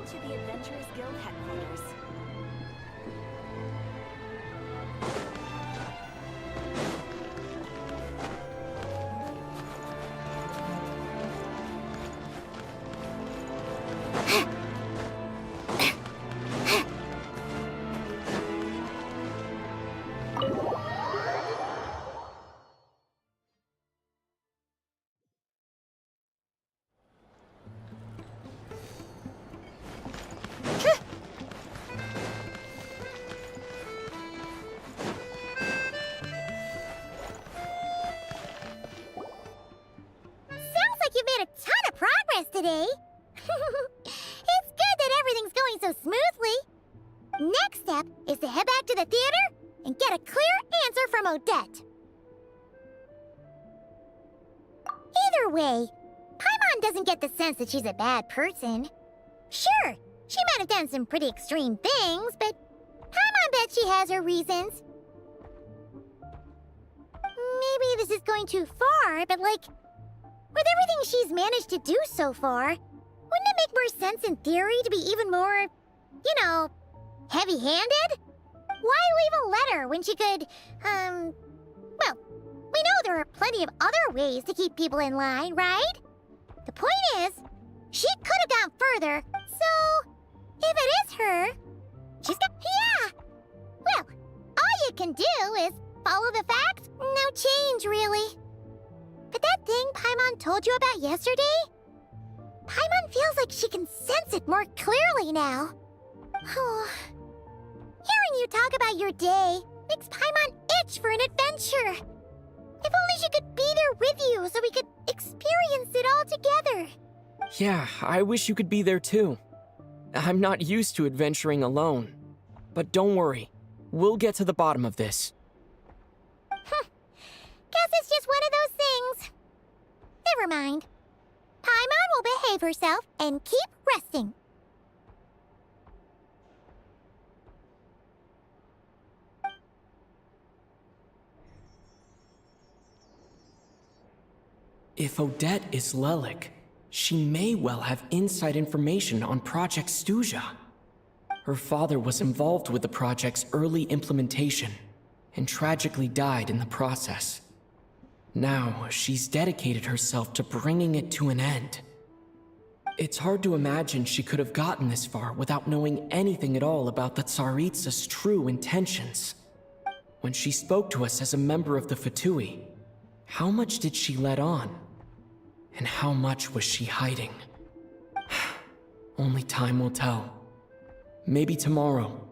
to the Adventurers Guild headquarters. Today. It's good that everything's going so smoothly. Next step is to head back to the theater and get a clear answer from Odette. Either way, Paimon doesn't get the sense that she's a bad person. Sure, she might have done some pretty extreme things, but Paimon bets she has her reasons. Maybe this is going too far, but like, with everything she's managed to do so far, wouldn't it make more sense in theory to be even more, you know, heavy-handed? Why leave a letter when she could, well, we know there are plenty of other ways to keep people in line, right? The point is, she could have gone further, so if it is her, she's got, yeah! Well, all you can do is follow the facts, no change, really. But that thing Paimon told you about yesterday? Paimon feels like she can sense it more clearly now. Hearing you talk about your day makes Paimon itch for an adventure. If only she could be there with you so we could experience it all together. Yeah, I wish you could be there too. I'm not used to adventuring alone. But don't worry, we'll get to the bottom of this. Guess it's just one of those things. Never mind. Paimon will behave herself and keep resting. If Odette is Lelik, she may well have inside information on Project Stuja. Her father was involved with the project's early implementation and tragically died in the process. Now, she's dedicated herself to bringing it to an end. It's hard to imagine she could have gotten this far without knowing anything at all about the Tsaritsa's true intentions. When she spoke to us as a member of the Fatui, how much did she let on? And how much was she hiding? Only time will tell. Maybe tomorrow,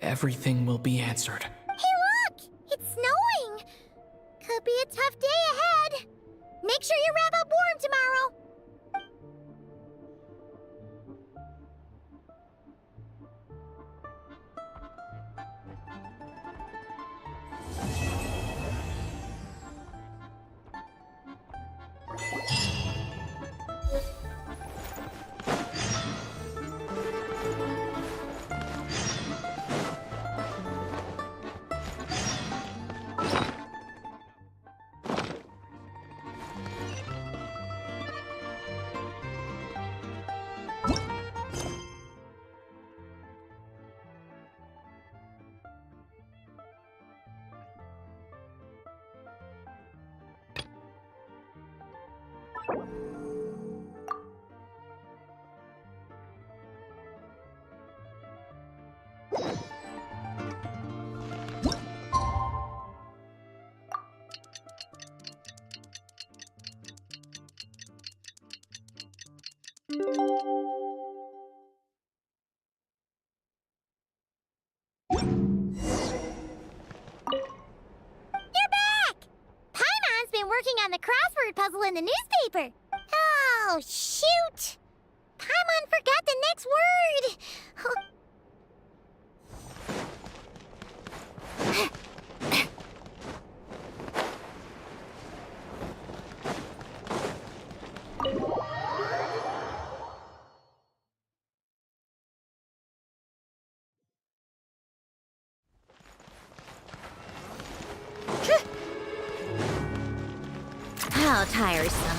everything will be answered. Hey look! It's snowing! Could be a tough day ahead. Make sure you wrap up warm tomorrow. On the crossword puzzle in the newspaper. Oh, shoot! Paimon forgot the next word. How tiresome.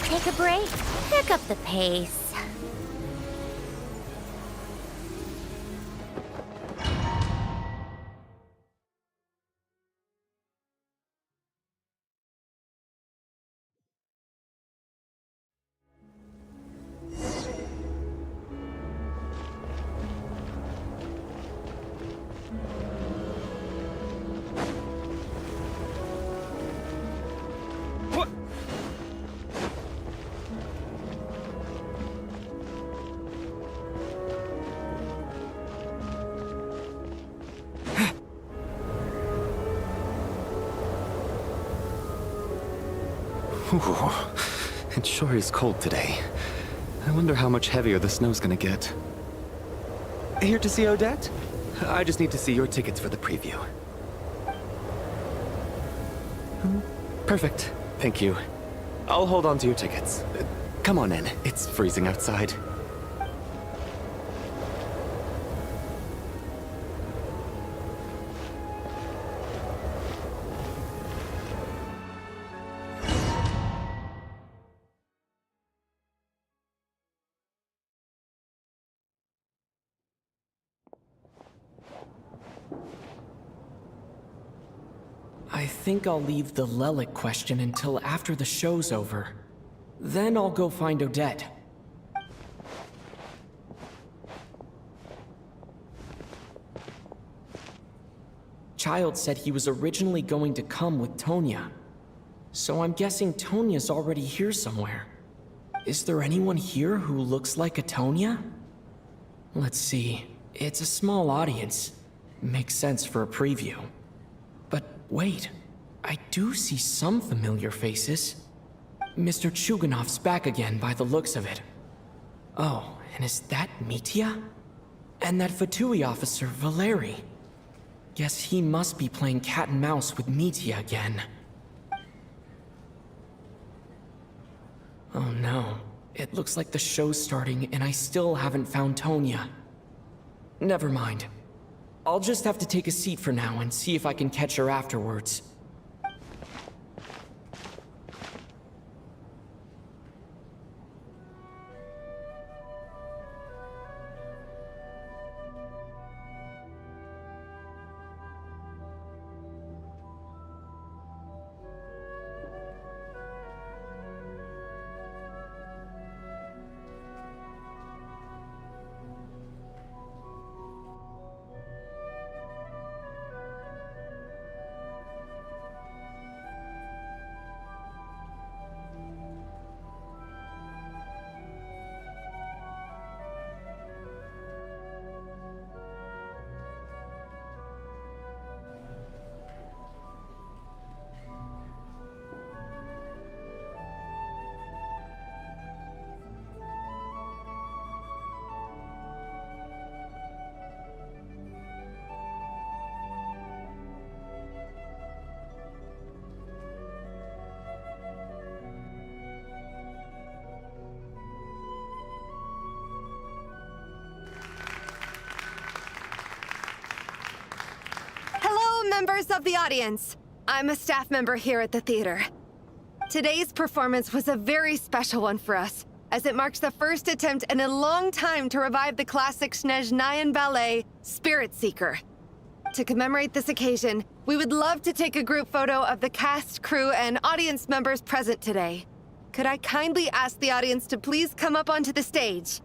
take a break, pick up the pace. Ooh, it sure is cold today. I wonder how much heavier the snow's gonna get. Here to see Odette? I just need to see your tickets for the preview. Perfect. Thank you. I'll hold on to your tickets. Come on in. It's freezing outside. I think I'll leave the Lelic question until after the show's over. Then I'll go find Odette. Child said he was originally going to come with Tonya. So I'm guessing Tonya's already here somewhere. Is there anyone here who looks like a Tonya? Let's see. It's a small audience. Makes sense for a preview. But wait, I do see some familiar faces. Mr. Chuganov's back again by the looks of it. Oh, and is that Mitya? And that Fatui officer, Valeri. Guess he must be playing cat and mouse with Mitya again. Oh no, it looks like the show's starting and I still haven't found Tonya. Never mind. I'll just have to take a seat for now and see if I can catch her afterwards. Members of the audience, I'm a staff member here at the theater. Today's performance was a very special one for us, as it marks the first attempt in a long time to revive the classic Snezhnayan ballet, Spirit Seeker. To commemorate this occasion, we would love to take a group photo of the cast, crew, and audience members present today. Could I kindly ask the audience to please come up onto the stage?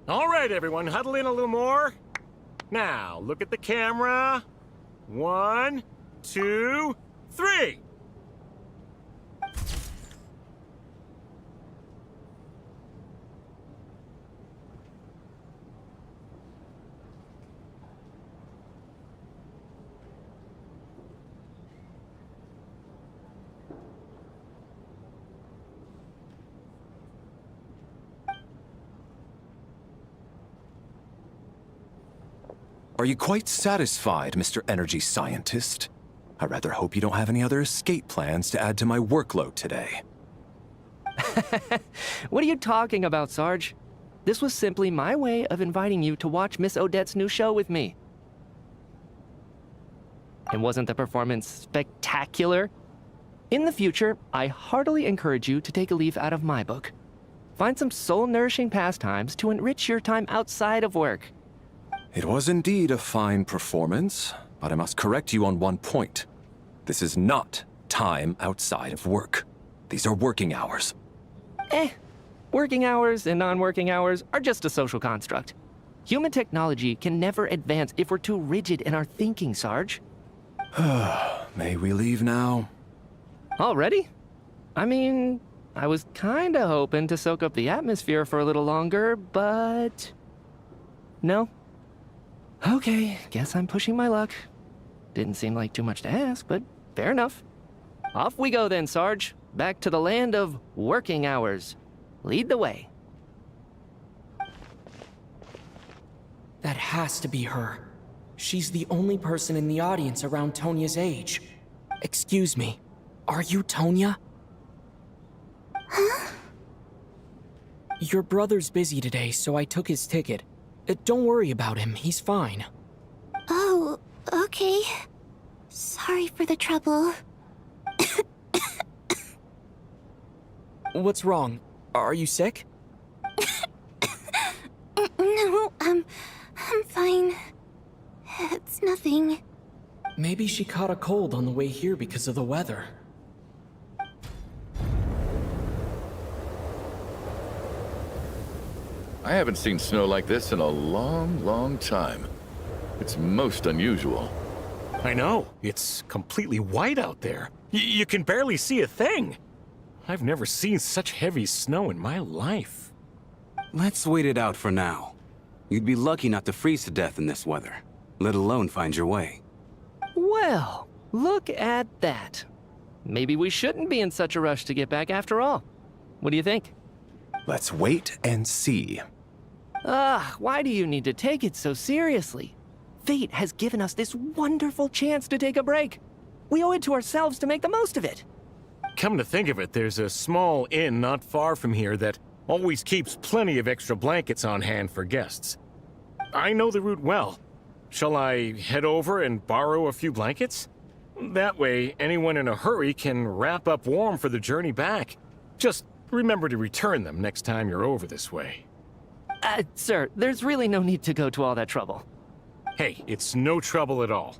All right, everyone, huddle in a little more. Now, look at the camera. 1, 2, 3. Are you quite satisfied, Mr. Energy Scientist? I rather hope you don't have any other escape plans to add to my workload today. What are you talking about, Sarge? This was simply my way of inviting you to watch Miss Odette's new show with me. And wasn't the performance spectacular? In the future, I heartily encourage you to take a leaf out of my book. Find some soul-nourishing pastimes to enrich your time outside of work. It was indeed a fine performance, but I must correct you on one point. This is not time outside of work. These are working hours. Working hours and non-working hours are just a social construct. Human technology can never advance if we're too rigid in our thinking, Sarge. May we leave now? Already? I mean, I was kinda hoping to soak up the atmosphere for a little longer, but... No? Okay, guess I'm pushing my luck. Didn't seem like too much to ask, but fair enough. Off we go then, Sarge. Back to the land of working hours. Lead the way. That has to be her. She's the only person in the audience around Tonya's age. Excuse me, are you Tonya? Huh? Your brother's busy today, so I took his ticket. Don't worry about him, he's fine. Oh, okay. Sorry for the trouble. What's wrong? Are you sick? No, I'm fine. It's nothing. Maybe she caught a cold on the way here because of the weather. I haven't seen snow like this in a long, long time. It's most unusual. I know. It's completely white out there. You can barely see a thing. I've never seen such heavy snow in my life. Let's wait it out for now. You'd be lucky not to freeze to death in this weather, let alone find your way. Well, look at that. Maybe we shouldn't be in such a rush to get back after all. What do you think? Let's wait and see. Why do you need to take it so seriously? Fate has given us this wonderful chance to take a break. We owe it to ourselves to make the most of it. Come to think of it, there's a small inn not far from here that always keeps plenty of extra blankets on hand for guests. I know the route well. Shall I head over and borrow a few blankets? That way, anyone in a hurry can wrap up warm for the journey back. Just remember to return them next time you're over this way. Sir, there's really no need to go to all that trouble. Hey, it's no trouble at all.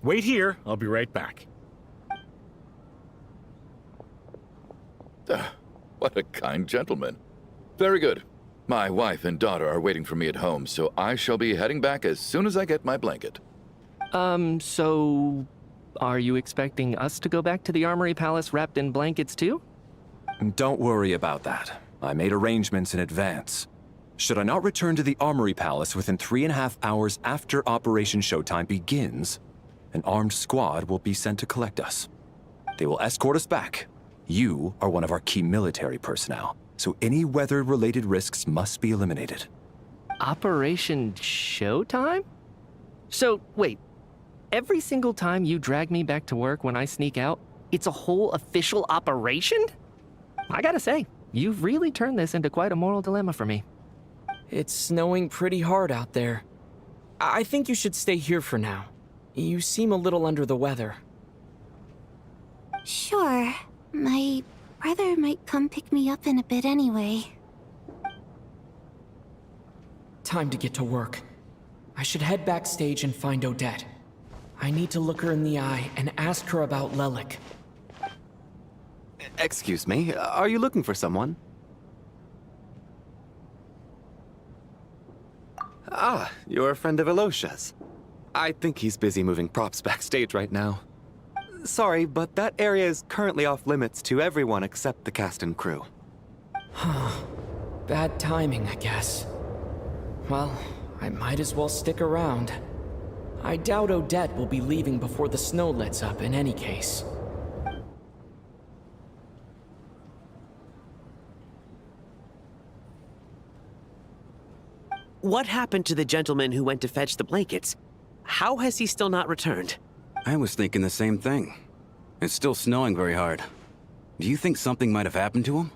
Wait here, I'll be right back. What a kind gentleman. Very good. My wife and daughter are waiting for me at home, so I shall be heading back as soon as I get my blanket. So... are you expecting us to go back to the Armory Palace wrapped in blankets too? Don't worry about that. I made arrangements in advance. Should I not return to the Armory Palace within 3.5 hours after Operation Showtime begins, an armed squad will be sent to collect us. They will escort us back. You are one of our key military personnel, so any weather-related risks must be eliminated. Operation Showtime? So, wait. Every single time you drag me back to work when I sneak out, it's a whole official operation? I gotta say, you've really turned this into quite a moral dilemma for me. It's snowing pretty hard out there. I think you should stay here for now. You seem a little under the weather. Sure. My brother might come pick me up in a bit anyway. Time to get to work. I should head backstage and find Odette. I need to look her in the eye and ask her about Lelik. Excuse me, are you looking for someone? Ah, you're a friend of Elosha's. I think he's busy moving props backstage right now. Sorry, but that area is currently off limits to everyone except the cast and crew. Bad timing, I guess. Well, I might as well stick around. I doubt Odette will be leaving before the snow lets up in any case. What happened to the gentleman who went to fetch the blankets? How has he still not returned? I was thinking the same thing. It's still snowing very hard. Do you think something might have happened to him?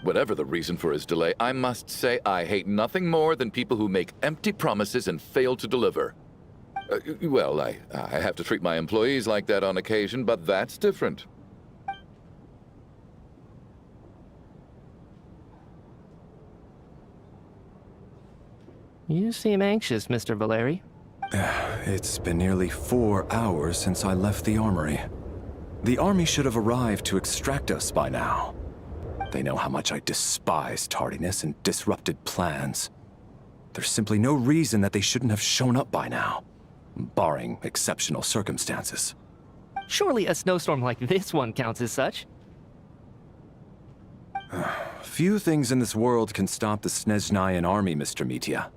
Whatever the reason for his delay, I must say I hate nothing more than people who make empty promises and fail to deliver. Well, I have to treat my employees like that on occasion, but that's different. You seem anxious, Mr. Valeri. It's been nearly 4 hours since I left the armory. The army should have arrived to extract us by now. They know how much I despise tardiness and disrupted plans. There's simply no reason that they shouldn't have shown up by now, barring exceptional circumstances. Surely a snowstorm like this one counts as such. Few things in this world can stop the Snezhnayan army, Mr. Mitya.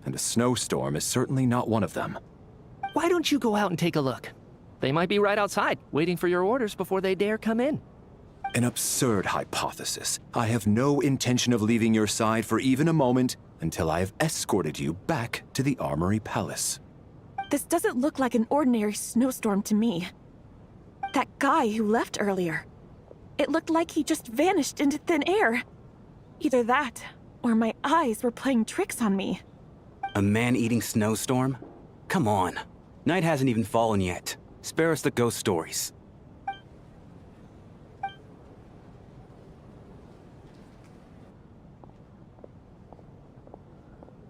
And a snowstorm is certainly not one of them. Why don't you go out and take a look? They might be right outside, waiting for your orders before they dare come in. An absurd hypothesis. I have no intention of leaving your side for even a moment until I have escorted you back to the Armory Palace. This doesn't look like an ordinary snowstorm to me. That guy who left earlier. It looked like he just vanished into thin air. Either that, or my eyes were playing tricks on me. A man-eating snowstorm? Come on. Night hasn't even fallen yet. Spare us the ghost stories.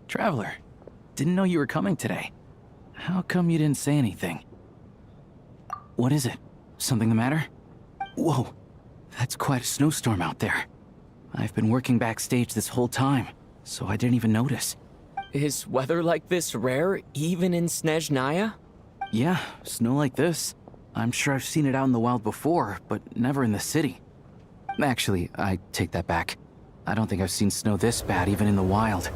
Traveler, didn't know you were coming today. How come you didn't say anything? What is it? Something the matter? Whoa, that's quite a snowstorm out there. I've been working backstage this whole time, so I didn't even notice. Is weather like this rare, even in Snezhnaya? Yeah, snow like this. I'm sure I've seen it out in the wild before, but never in the city. Actually, I take that back. I don't think I've seen snow this bad even in the wild.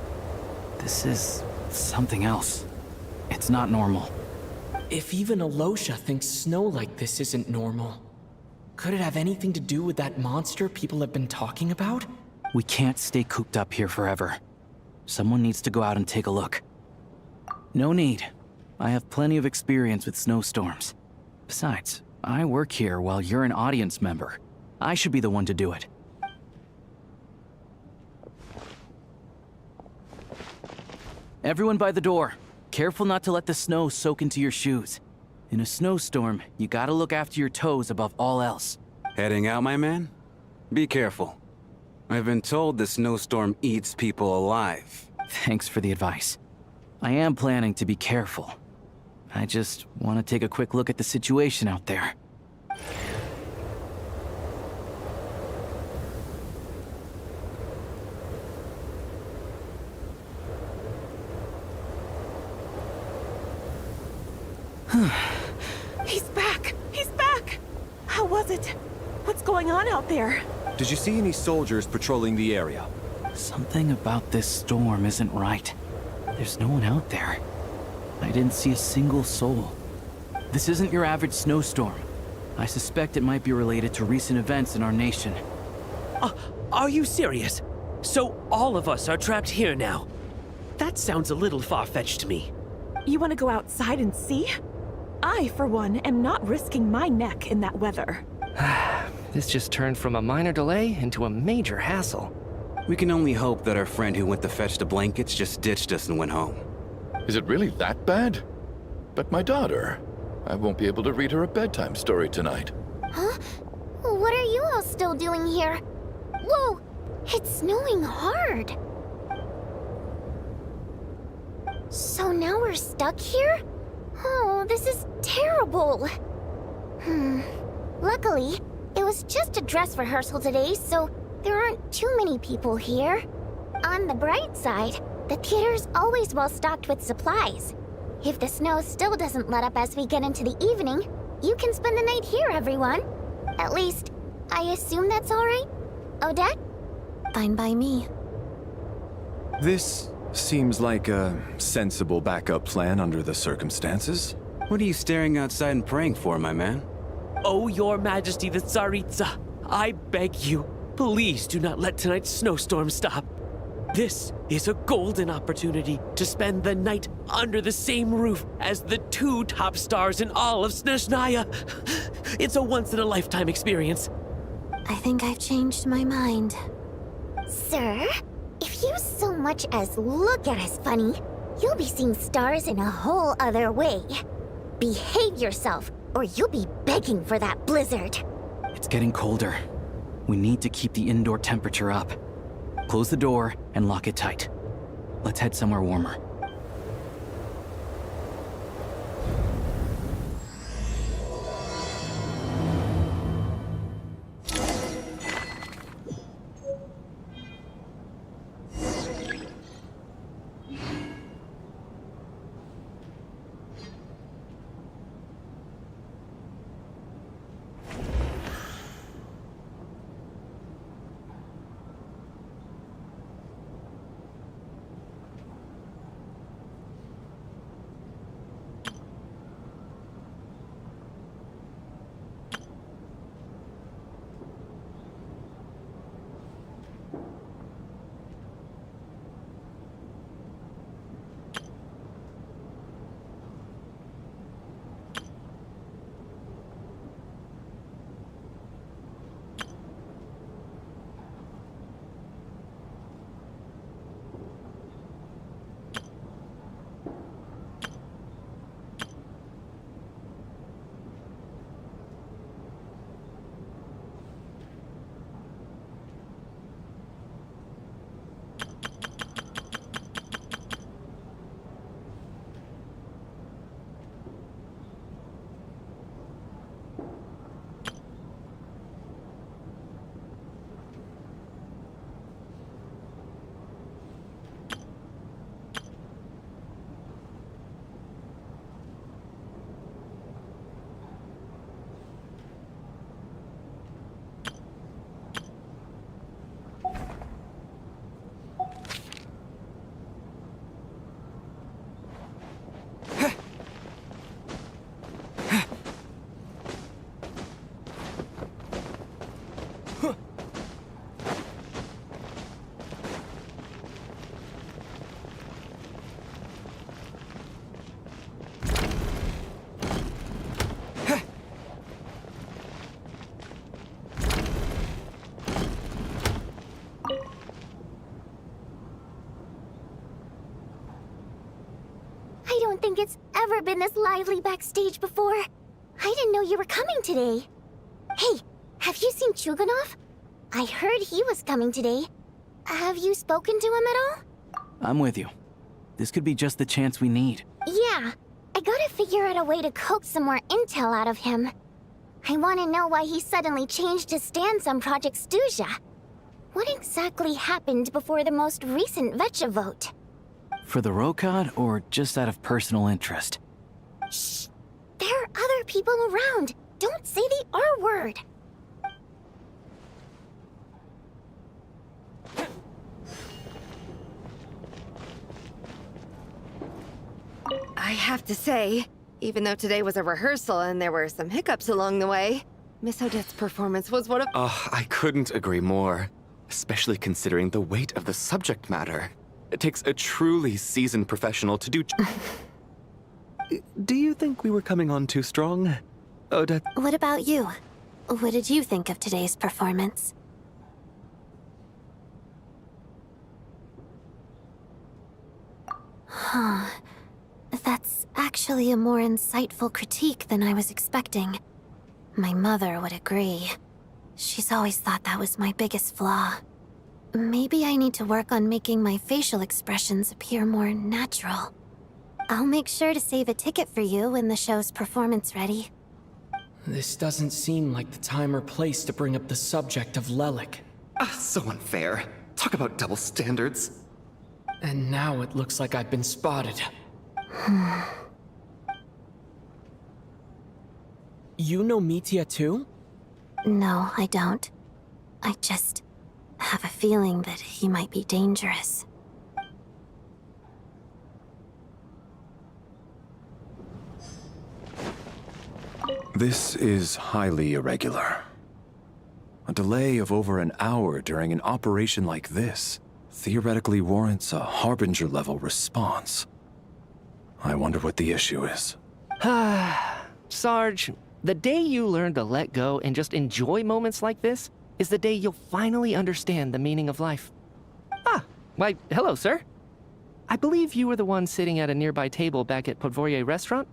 This is something else. It's not normal. If even Alosha thinks snow like this isn't normal, could it have anything to do with that monster people have been talking about? We can't stay cooped up here forever. Someone needs to go out and take a look. No need. I have plenty of experience with snowstorms. Besides, I work here while you're an audience member. I should be the one to do it. Everyone by the door. Careful not to let the snow soak into your shoes. In a snowstorm, you gotta look after your toes above all else. Heading out, my man? Be careful. I've been told the snowstorm eats people alive. Thanks for the advice. I am planning to be careful. I just want to take a quick look at the situation out there. He's back! He's back! How was it? What's going on out there? Did you see any soldiers patrolling the area? Something about this storm isn't right. There's no one out there. I didn't see a single soul. This isn't your average snowstorm. I suspect it might be related to recent events in our nation. Are you serious? So all of us are trapped here now? That sounds a little far-fetched to me. You want to go outside and see? I, for one, am not risking my neck in that weather. This just turned from a minor delay into a major hassle. We can only hope that our friend who went to fetch the blankets just ditched us and went home. Is it really that bad? But my daughter, I won't be able to read her a bedtime story tonight. Huh? What are you all still doing here? Whoa! It's snowing hard! So now we're stuck here? Oh, this is terrible! Luckily, it was just a dress rehearsal today, so there aren't too many people here. On the bright side, the theater's always well stocked with supplies. If the snow still doesn't let up as we get into the evening, you can spend the night here, everyone. At least, I assume that's all right? Odette? Fine by me. This seems like a sensible backup plan under the circumstances. What are you staring outside and praying for, my man? Oh, Your Majesty the Tsaritsa, I beg you, please do not let tonight's snowstorm stop. This is a golden opportunity to spend the night under the same roof as the 2 top stars in all of Snezhnaya. It's a once-in-a-lifetime experience. I think I've changed my mind. Sir, if you so much as look at us funny, You'll be seeing stars in a whole other way. Behave yourself, or you'll be begging for that blizzard. It's getting colder. We need to keep the indoor temperature up. Close the door and lock it tight. Let's head somewhere warmer. I don't think it's ever been this lively backstage before. I didn't know you were coming today. Hey, have you seen Chuganov? I heard he was coming today. Have you spoken to him at all? I'm with you. This could be just the chance we need. Yeah, I gotta figure out a way to coax some more intel out of him. I want to know why he suddenly changed his stance on Project Stuzha. What exactly happened before the most recent Vecha vote? For the Rokad, or just out of personal interest? Shh! There are other people around. Don't say the R word. I have to say, even though today was a rehearsal and there were some hiccups along the way, Miss Odette's performance was one of— I couldn't agree more. Especially considering the weight of the subject matter. It takes a truly seasoned professional to do... Do you think we were coming on too strong, Odette? What about you? What did you think of today's performance? Huh. That's actually a more insightful critique than I was expecting. My mother would agree. She's always thought that was my biggest flaw. Maybe I need to work on making my facial expressions appear more natural. I'll make sure to save a ticket for you when the show's performance ready. This doesn't seem like the time or place to bring up the subject of Lelik. So unfair. Talk about double standards. And now it looks like I've been spotted. You know Mitya too? No, I don't. I just have a feeling that he might be dangerous. This is highly irregular. A delay of over an hour during an operation like this theoretically warrants a Harbinger-level response. I wonder what the issue is. Sarge, the day you learn to let go and just enjoy moments like this is the day you'll finally understand the meaning of life. Why, hello, sir. I believe you were the one sitting at a nearby table back at Podvorye Restaurant.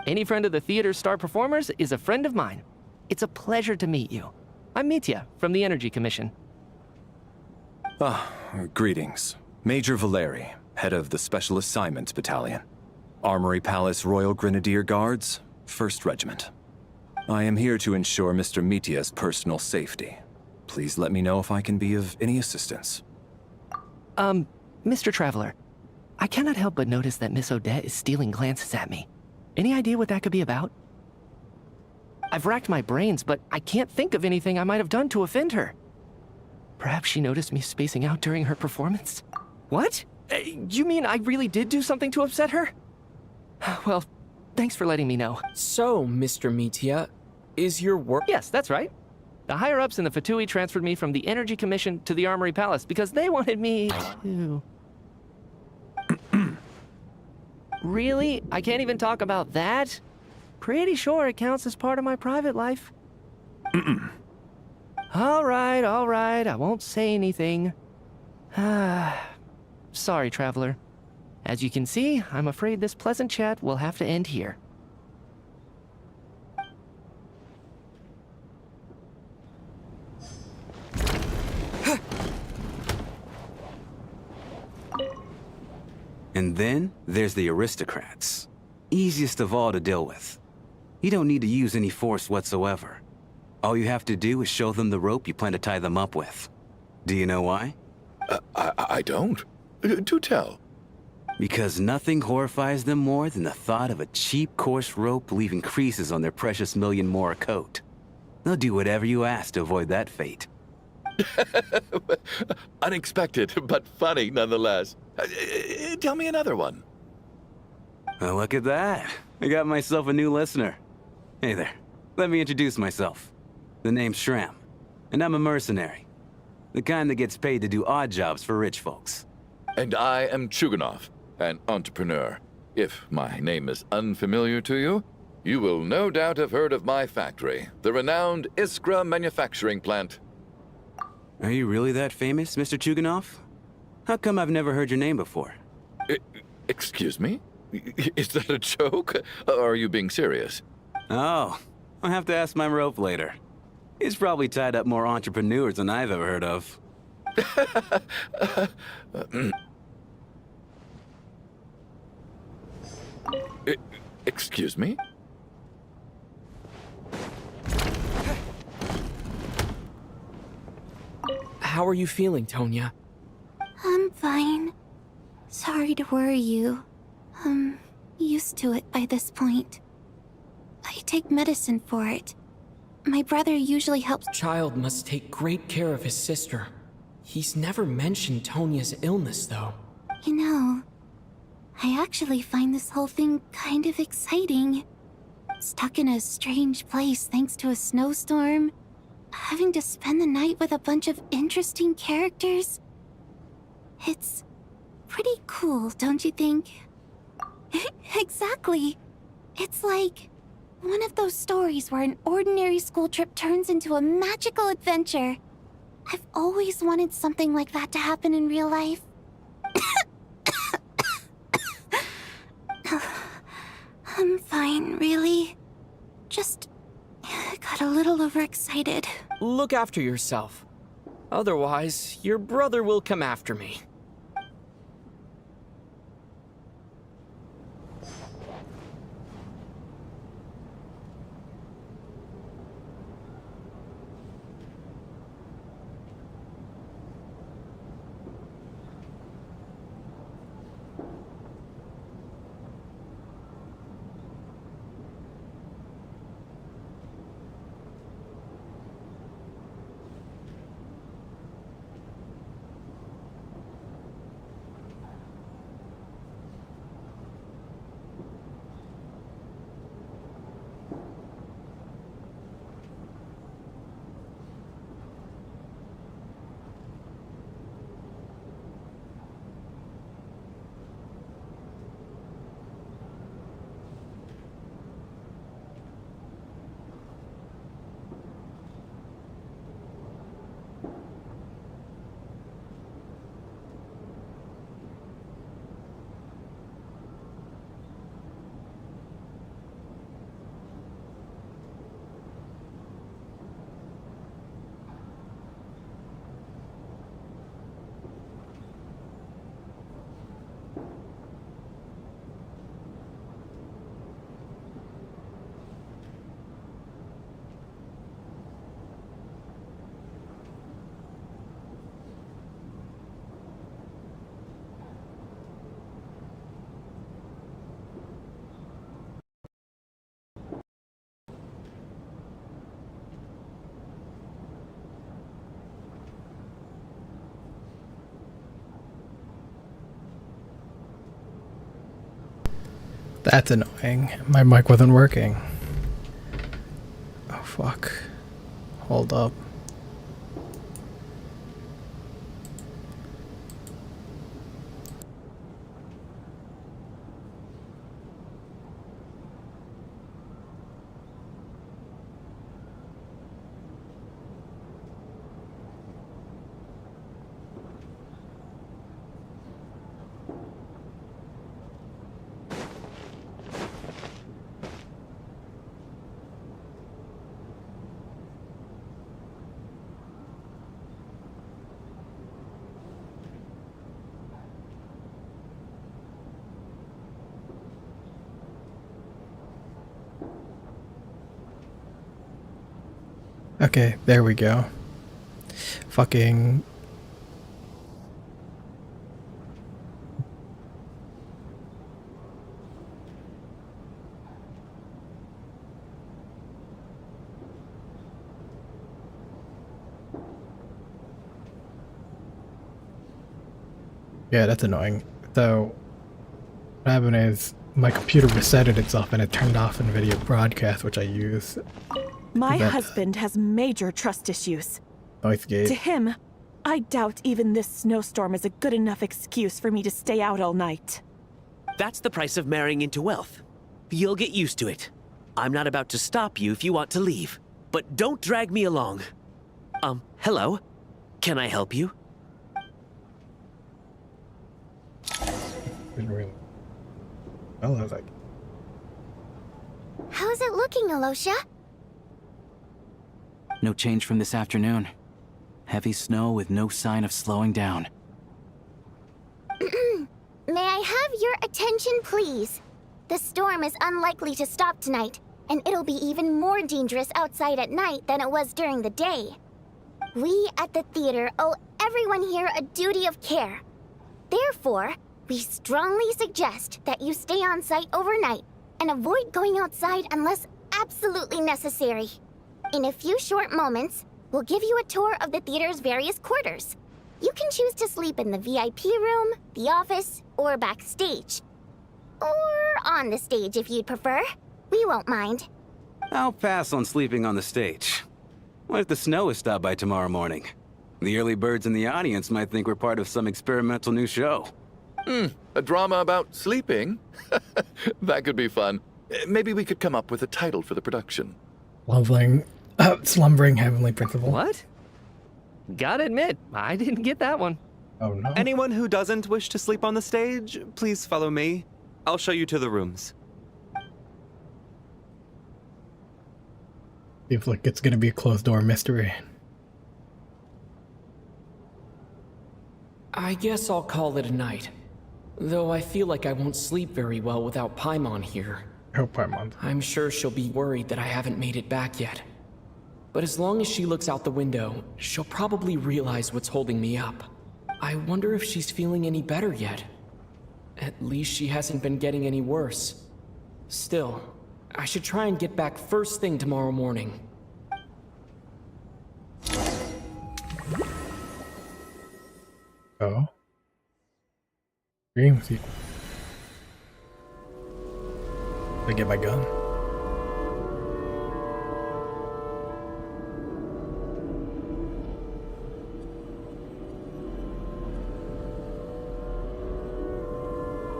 Any friend of the theater's star performers is a friend of mine. It's a pleasure to meet you. I'm Mitya from the Energy Commission. Greetings. Major Valeri, head of the Special Assignments Battalion. Armory Palace Royal Grenadier Guards, 1st Regiment. I am here to ensure Mr. Mitya's personal safety. Please let me know if I can be of any assistance. Mr. Traveler, I cannot help but notice that Miss Odette is stealing glances at me. Any idea what that could be about? I've racked my brains, but I can't think of anything I might have done to offend her. Perhaps she noticed me spacing out during her performance? What? You mean I really did do something to upset her? Well, thanks for letting me know. So, Mr. Mitya, is your work— Yes, that's right. The higher-ups in the Fatui transferred me from the Energy Commission to the Armory Palace because they wanted me to... Really? I can't even talk about that? Pretty sure it counts as part of my private life. All right, I won't say anything. Sorry, Traveler. As you can see, I'm afraid this pleasant chat will have to end here. And then there's the aristocrats. Easiest of all to deal with. You don't need to use any force whatsoever. All you have to do is show them the rope you plan to tie them up with. Do you know why? I don't. Do tell. Because nothing horrifies them more than the thought of a cheap, coarse rope leaving creases on their precious million more coat. They'll do whatever you ask to avoid that fate. Unexpected, but funny nonetheless. Tell me another one. Well, look at that. I got myself a new listener. Hey there. Let me introduce myself. The name's Shram, and I'm a mercenary. The kind that gets paid to do odd jobs for rich folks. And I am Chuganov, an entrepreneur. If my name is unfamiliar to you, you will no doubt have heard of my factory, the renowned Iskra manufacturing plant. Are you really that famous, Mr. Chuganov? How come I've never heard your name before? Excuse me? Is that a joke? Or are you being serious? Oh, I'll have to ask my rope later. He's probably tied up more entrepreneurs than I've ever heard of. Excuse me? How are you feeling, Tonya? I'm fine. Sorry to worry you. I'm used to it by this point. I take medicine for it. My brother usually helps— Child must take great care of his sister. He's never mentioned Tonya's illness, though. You know, I actually find this whole thing kind of exciting. Stuck in a strange place thanks to a snowstorm, having to spend the night with a bunch of interesting characters. It's pretty cool, don't you think? Exactly. It's like one of those stories where an ordinary school trip turns into a magical adventure. I've always wanted something like that to happen in real life. I'm fine, really. Just got a little overexcited. Look after yourself. Otherwise, your brother will come after me. That's annoying. My mic wasn't working. Oh, fuck. Hold up. Okay, there we go. Fucking... Yeah, that's annoying. So, what happened is my computer resetted itself and it turned off NVIDIA Broadcast, which I use. My husband has major trust issues. Noise gate. To him, I doubt even this snowstorm is a good enough excuse for me to stay out all night. That's the price of marrying into wealth. You'll get used to it. I'm not about to stop you if you want to leave, but don't drag me along. Hello? Can I help you? Well, I was like... How's it looking, Alosha? No change from this afternoon. Heavy snow with no sign of slowing down. May I have your attention, please? The storm is unlikely to stop tonight, and it'll be even more dangerous outside at night than it was during the day. We at the theater owe everyone here a duty of care. Therefore, we strongly suggest that you stay on site overnight and avoid going outside unless absolutely necessary. In a few short moments, we'll give you a tour of the theater's various quarters. You can choose to sleep in the VIP room, the office, or backstage. Or on the stage if you'd prefer. We won't mind. I'll pass on sleeping on the stage. What if the snow is stopped by tomorrow morning? The early birds in the audience might think we're part of some experimental new show. A drama about sleeping? That could be fun. Maybe we could come up with a title for the production. Slumbering Heavenly Principle. What? Gotta admit, I didn't get that one. Oh no. Anyone who doesn't wish to sleep on the stage, please follow me. I'll show you to the rooms. Seems like it's gonna be a closed door mystery. I guess I'll call it a night. Though I feel like I won't sleep very well without Paimon here. Oh, Paimon. I'm sure she'll be worried that I haven't made it back yet. But as long as she looks out the window, she'll probably realize what's holding me up. I wonder if she's feeling any better yet. At least she hasn't been getting any worse. Still, I should try and get back first thing tomorrow morning. Oh. Dream sequence. I get my gun.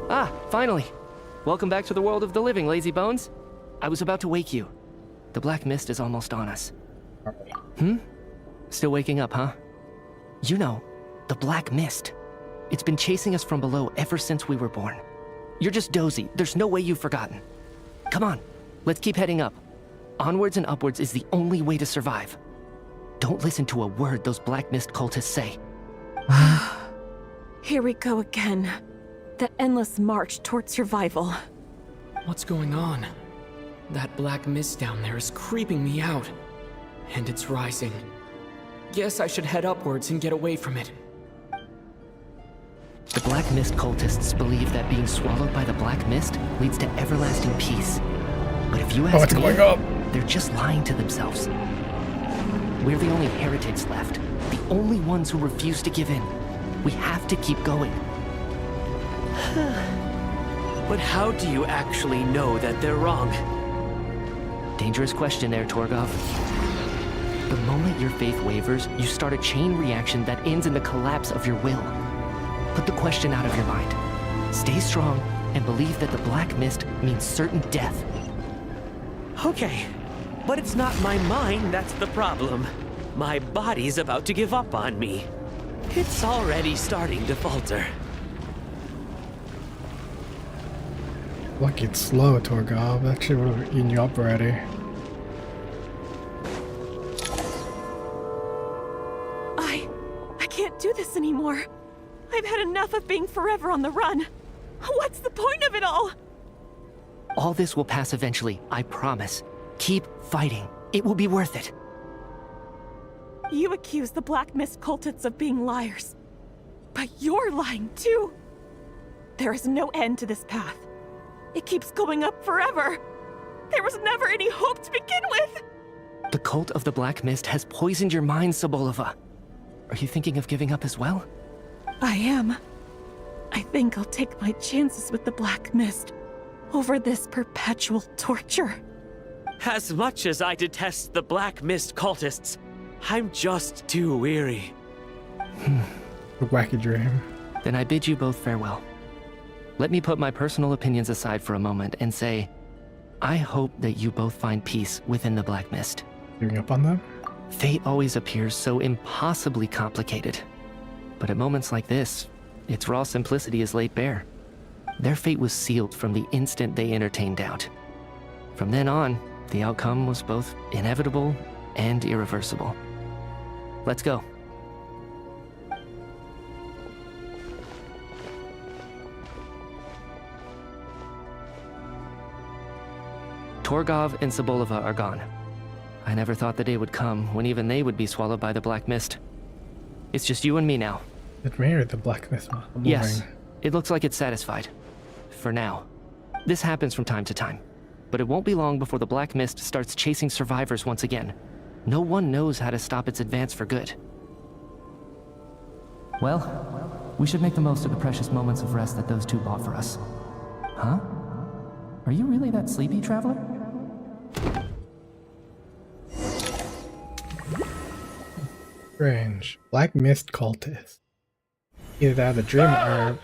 Ah, finally. Welcome back to the world of the living, lazy bones. I was about to wake you. The black mist is almost on us. Still waking up, huh? You know, the black mist. It's been chasing us from below ever since we were born. You're just dozy. There's no way you've forgotten. Come on, let's keep heading up. Onwards and upwards is the only way to survive. Don't listen to a word those black mist cultists say. Here we go again. The endless march toward survival. What's going on? That black mist down there is creeping me out. And it's rising. Guess I should head upwards and get away from it. The black mist cultists believe that being swallowed by the black mist leads to everlasting peace. But if you ask me, they're just lying to themselves. We're the only heretics left, the only ones who refuse to give in. We have to keep going. But how do you actually know that they're wrong? Dangerous question there, Torgov. The moment your faith wavers, you start a chain reaction that ends in the collapse of your will. Put the question out of your mind. Stay strong and believe that the black mist means certain death. Okay, but it's not my mind that's the problem. My body's about to give up on me. It's already starting to falter. Lucky it's slow, Torgov. That shit would have eaten you up already. I can't do this anymore. I've had enough of being forever on the run. What's the point of it all? All this will pass eventually, I promise. Keep fighting. It will be worth it. You accuse the Black Mist cultists of being liars. But you're lying too. There is no end to this path. It keeps going up forever. There was never any hope to begin with. The cult of the Black Mist has poisoned your mind, Sobolova. Are you thinking of giving up as well? I am. I think I'll take my chances with the Black Mist over this perpetual torture. As much as I detest the Black Mist cultists, I'm just too weary. A wacky dream. Then I bid you both farewell. Let me put my personal opinions aside for a moment and say, I hope that you both find peace within the Black Mist. Giving up on them? Fate always appears so impossibly complicated. But at moments like this, its raw simplicity is laid bare. Their fate was sealed from the instant they entertained doubt. From then on, the outcome was both inevitable and irreversible. Let's go. Torgov and Sobolova are gone. I never thought the day would come when even they would be swallowed by the Black Mist. It's just you and me now. It mirrored the Black Mist. Yes, it looks like it's satisfied. For now. This happens from time to time. But it won't be long before the Black Mist starts chasing survivors once again. No one knows how to stop its advance for good. Well, we should make the most of the precious moments of rest that those two bought for us. Huh? Are you really that sleepy, traveler? Strange. Black Mist cultist. Either that, the dream, or...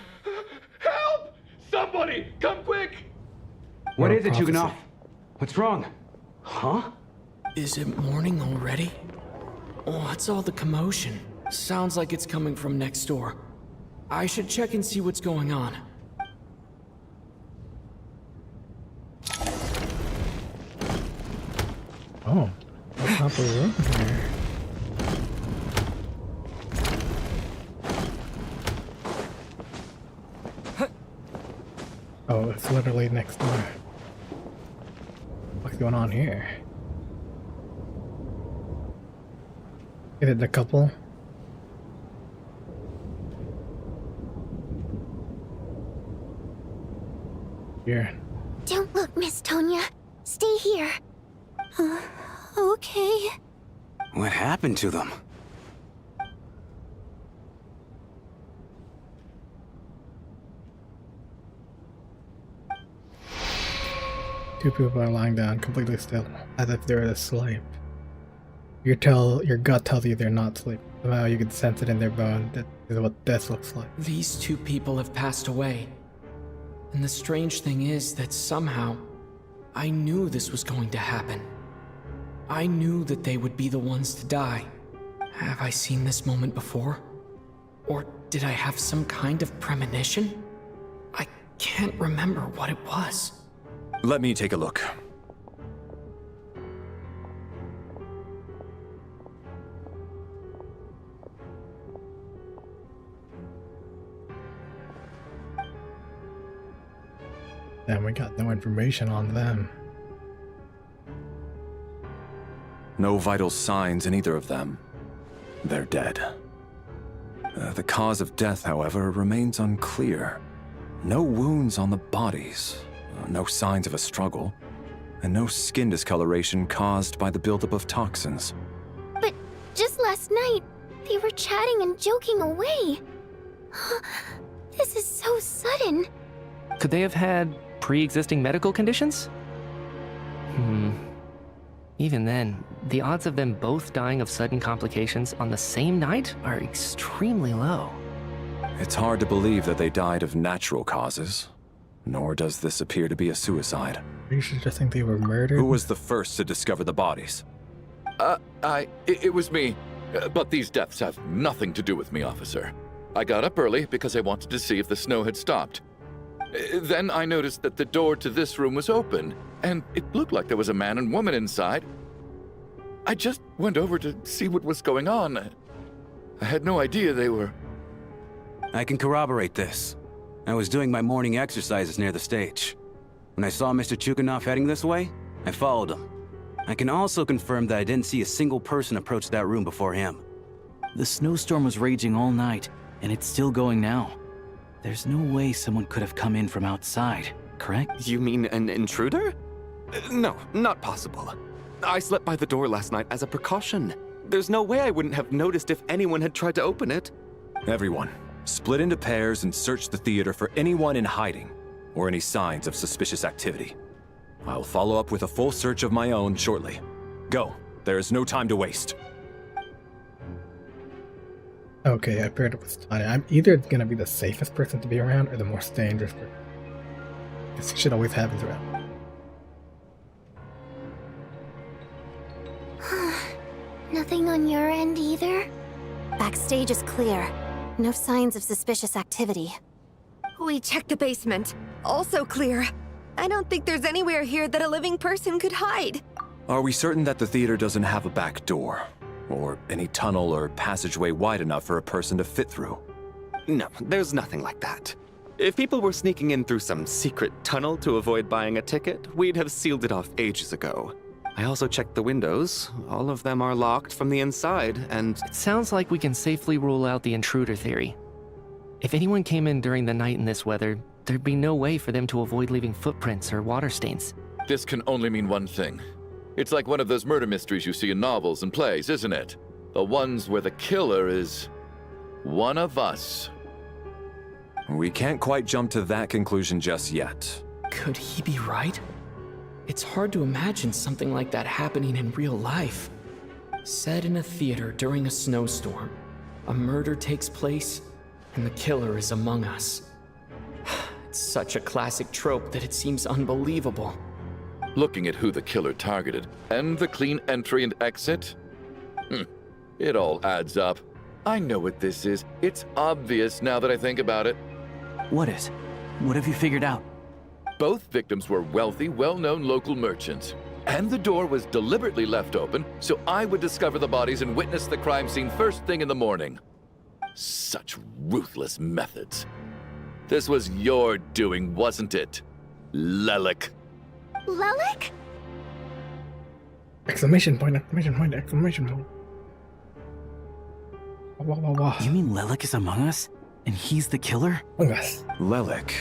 Help! Somebody, come quick! What is it, Chuganov? What's wrong? Huh? Is it morning already? What's all the commotion? Sounds like it's coming from next door. I should check and see what's going on. Oh, what's up with room here? Oh, it's literally next door. What's going on here? Is it the couple? Here. Don't look, Miss Tonya. Stay here. Okay. What happened to them? Two people are lying down completely still, as if they're asleep. Your gut tells you they're not asleep. Somehow you can sense it in their bone. That is what death looks like. These two people have passed away. And the strange thing is that somehow, I knew this was going to happen. I knew that they would be the ones to die. Have I seen this moment before? Or did I have some kind of premonition? I can't remember what it was. Let me take a look. Damn, we got no information on them. No vital signs in either of them. They're dead. The cause of death, however, remains unclear. No wounds on the bodies, no signs of a struggle, and no skin discoloration caused by the buildup of toxins. But just last night, they were chatting and joking away. This is so sudden. Could they have had pre-existing medical conditions? Even then, the odds of them both dying of sudden complications on the same night are extremely low. It's hard to believe that they died of natural causes, nor does this appear to be a suicide. Are you suggesting they were murdered? Who was the first to discover the bodies? It was me. But these deaths have nothing to do with me, officer. I got up early because I wanted to see if the snow had stopped. Then I noticed that the door to this room was open, and it looked like there was a man and woman inside. I just went over to see what was going on. I had no idea they were... I can corroborate this. I was doing my morning exercises near the stage. When I saw Mr. Chuganov heading this way, I followed him. I can also confirm that I didn't see a single person approach that room before him. The snowstorm was raging all night, and it's still going now. There's no way someone could have come in from outside, correct? You mean an intruder? No, not possible. I slept by the door last night as a precaution. There's no way I wouldn't have noticed if anyone had tried to open it. Everyone, split into pairs and search the theater for anyone in hiding or any signs of suspicious activity. I'll follow up with a full search of my own shortly. Go. There is no time to waste. Okay, I paired up with Tanya. I'm either gonna be the safest person to be around or the most dangerous person. This shit always happens around. Nothing on your end either? Backstage is clear. No signs of suspicious activity. We checked the basement. Also clear. I don't think there's anywhere here that a living person could hide. Are we certain that the theater doesn't have a back door? Or any tunnel or passageway wide enough for a person to fit through? No, there's nothing like that. If people were sneaking in through some secret tunnel to avoid buying a ticket, we'd have sealed it off ages ago. I also checked the windows. All of them are locked from the inside, and... It sounds like we can safely rule out the intruder theory. If anyone came in during the night in this weather, there'd be no way for them to avoid leaving footprints or water stains. This can only mean one thing. It's like one of those murder mysteries you see in novels and plays, isn't it? The ones where the killer is... one of us. We can't quite jump to that conclusion just yet. Could he be right? It's hard to imagine something like that happening in real life. Set in a theater during a snowstorm, a murder takes place, and the killer is among us. It's such a classic trope that it seems unbelievable. Looking at who the killer targeted, and the clean entry and exit, it all adds up. I know what this is. It's obvious now that I think about it. What is? What have you figured out? Both victims were wealthy, well-known local merchants. And the door was deliberately left open so I would discover the bodies and witness the crime scene first thing in the morning. Such ruthless methods. This was your doing, wasn't it, Lelik? Lelik? Exclamation point, exclamation point, exclamation point. Wah, wah, wah. You mean Lelik is among us? And he's the killer? Among us. Lelik.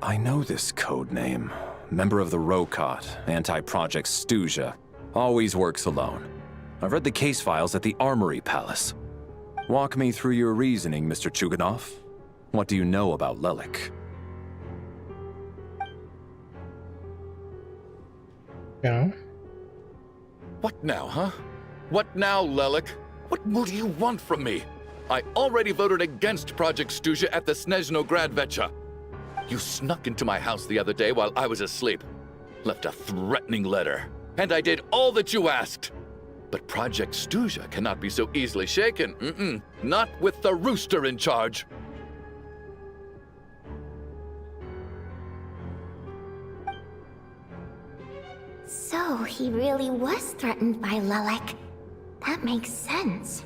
I know this code name. Member of the Rokot, anti-Project Stuzha. Always works alone. I've read the case files at the Armory Palace. Walk me through your reasoning, Mr. Chuganov. What do you know about Lelik? Yeah. What now, huh? What now, Lelik? What more do you want from me? I already voted against Project Stuzha at the Snezhnaya Act. You snuck into my house the other day while I was asleep. Left a threatening letter. And I did all that you asked. But Project Stuzha cannot be so easily shaken. Not with the rooster in charge. So he really was threatened by Lelik. That makes sense.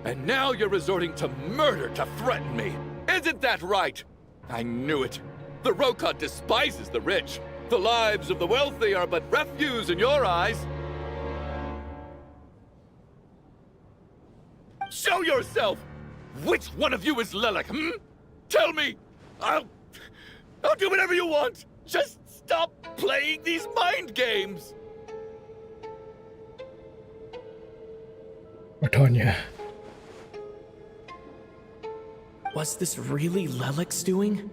And now you're resorting to murder to threaten me. Isn't that right? I knew it. The Rokot despises the rich. The lives of the wealthy are but refuse in your eyes. Show yourself! Which one of you is Lelik, Tell me! I'll do whatever you want! Just stop playing these mind games! Tanya. Was this really Lelik's doing?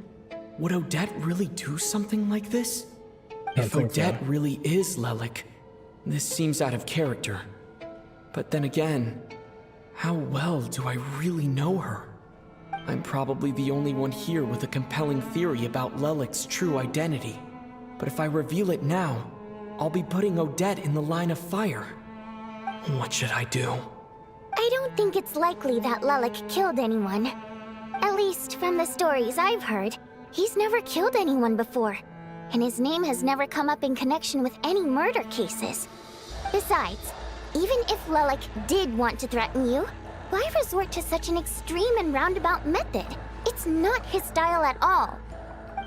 Would Odette really do something like this? Don't If think so. Odette really is Lelik, this seems out of character. But then again, how well do I really know her? I'm probably the only one here with a compelling theory about Lelik's true identity. But if I reveal it now, I'll be putting Odette in the line of fire. What should I do? I don't think it's likely that Lelik killed anyone. At least from the stories I've heard, he's never killed anyone before. And his name has never come up in connection with any murder cases. Besides, even if Lelik did want to threaten you, why resort to such an extreme and roundabout method? It's not his style at all.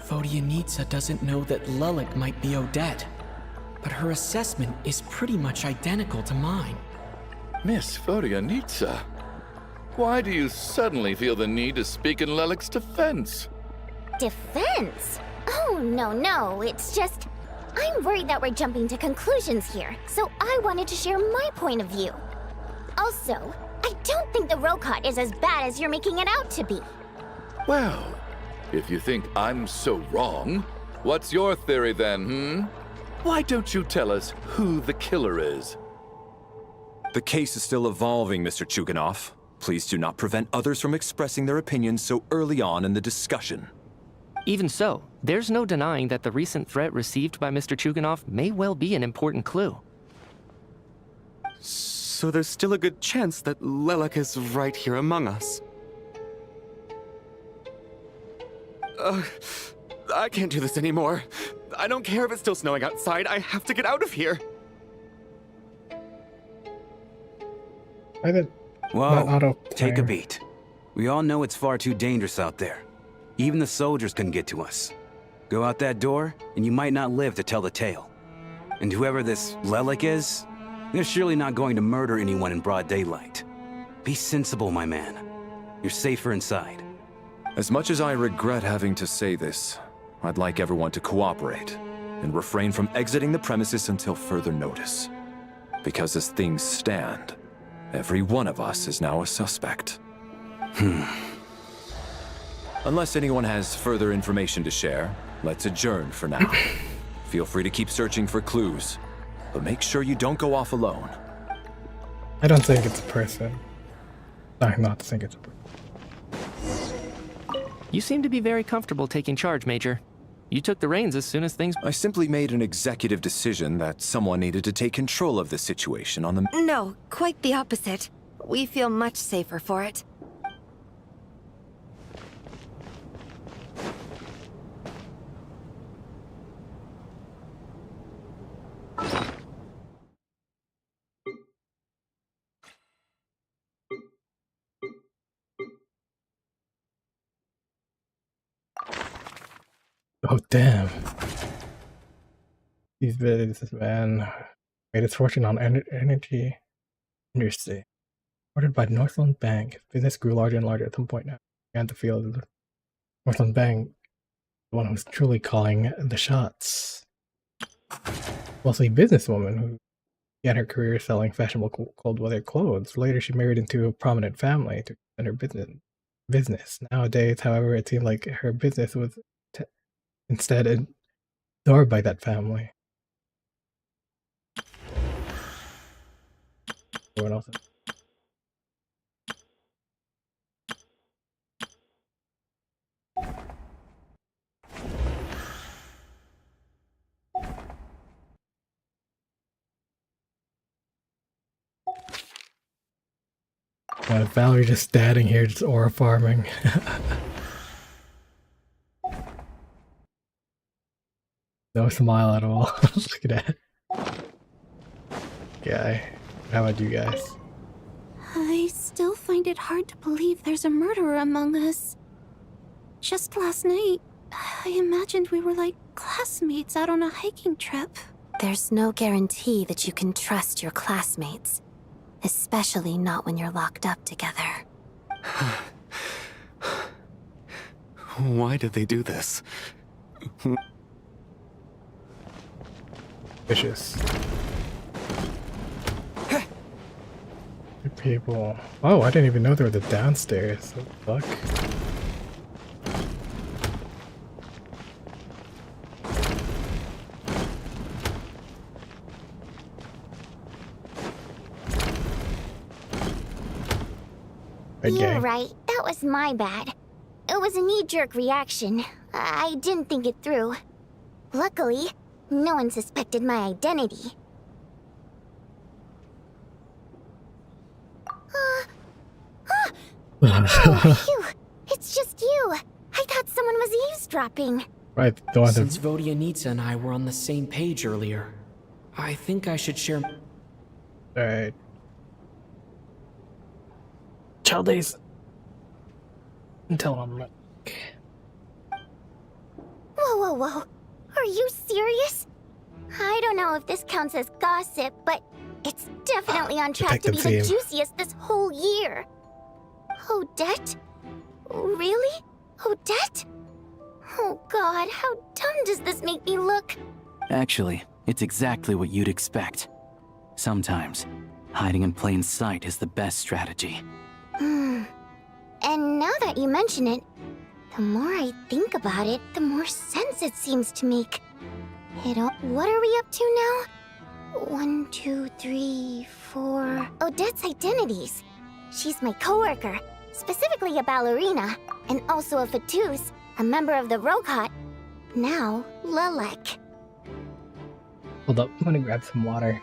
Vodyanitsa doesn't know that Lelik might be Odette, but her assessment is pretty much identical to mine. Miss Vodyanitsa, why do you suddenly feel the need to speak in Lelik's defense? Defense? Oh, no, it's just... I'm worried that we're jumping to conclusions here, so I wanted to share my point of view. Also, I don't think the Rokot is as bad as you're making it out to be. Well, if you think I'm so wrong, what's your theory then, Why don't you tell us who the killer is? The case is still evolving, Mr. Chuganov. Please do not prevent others from expressing their opinions so early on in the discussion. Even so, there's no denying that the recent threat received by Mr. Chuganov may well be an important clue. So there's still a good chance that Lelik is right here among us. I can't do this anymore. I don't care if it's still snowing outside. I have to get out of here. Whoa, take a beat. We all know it's far too dangerous out there. Even the soldiers couldn't get to us. Go out that door, and you might not live to tell the tale. And whoever this Lelik is, they're surely not going to murder anyone in broad daylight. Be sensible, my man. You're safer inside. As much as I regret having to say this, I'd like everyone to cooperate and refrain from exiting the premises until further notice. Because as things stand, every one of us is now a suspect. Unless anyone has further information to share, let's adjourn for now. Feel free to keep searching for clues, but make sure you don't go off alone. I don't think it's a person. I'm not think it's a person. You seem to be very comfortable taking charge, Major. You took the reins as soon as things... I simply made an executive decision that someone needed to take control of the situation on the... No, quite the opposite. We feel much safer for it. Oh, damn. This man made his fortune on energy industry. Ordered by Northland Bank, business grew larger and larger at some point now. Began to feel the Northland Bank, the one who's truly calling the shots. Wealthy businesswoman who began her career selling fashionable cold weather clothes. Later, she married into a prominent family to extend her business. Nowadays, however, it seemed like her business was instead absorbed by that family. Everyone else. Valerie just standing here, just aura farming. No smile at all. Look at that guy. How about you guys? I still find it hard to believe there's a murderer among us. Just last night, I imagined we were like classmates out on a hiking trip. There's no guarantee that you can trust your classmates. Especially not when you're locked up together. Why did they do this? Vicious. Good people. Oh, I didn't even know there was a downstairs. What the fuck? You're right. That was my bad. It was a knee-jerk reaction. I didn't think it through. Luckily, no one suspected my identity. Oh, phew. It's just you. I thought someone was eavesdropping. Right, Since Vodyanitsa and I were on the same page earlier, I think I should share... Alright. Child days. Until I'm like... Whoa. Are you serious? I don't know if this counts as gossip, but it's definitely on track to be the juiciest this whole year. Odette? Really? Odette? Oh god, how dumb does this make me look? Actually, it's exactly what you'd expect. Sometimes, hiding in plain sight is the best strategy. And now that you mention it, the more I think about it, the more sense it seems to make. What are we up to now? 1, 2, 3, 4... Odette's identities. She's my coworker, specifically a ballerina, and also a Fatous, a member of the Rokot. Now, Lelek. Hold up, I'm gonna grab some water.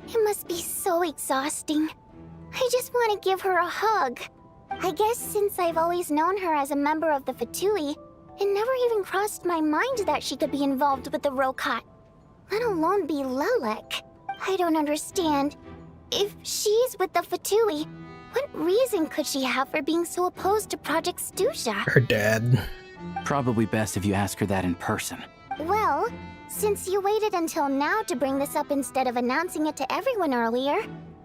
It must be so exhausting. I just want to give her a hug. I guess since I've always known her as a member of the Fatui, it never even crossed my mind that she could be involved with the Rokot, let alone be Lelek. I don't understand. If she's with the Fatui, what reason could she have for being so opposed to Project Stuzha? Her dad. Probably best if you ask her that in person. Well, since you waited until now to bring this up instead of announcing it to everyone earlier,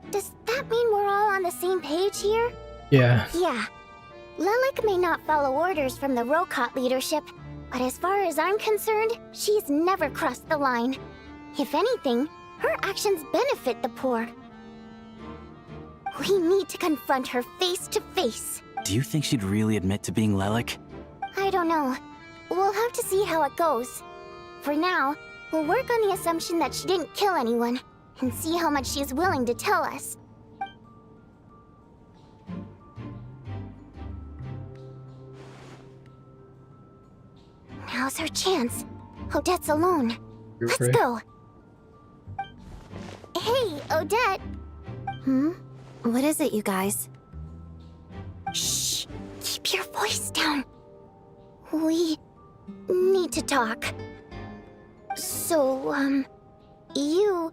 does that mean we're all on the same page here? Yeah. Yeah. Lelek may not follow orders from the Rokot leadership, but as far as I'm concerned, she's never crossed the line. If anything, her actions benefit the poor. We need to confront her face to face. Do you think she'd really admit to being Lelek? I don't know. We'll have to see how it goes. For now, we'll work on the assumption that she didn't kill anyone, and see how much she's willing to tell us. Now's her chance. Odette's alone. Let's go. Hey, Odette. What is it, you guys? Shh. Keep your voice down. We need to talk. So, you're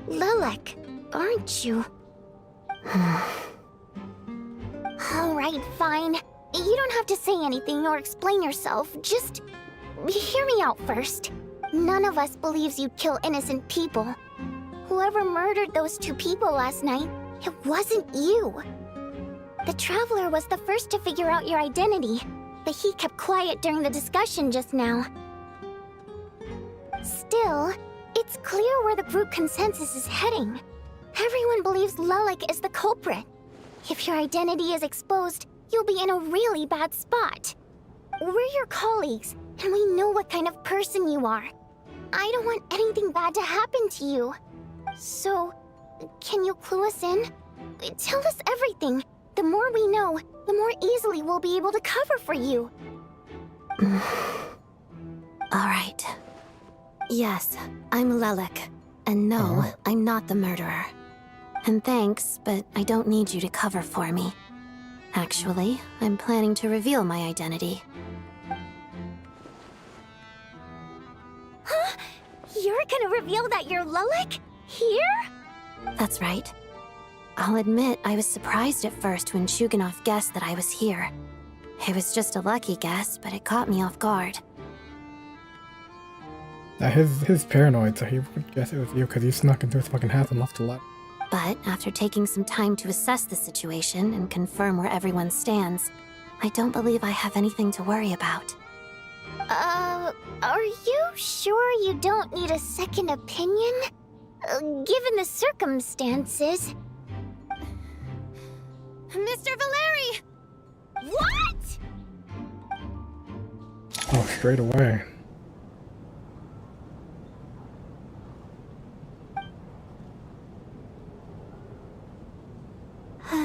Lelek, aren't you? Alright, fine. You don't have to say anything or explain yourself. Just hear me out first. None of us believes you kill innocent people. Whoever murdered those 2 people last night, it wasn't you. The Traveler was the first to figure out your identity, but he kept quiet during the discussion just now. Still, it's clear where the group consensus is heading. Everyone believes Lelek is the culprit. If your identity is exposed, you'll be in a really bad spot. We're your colleagues, and we know what kind of person you are. I don't want anything bad to happen to you. So, can you clue us in? Tell us everything. The more we know, the more easily we'll be able to cover for you. Alright. Yes, I'm Lelik. And no, I'm not the murderer. And thanks, but I don't need you to cover for me. Actually, I'm planning to reveal my identity. Huh? You're gonna reveal that you're Lelik? Here? That's right. I'll admit I was surprised at first when Chuganov guessed that I was here. It was just a lucky guess, but it caught me off guard. He's paranoid, so he would guess it was you because you snuck into his fucking house and left a lot. But after taking some time to assess the situation and confirm where everyone stands, I don't believe I have anything to worry about. Are you sure you don't need a second opinion? Given the circumstances. Mr. Valeri! What?! Oh, straight away.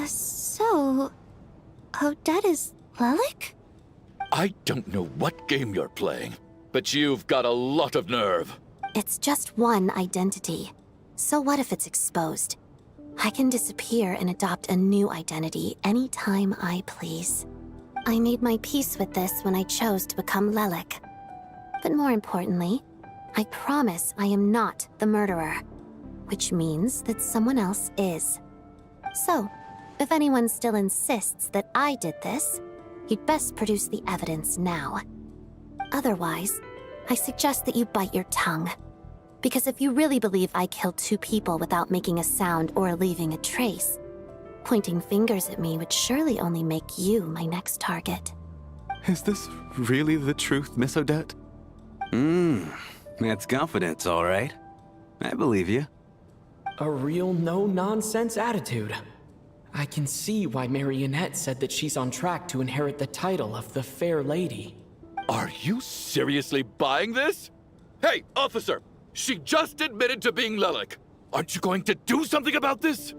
So... Odette is Lelik? I don't know what game you're playing, but you've got a lot of nerve. It's just one identity. So what if it's exposed? I can disappear and adopt a new identity anytime I please. I made my peace with this when I chose to become Lelik. But more importantly, I promise I am not the murderer, which means that someone else is. So, if anyone still insists that I did this, you'd best produce the evidence now. Otherwise, I suggest that you bite your tongue. Because if you really believe I killed 2 people without making a sound or leaving a trace, pointing fingers at me would surely only make you my next target. Is this really the truth, Miss Odette? That's confidence, all right. I believe you. A real no-nonsense attitude. I can see why Marionette said that she's on track to inherit the title of the Fair Lady. Are you seriously buying this? Hey, officer! She just admitted to being Lelik. Aren't you going to do something about this?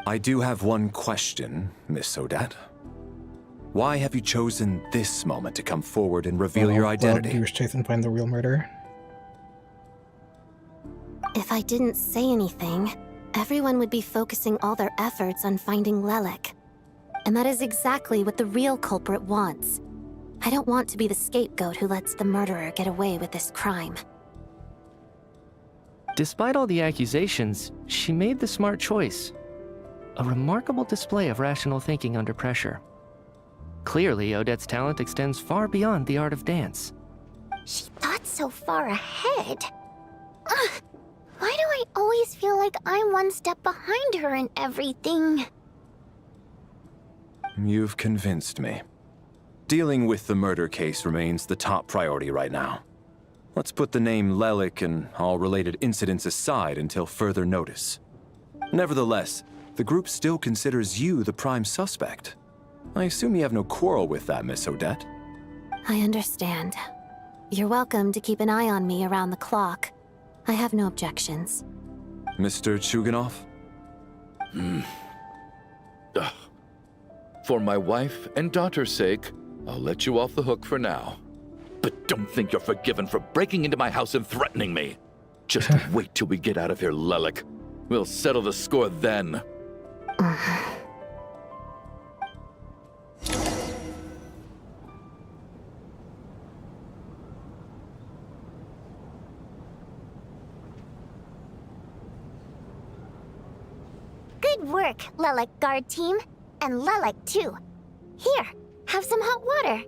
I do have one question, Miss Odette. Why have you chosen this moment to come forward and reveal your identity? He was chasing behind the real murderer. If I didn't say anything, everyone would be focusing all their efforts on finding Lelik. And that is exactly what the real culprit wants. I don't want to be the scapegoat who lets the murderer get away with this crime. Despite all the accusations, she made the smart choice. A remarkable display of rational thinking under pressure. Clearly, Odette's talent extends far beyond the art of dance. She thought so far ahead. Why do I always feel like I'm one step behind her in everything? You've convinced me. Dealing with the murder case remains the top priority right now. Let's put the name Lelik and all related incidents aside until further notice. Nevertheless, the group still considers you the prime suspect. I assume you have no quarrel with that, Miss Odette? I understand. You're welcome to keep an eye on me around the clock. I have no objections. Mr. Chuganov? For my wife and daughter's sake, I'll let you off the hook for now. But don't think you're forgiven for breaking into my house and threatening me. Just wait till we get out of here, Lelik. We'll settle the score then. Good work, Lelik guard team. And Lelik too. Here, have some hot water.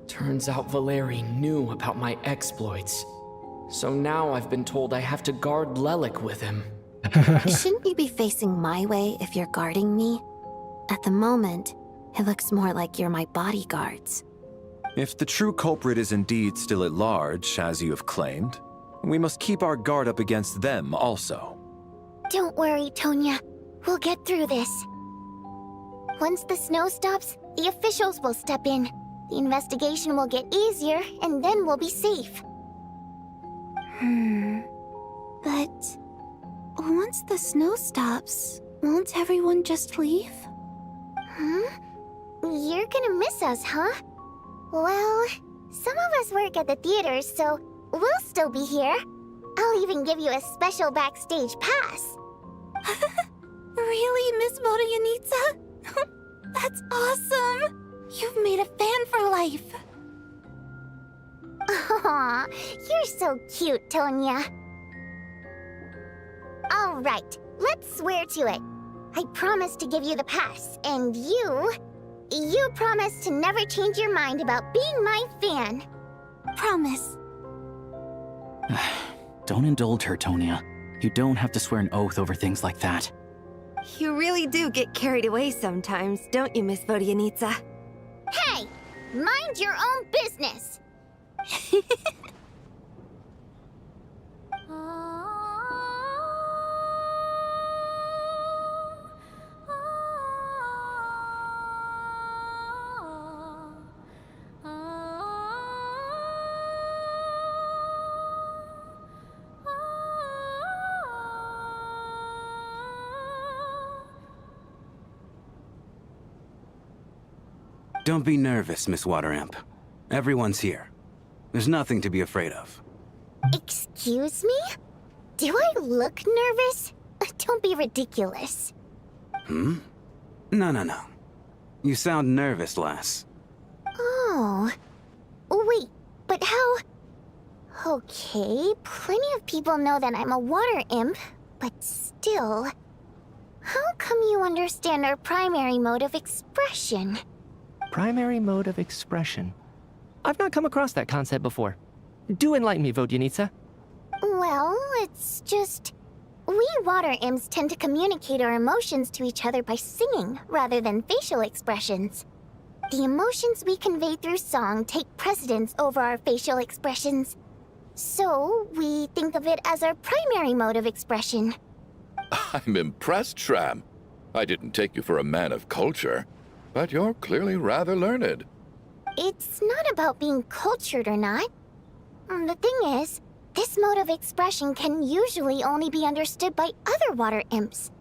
Turns out Valeri knew about my exploits. So now I've been told I have to guard Lelik with him. Shouldn't you be facing my way if you're guarding me? At the moment, it looks more like you're my bodyguards. If the true culprit is indeed still at large, as you have claimed, we must keep our guard up against them also. Don't worry, Tonya. We'll get through this. Once the snow stops, the officials will step in. The investigation will get easier, and then we'll be safe. But once the snow stops, won't everyone just leave? You're gonna miss us, huh? Well, some of us work at the theaters, so we'll still be here. I'll even give you a special backstage pass. Really, Miss Vodyanitsa? That's awesome! You've made a fan for life. Aw, you're so cute, Tonya. All right, let's swear to it. I promise to give you the pass, and you promise to never change your mind about being my fan. Promise. Don't indulge her, Tonya. You don't have to swear an oath over things like that. You really do get carried away sometimes, don't you, Miss Vodyanitsa? Hey, mind your own business. Don't be nervous, Miss Water Imp. Everyone's here. There's nothing to be afraid of. Excuse me? Do I look nervous? Don't be ridiculous. No, no. You sound nervous, lass. Oh. Wait, but how... Okay, plenty of people know that I'm a water imp, but still... How come you understand our primary mode of expression? Primary mode of expression. I've not come across that concept before. Do enlighten me, Vodyanitsa. Well, it's just... We water imps tend to communicate our emotions to each other by singing, rather than facial expressions. The emotions we convey through song take precedence over our facial expressions. So, we think of it as our primary mode of expression. I'm impressed, Shram. I didn't take you for a man of culture, but you're clearly rather learned. It's not about being cultured or not. The thing is, this mode of expression can usually only be understood by other water imps.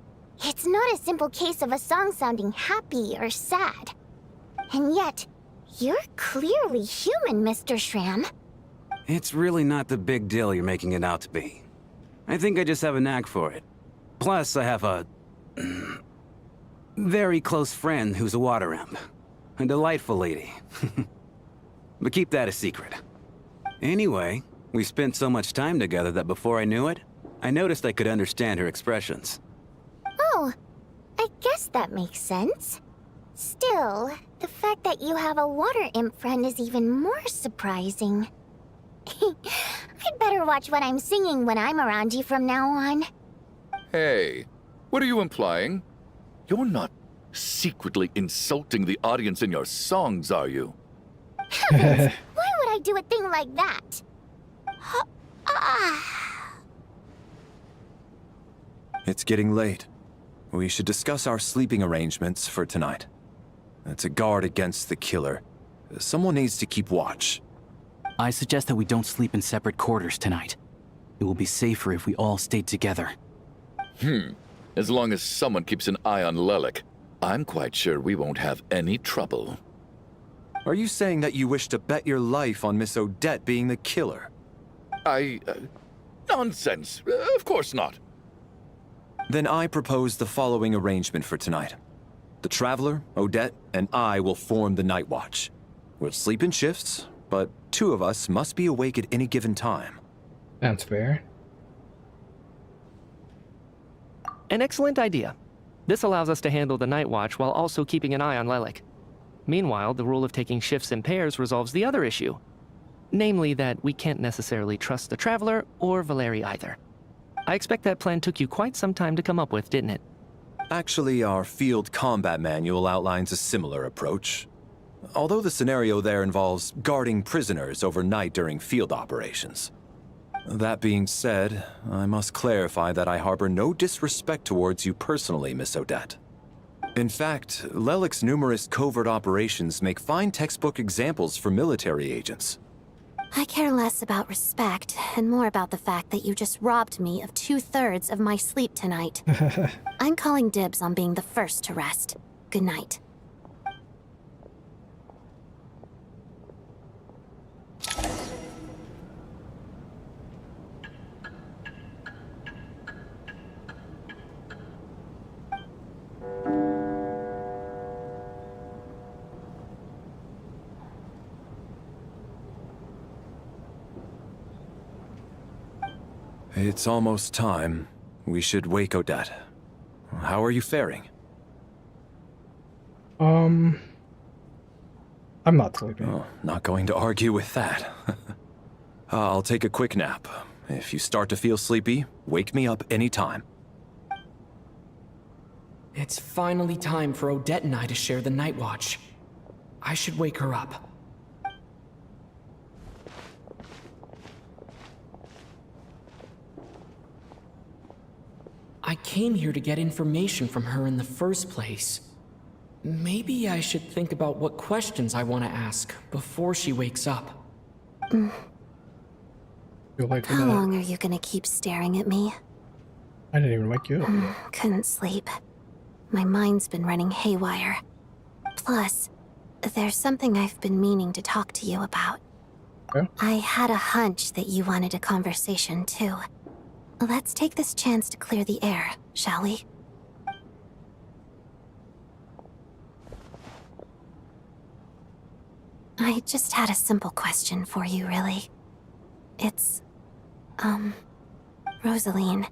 It's not a simple case of a song sounding happy or sad. And yet, you're clearly human, Mr. Shram. It's really not the big deal you're making it out to be. I think I just have a knack for it. Plus, I have a... very close friend who's a water imp. A delightful lady. But keep that a secret. Anyway, we spent so much time together that before I knew it, I noticed I could understand her expressions. Oh, I guess that makes sense. Still, the fact that you have a water imp friend is even more surprising. I'd better watch what I'm singing when I'm around you from now on. Hey, what are you implying? You're not secretly insulting the audience in your songs, are you? Heavens, why would I do a thing like that? It's getting late. We should discuss our sleeping arrangements for tonight. To guard against the killer, someone needs to keep watch. I suggest that we don't sleep in separate quarters tonight. It will be safer if we all stayed together. As long as someone keeps an eye on Lelik, I'm quite sure we won't have any trouble. Are you saying that you wish to bet your life on Miss Odette being the killer? Nonsense. Of course not. Then I propose the following arrangement for tonight. The Traveler, Odette, and I will form the Night Watch. We'll sleep in shifts, but 2 of us must be awake at any given time. That's fair. An excellent idea. This allows us to handle the Night Watch while also keeping an eye on Lelik. Meanwhile, the rule of taking shifts in pairs resolves the other issue. Namely that we can't necessarily trust the Traveler or Valeri either. I expect that plan took you quite some time to come up with, didn't it? Actually, our field combat manual outlines a similar approach. Although the scenario there involves guarding prisoners overnight during field operations. That being said, I must clarify that I harbor no disrespect towards you personally, Miss Odette. In fact, Lelic's numerous covert operations make fine textbook examples for military agents. I care less about respect and more about the fact that you just robbed me of 2/3 of my sleep tonight. I'm calling dibs on being the first to rest. Good night. It's almost time. We should wake Odette. How are you faring? I'm not sleeping. Oh, not going to argue with that. I'll take a quick nap. If you start to feel sleepy, wake me up anytime. It's finally time for Odette and I to share the night watch. I should wake her up. I came here to get information from her in the first place. Maybe I should think about what questions I want to ask before she wakes up. How long are you gonna keep staring at me? I didn't even wake you up. Couldn't sleep. My mind's been running haywire. Plus, there's something I've been meaning to talk to you about. Yeah? I had a hunch that you wanted a conversation too. Let's take this chance to clear the air, shall we? I just had a simple question for you, really. It's, Rosaline.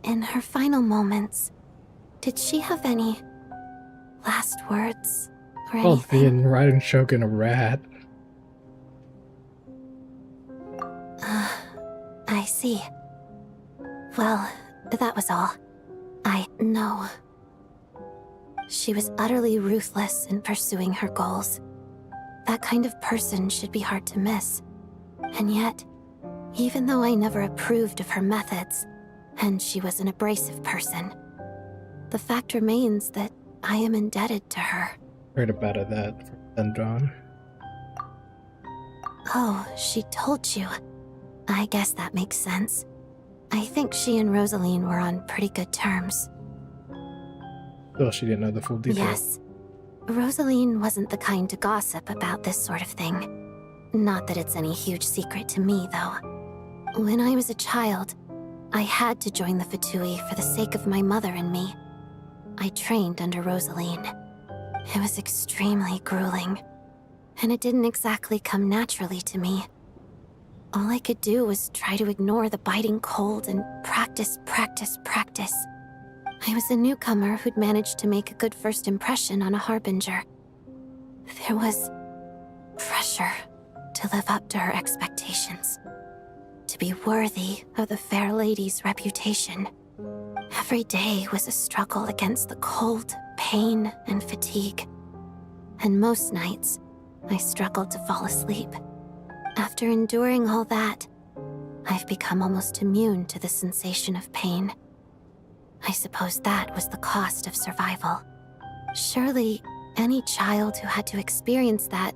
In her final moments, did she have any last words or Oh, anything? being riding Shogun a rat. I see. Well, that was all. I know. She was utterly ruthless in pursuing her goals. That kind of person should be hard to miss. And yet, even though I never approved of her methods, and she was an abrasive person, the fact remains that I am indebted to her. Heard about that from Dendron. Oh, she told you. I guess that makes sense. I think she and Rosaline were on pretty good terms. Still, she didn't know the full details. Yes. Rosaline wasn't the kind to gossip about this sort of thing. Not that it's any huge secret to me, though. When I was a child, I had to join the Fatui for the sake of my mother and me. I trained under Rosaline. It was extremely grueling, and it didn't exactly come naturally to me. All I could do was try to ignore the biting cold and practice, practice, practice. I was a newcomer who'd managed to make a good first impression on a harbinger. There was pressure to live up to her expectations, to be worthy of the fair lady's reputation. Every day was a struggle against the cold, pain, and fatigue. And most nights, I struggled to fall asleep. After enduring all that, I've become almost immune to the sensation of pain. I suppose that was the cost of survival. Surely, any child who had to experience that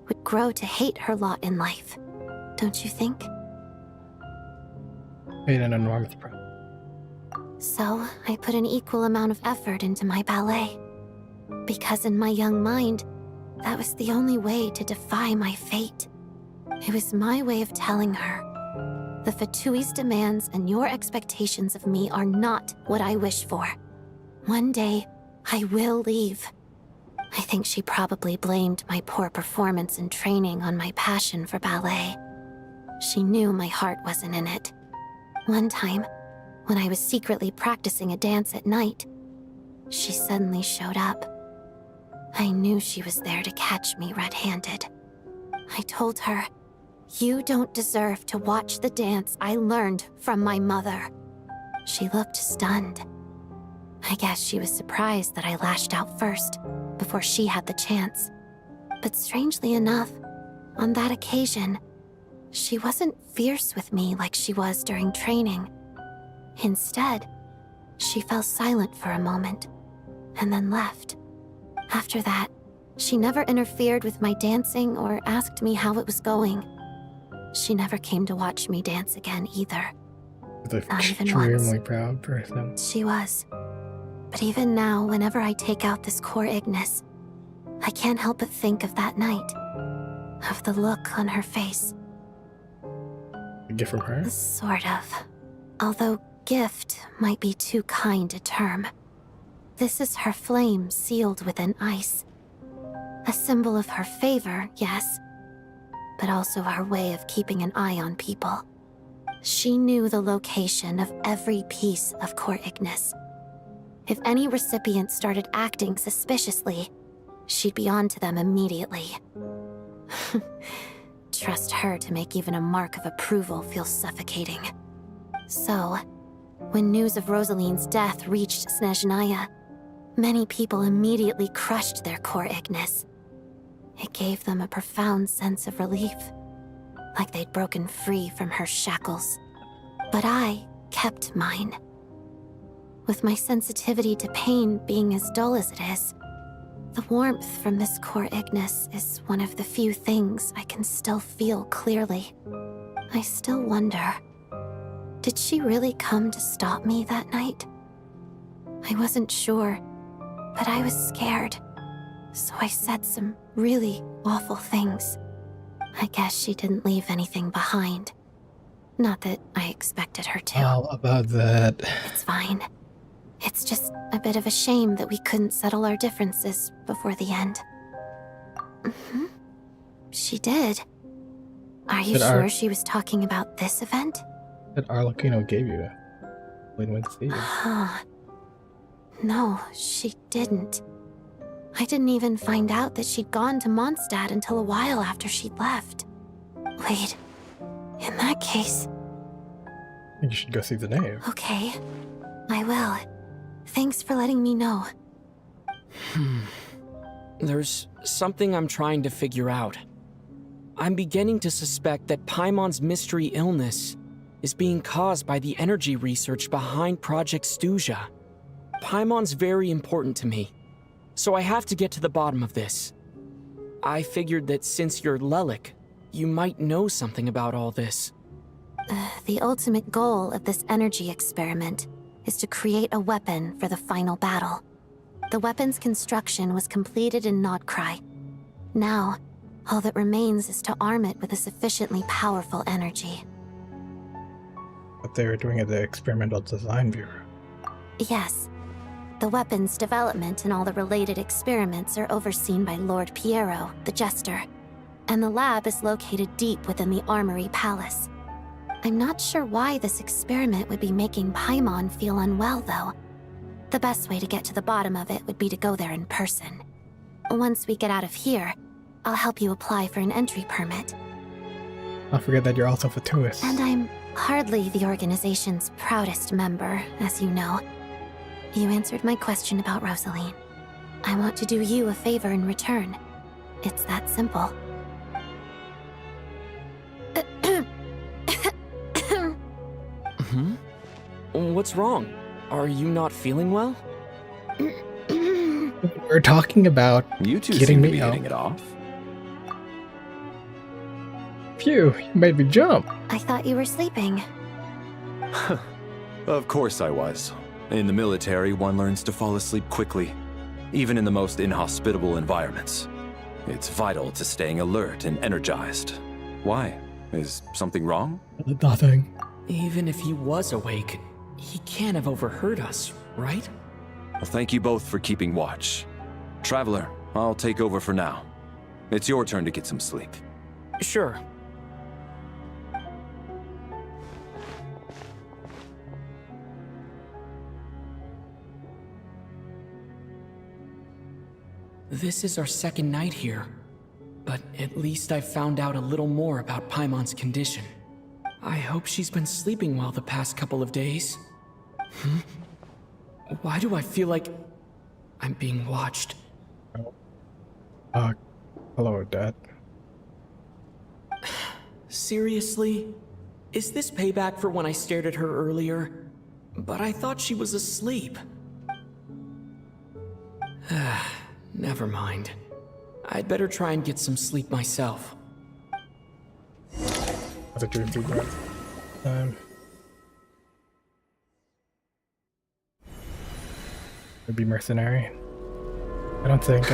would grow to hate her lot in life, don't you think? Paid an enormous price. So, I put an equal amount of effort into my ballet. Because in my young mind, that was the only way to defy my fate. It was my way of telling her, the Fatui's demands and your expectations of me are not what I wish for. One day, I will leave. I think she probably blamed my poor performance in training on my passion for ballet. She knew my heart wasn't in it. One time, when I was secretly practicing a dance at night, she suddenly showed up. I knew she was there to catch me red-handed. I told her, "You don't deserve to watch the dance I learned from my mother." She looked stunned. I guess she was surprised that I lashed out first, before she had the chance. But strangely enough, on that occasion, She wasn't fierce with me like she was during training. Instead, she fell silent for a moment, and then left. After that, she never interfered with my dancing or asked me how it was going. She never came to watch me dance again either. Not even once. Extremely proud person. She was. But even now, whenever I take out this core Ignis, I can't help but think of that night. Of the look on her face. A gift from her? Sort of. Although gift might be too kind a term. This is her flame sealed within ice. A symbol of her favor, yes, but also her way of keeping an eye on people. She knew the location of every piece of core Ignis. If any recipient started acting suspiciously, she'd be on to them immediately. Trust her to make even a mark of approval feel suffocating. So, when news of Rosaline's death reached Snezhnaya, many people immediately crushed their core Ignis. It gave them a profound sense of relief, like they'd broken free from her shackles. But I kept mine. With my sensitivity to pain being as dull as it is, the warmth from this core Ignis is one of the few things I can still feel clearly. I still wonder, did she really come to stop me that night? I wasn't sure, but I was scared, so I said some really awful things. I guess she didn't leave anything behind. Not that I expected her to. All about that. It's fine. It's just a bit of a shame that we couldn't settle our differences before the end. She did. Are you sure she was talking about this event? That Arlecchino gave you when went to see you. No, she didn't. I didn't even find out that she'd gone to Mondstadt until a while after she'd left. Wait, in that case... I think you should go see the knave. Okay, I will. Thanks for letting me know. There's something I'm trying to figure out. I'm beginning to suspect that Paimon's mystery illness is being caused by the energy research behind Project Stuzha. Paimon's very important to me, so I have to get to the bottom of this. I figured that since you're Lelik, you might know something about all this. The ultimate goal of this energy experiment is to create a weapon for the final battle. The weapon's construction was completed in Nodkrai. Now, all that remains is to arm it with a sufficiently powerful energy. What they were doing at the Experimental Design Bureau. Yes. The weapon's development and all the related experiments are overseen by Lord Piero, the Jester, and the lab is located deep within the Armory Palace. I'm not sure why this experiment would be making Paimon feel unwell, though. The best way to get to the bottom of it would be to go there in person. Once we get out of here, I'll help you apply for an entry permit. Don't forget that you're also Fatuous. And I'm hardly the organization's proudest member, as you know. You answered my question about Rosaline. I want to do you a favor in return. It's that simple. What's wrong? Are you not feeling well? We're talking about you two getting seem to me be out. hitting it off. Phew, you made me jump. I thought you were sleeping. Of course I was. In the military, one learns to fall asleep quickly, even in the most inhospitable environments. It's vital to staying alert and energized. Why? Is something wrong? Nothing. Even if he was awake, he can't have overheard us, right? Well, thank you both for keeping watch. Traveler, I'll take over for now. It's your turn to get some sleep. Sure. This is our second night here, but at least I found out a little more about Paimon's condition. I hope she's been sleeping well the past couple of days. Why do I feel like I'm being watched? Hello, Dad. Seriously? Is this payback for when I stared at her earlier? But I thought she was asleep. Never mind. I'd better try and get some sleep myself. That's a dream deep breath. Would be mercenary. I don't think,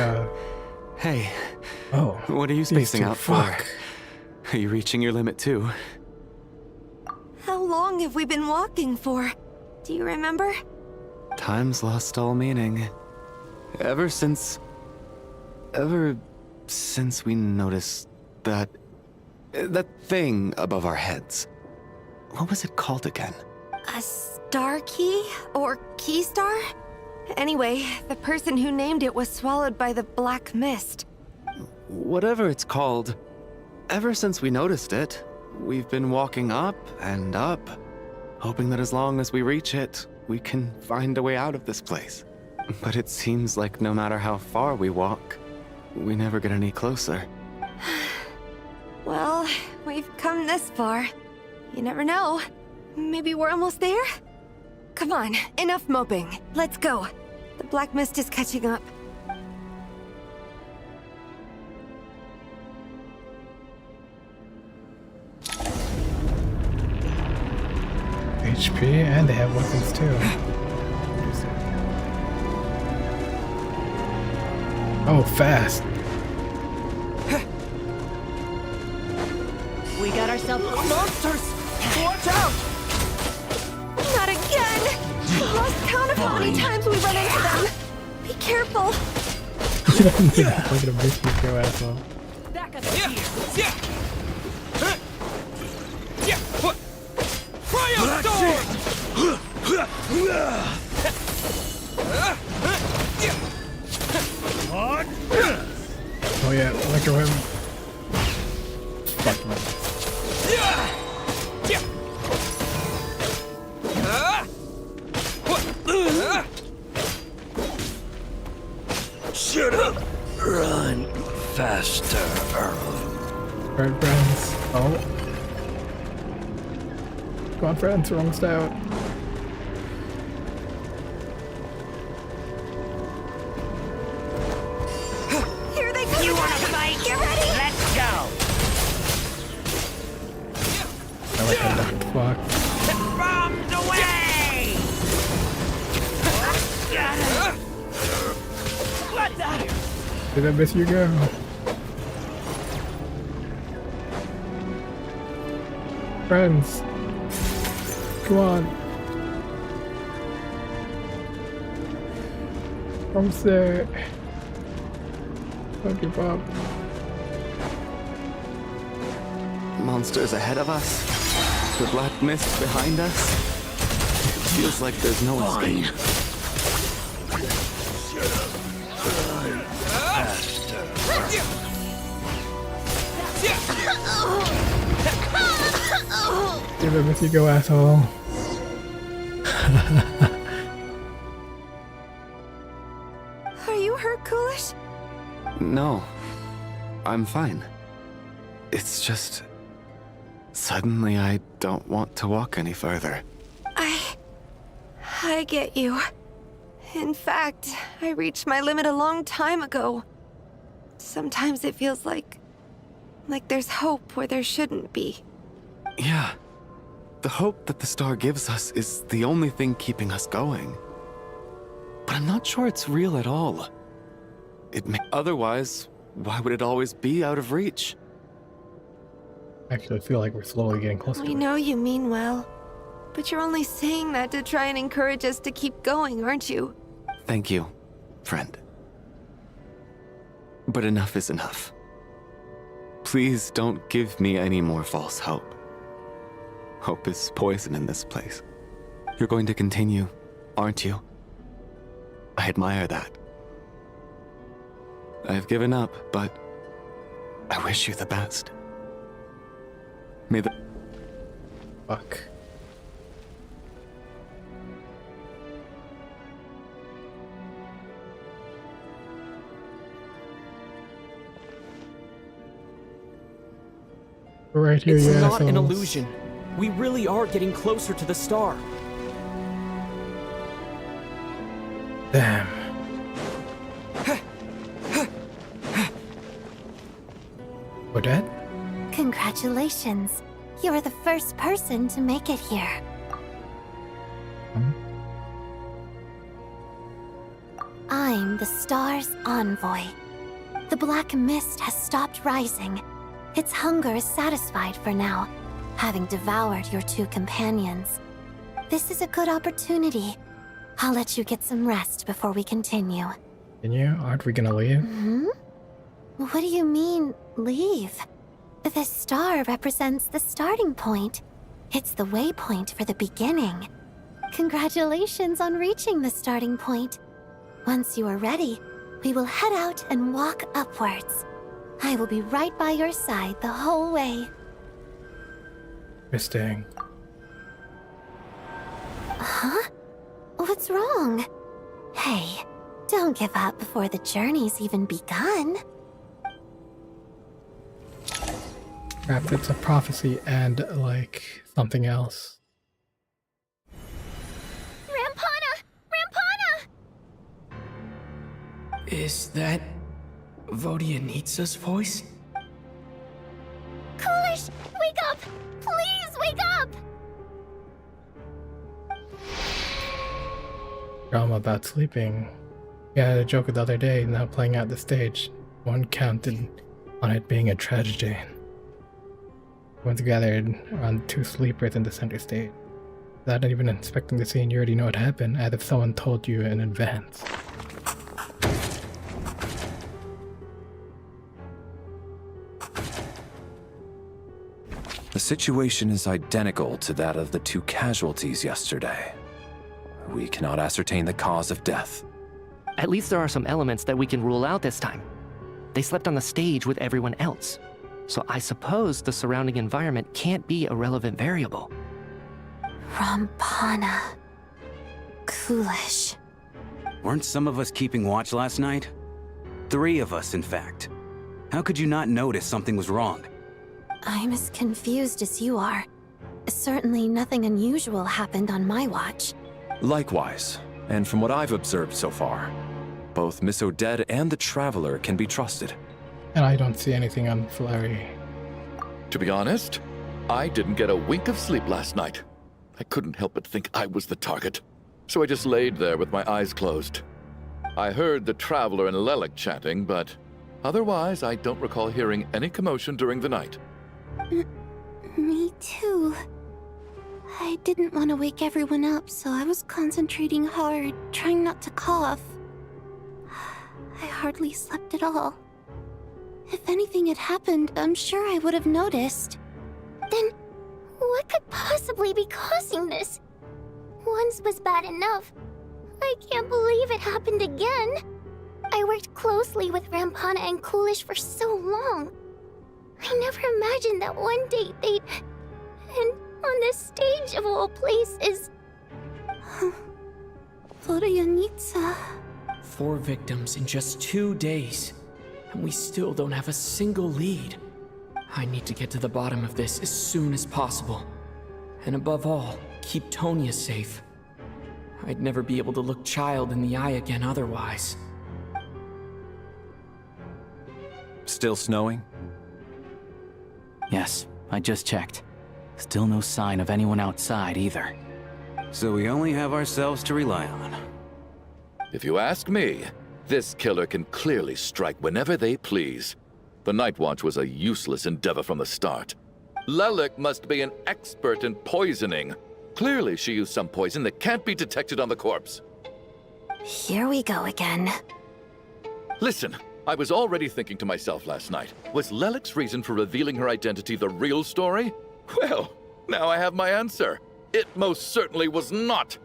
Hey. Oh. What are you spacing out for? Fuck. Are you reaching your limit too? How long have we been walking for? Do you remember? Time's lost all meaning. Ever since we noticed that thing above our heads. What was it called again? A star key? Or key star? Anyway, the person who named it was swallowed by the black mist. Whatever it's called, ever since we noticed it, we've been walking up and up, hoping that as long as we reach it, we can find a way out of this place. But it seems like no matter how far we walk, we never get any closer. Well, we've come this far. You never know. Maybe we're almost there? Come on, enough moping. Let's go. The black mist is catching up. HP, and they have weapons too. Oh, fast. We got ourselves monsters! Watch out! Not again! I've lost count of how many times we run into them. Be careful. Look at a bitch, you go asshole. Back up here! Fire sword! Oh yeah, electro him. Fuck me. Shut up! Run faster. Alright, friends. Oh. Come on, friends, we're almost out. Here they come! You wanna fight? Get ready! Let's go! I like that fuck. Bombs away! What the? Did I miss you go? Friends. Come on. I'm sick. Don't give up. Monsters ahead of us. The black mist behind us. It feels like there's no escape. Did I miss you go, asshole? Are you hurt, Coolish? No. I'm fine. It's just... Suddenly I don't want to walk any further. I get you. In fact, I reached my limit a long time ago. Sometimes it feels like there's hope where there shouldn't be. Yeah. The hope that the star gives us is the only thing keeping us going. But I'm not sure it's real at all. Otherwise, why would it always be out of reach? Actually, I feel like we're slowly getting closer We to it. know you mean well, but you're only saying that to try and encourage us to keep going, aren't you? Thank you, friend. But enough is enough. Please don't give me any more false hope. Hope is poison in this place. You're going to continue, aren't you? I admire that. I've given up, but I wish you the best. May the... Fuck. Right here, It's you not an assholes. illusion. We really are getting closer to the star. Damn. Odette? Congratulations. You're the first person to make it here. I'm the star's envoy. The black mist has stopped rising. Its hunger is satisfied for now, having devoured your two companions. This is a good opportunity. I'll let you get some rest before we continue. Aren't we gonna leave? Hmm? What do you mean, leave? The star represents the starting point. It's the waypoint for the beginning. Congratulations on reaching the starting point. Once you are ready, we will head out and walk upwards. I will be right by your side the whole way. Interesting. Huh? What's wrong? Hey, don't give up before the journey's even begun. Crap, it's a prophecy and, like, something else. Rampana! Rampana! Is that Vodyanitsa's voice? Coolish, wake up! Please wake up! Drama about sleeping. Yeah, I had a joke the other day, now playing out the stage. One counted on it being a tragedy. Everyone's gathered around two sleepers in the center stage. Without even inspecting the scene, you already know what happened, as if someone told you in advance. The situation is identical to that of the two casualties yesterday. We cannot ascertain the cause of death. At least there are some elements that we can rule out this time. They slept on the stage with everyone else. So I suppose the surrounding environment can't be a relevant variable. Rampana. Coolish. Weren't some of us keeping watch last night? 3 of us, in fact. How could you not notice something was wrong? I'm as confused as you are. Certainly nothing unusual happened on my watch. Likewise, and from what I've observed so far, both Miss Odette and the Traveler can be trusted. And I don't see anything on Flurry. To be honest, I didn't get a wink of sleep last night. I couldn't help but think I was the target, so I just laid there with my eyes closed. I heard the Traveler and Lelik chatting, but otherwise I don't recall hearing any commotion during the night. Me too. I didn't want to wake everyone up, so I was concentrating hard, trying not to cough. I hardly slept at all. If anything had happened, I'm sure I would have noticed. Then, what could possibly be causing this? Once was bad enough. I can't believe it happened again. I worked closely with Rampana and Coolish for so long. I never imagined that one day they'd... And on the stage of all places... Vodyanitsa. 4 victims in just 2 days. And we still don't have a single lead. I need to get to the bottom of this as soon as possible. And above all, keep Tonya safe. I'd never be able to look Child in the eye again otherwise. Still snowing? Yes, I just checked. Still no sign of anyone outside either. So we only have ourselves to rely on. If you ask me, this killer can clearly strike whenever they please. The Night Watch was a useless endeavor from the start. Lelik must be an expert in poisoning. Clearly she used some poison that can't be detected on the corpse. Here we go again. Listen, I was already thinking to myself last night, was Lelik's reason for revealing her identity the real story? Well, now I have my answer. It most certainly was not.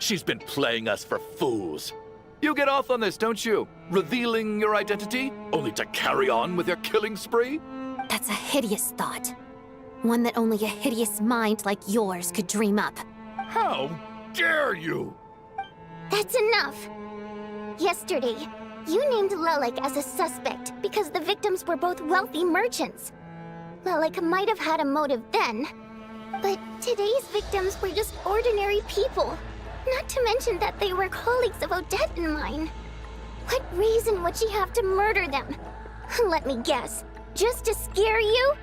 She's been playing us for fools. You get off on this, don't you? Revealing your identity, only to carry on with your killing spree? That's a hideous thought. One that only a hideous mind like yours could dream up. How dare you? That's enough. Yesterday, you named Lelik as a suspect because the victims were both wealthy merchants. Lilac might have had a motive then. But today's victims were just ordinary people. Not to mention that they were colleagues of Odette and mine. What reason would she have to murder them? Let me guess. Just to scare you?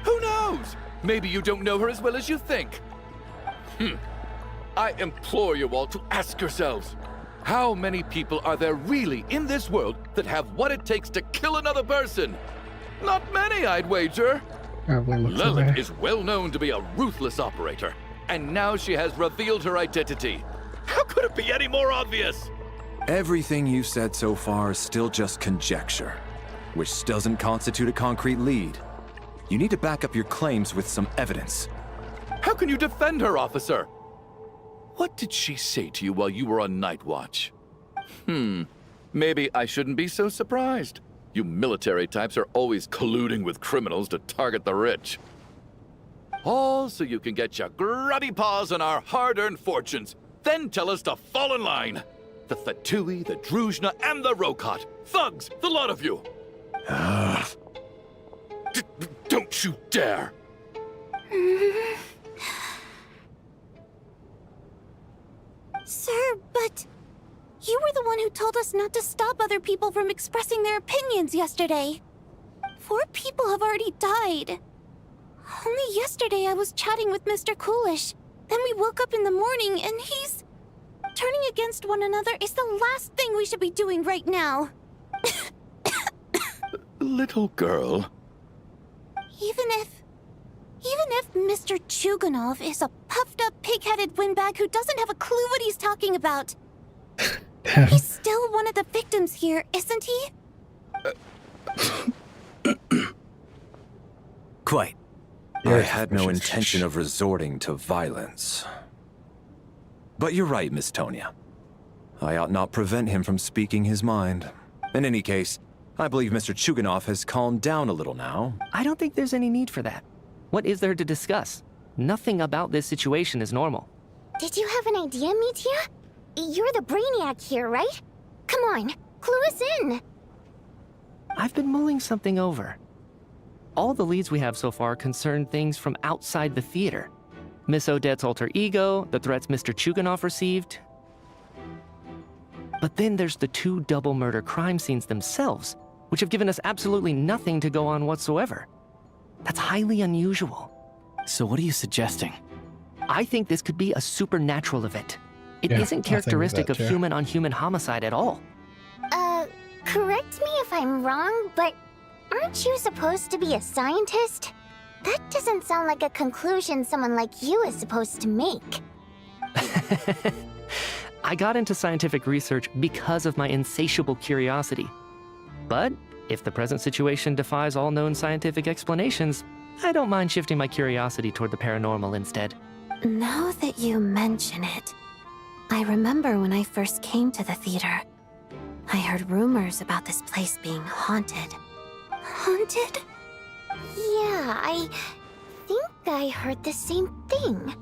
Who knows? Maybe you don't know her as well as you think. I implore you all to ask yourselves, how many people are there really in this world that have what it takes to kill another person? Not many, I'd wager. Lilac is well known to be a ruthless operator, and now she has revealed her identity. How could it be any more obvious? Everything you've said so far is still just conjecture, which doesn't constitute a concrete lead. You need to back up your claims with some evidence. How can you defend her, officer? What did she say to you while you were on night watch? Maybe I shouldn't be so surprised. You military types are always colluding with criminals to target the rich. All so you can get your grubby paws on our hard-earned fortunes, then tell us to fall in line. The Fatui, the Druzhna, and the Rokot. Thugs, the lot of you. Don't you dare! Sir, but you were the one who told us not to stop other people from expressing their opinions yesterday. 4 people have already died. Only yesterday I was chatting with Mr. Coolish. Then we woke up in the morning and he's... Turning against one another is the last thing we should be doing right now. Little girl. Even if Mr. Chuganov is a puffed-up, pig-headed windbag who doesn't have a clue what he's talking about, he's still one of the victims here, isn't he? Quite. I had no intention of resorting to violence. But you're right, Miss Tonya. I ought not prevent him from speaking his mind. In any case, I believe Mr. Chuganov has calmed down a little now. I don't think there's any need for that. What is there to discuss? Nothing about this situation is normal. Did you have an idea, Mitya? You're the brainiac here, right? Come on, clue us in. I've been mulling something over. All the leads we have so far concern things from outside the theater. Miss Odette's alter ego, the threats Mr. Chuganov received. But then there's the 2 double murder crime scenes themselves, which have given us absolutely nothing to go on whatsoever. That's highly unusual. So what are you suggesting? I think this could be a supernatural event. It isn't characteristic of human-on-human homicide at all. Correct me if I'm wrong, but aren't you supposed to be a scientist? That doesn't sound like a conclusion someone like you is supposed to make. I got into scientific research because of my insatiable curiosity. But if the present situation defies all known scientific explanations, I don't mind shifting my curiosity toward the paranormal instead. Now that you mention it, I remember when I first came to the theater. I heard rumors about this place being haunted. Haunted? Yeah, I think I heard the same thing.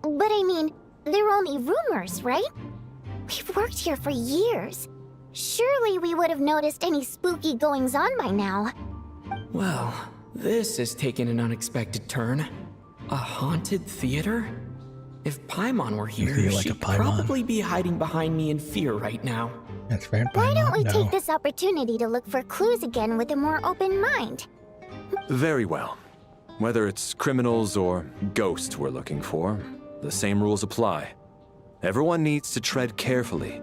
But I mean, they're only rumors, right? We've worked here for years. Surely we would have noticed any spooky goings-on by now. Well, this has taken an unexpected turn. A haunted theater? If Paimon were here, she'd probably be hiding behind me in fear right now. That's right, Why don't we take this opportunity to look for clues again with a more open mind? Very well. Whether it's criminals or ghosts we're looking for, the same rules apply. Everyone needs to tread carefully.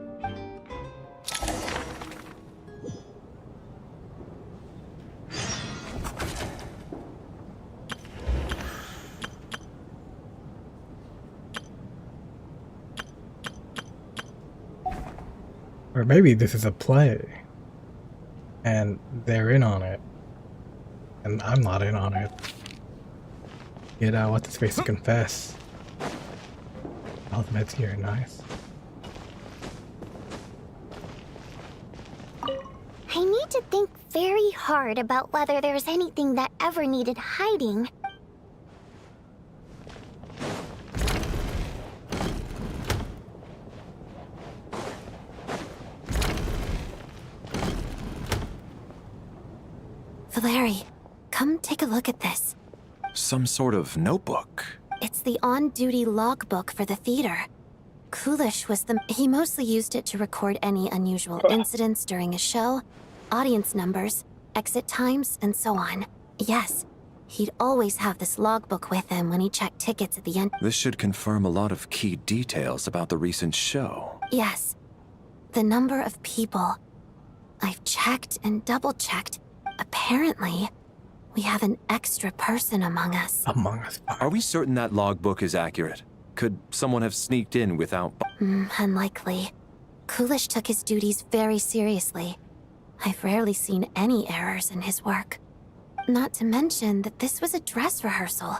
Or maybe this is a play, and they're in on it, and I'm not in on it. Get out, what's his face to confess. All the meds here, nice. I need to think very hard about whether there's anything that ever needed hiding. Valeri, Come take a look at this. Some sort of notebook. It's the on-duty logbook for the theater. Coolish he mostly used it to record any unusual incidents during a show, audience numbers, exit times, and so on. Yes, he'd always have this logbook with him when he checked tickets at the end. This should confirm a lot of key details about the recent show. Yes. The number of people. I've checked and double-checked. Apparently, we have an extra person among us. Among us. Are we certain that logbook is accurate? Could someone have sneaked in without... Unlikely. Coolish took his duties very seriously. I've rarely seen any errors in his work. Not to mention that this was a dress rehearsal,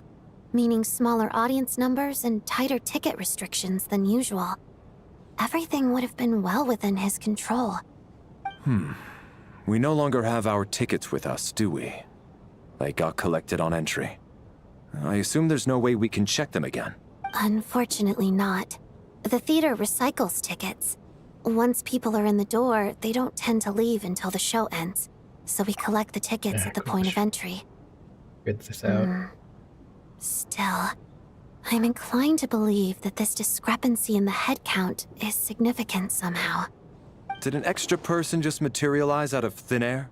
meaning smaller audience numbers and tighter ticket restrictions than usual. Everything would have been well within his control. We no longer have our tickets with us, do we? They got collected on entry. I assume there's no way we can check them again. Unfortunately not. The theater recycles tickets. Once people are in the door, they don't tend to leave until the show ends. So we collect the tickets at the point of entry. Figured this out. Still, I'm inclined to believe that this discrepancy in the head count is significant somehow. Did an extra person just materialize out of thin air?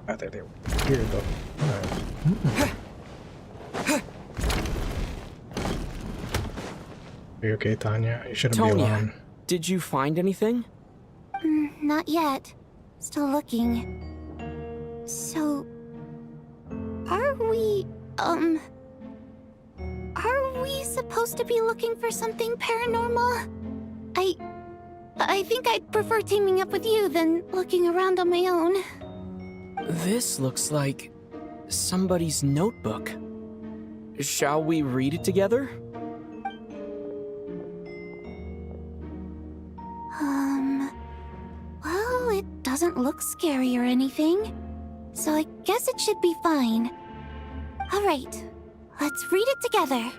I thought they were here though. Are you okay, Tanya? You shouldn't be alone. Did you find anything? Not yet. Still looking. So... Are we supposed to be looking for something paranormal? I think I'd prefer teaming up with you than looking around on my own. This looks like somebody's notebook. Shall we read it together? Well, it doesn't look scary or anything, so I guess it should be fine. All right, let's read it together.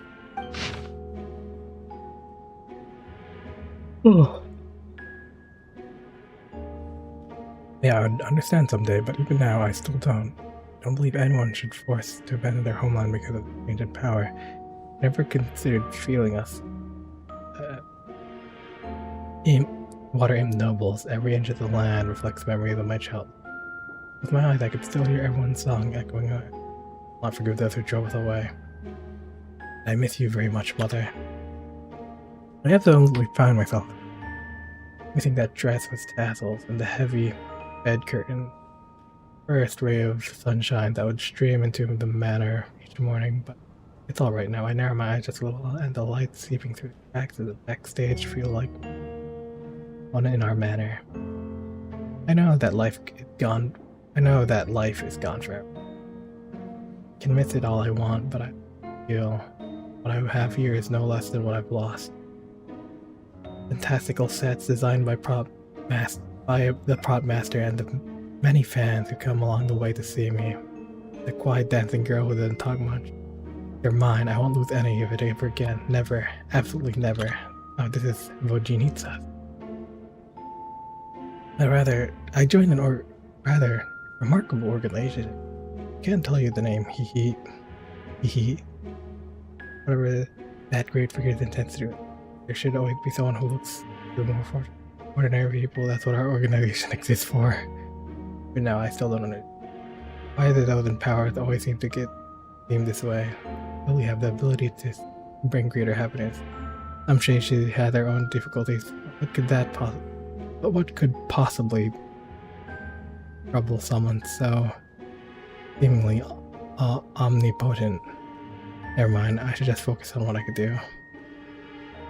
Yeah, I would understand someday, but even now, I still don't. I don't believe anyone should force to abandon their homeland because of change in power. Never considered feeling us. Water Imp nobles, every inch of the land reflects memories of my child. With my eyes, I could still hear everyone's song echoing out. I'll not forgive those who drove us away. I miss you very much, Mother. I absolutely found myself missing that dress with tassels and the heavy bed curtain. First ray of sunshine that would stream into the manor each morning, but it's alright now. I narrow my eyes just a little, and the light seeping through the cracks of the backstage feel like one in our manor. I know that life is gone. I know that life is gone forever. I can miss it all I want, but I feel what I have here is no less than what I've lost. Fantastical sets designed by the prop master and the many fans who come along the way to see me. The quiet dancing girl who doesn't talk much. They're mine. I won't lose any of it ever again. Never. Absolutely never. Oh, this is Vodinitsa. I joined an rather remarkable organization. I can't tell you the name. Whatever that great figures intends to do. There should always be someone who looks a little more for ordinary people. That's what our organization exists for. But now I still don't know why are those in power that always seem to get deemed this way. They only have the ability to bring greater happiness. Some shades had their own difficulties. What could possibly trouble someone so seemingly omnipotent? Never mind, I should just focus on what I could do.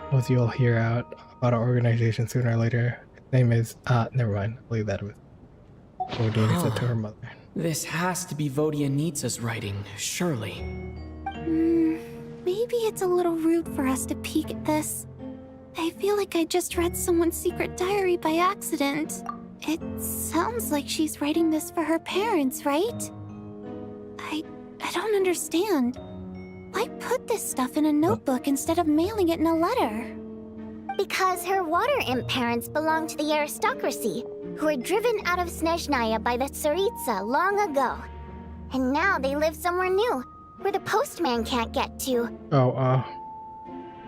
Suppose you'll hear out about our organization sooner or later. His name is, never mind, I'll leave that with Vodinitsa to her mother. This has to be Vodinitsa's writing, surely. Maybe it's a little rude for us to peek at this. I feel like I just read someone's secret diary by accident. It sounds like she's writing this for her parents, right? I don't understand. Why put this stuff in a notebook instead of mailing it in a letter? Because her Water Imp parents belong to the aristocracy, who were driven out of Snezhnaya by the Tsaritsa long ago. And now they live somewhere new, where the postman can't get to. Oh,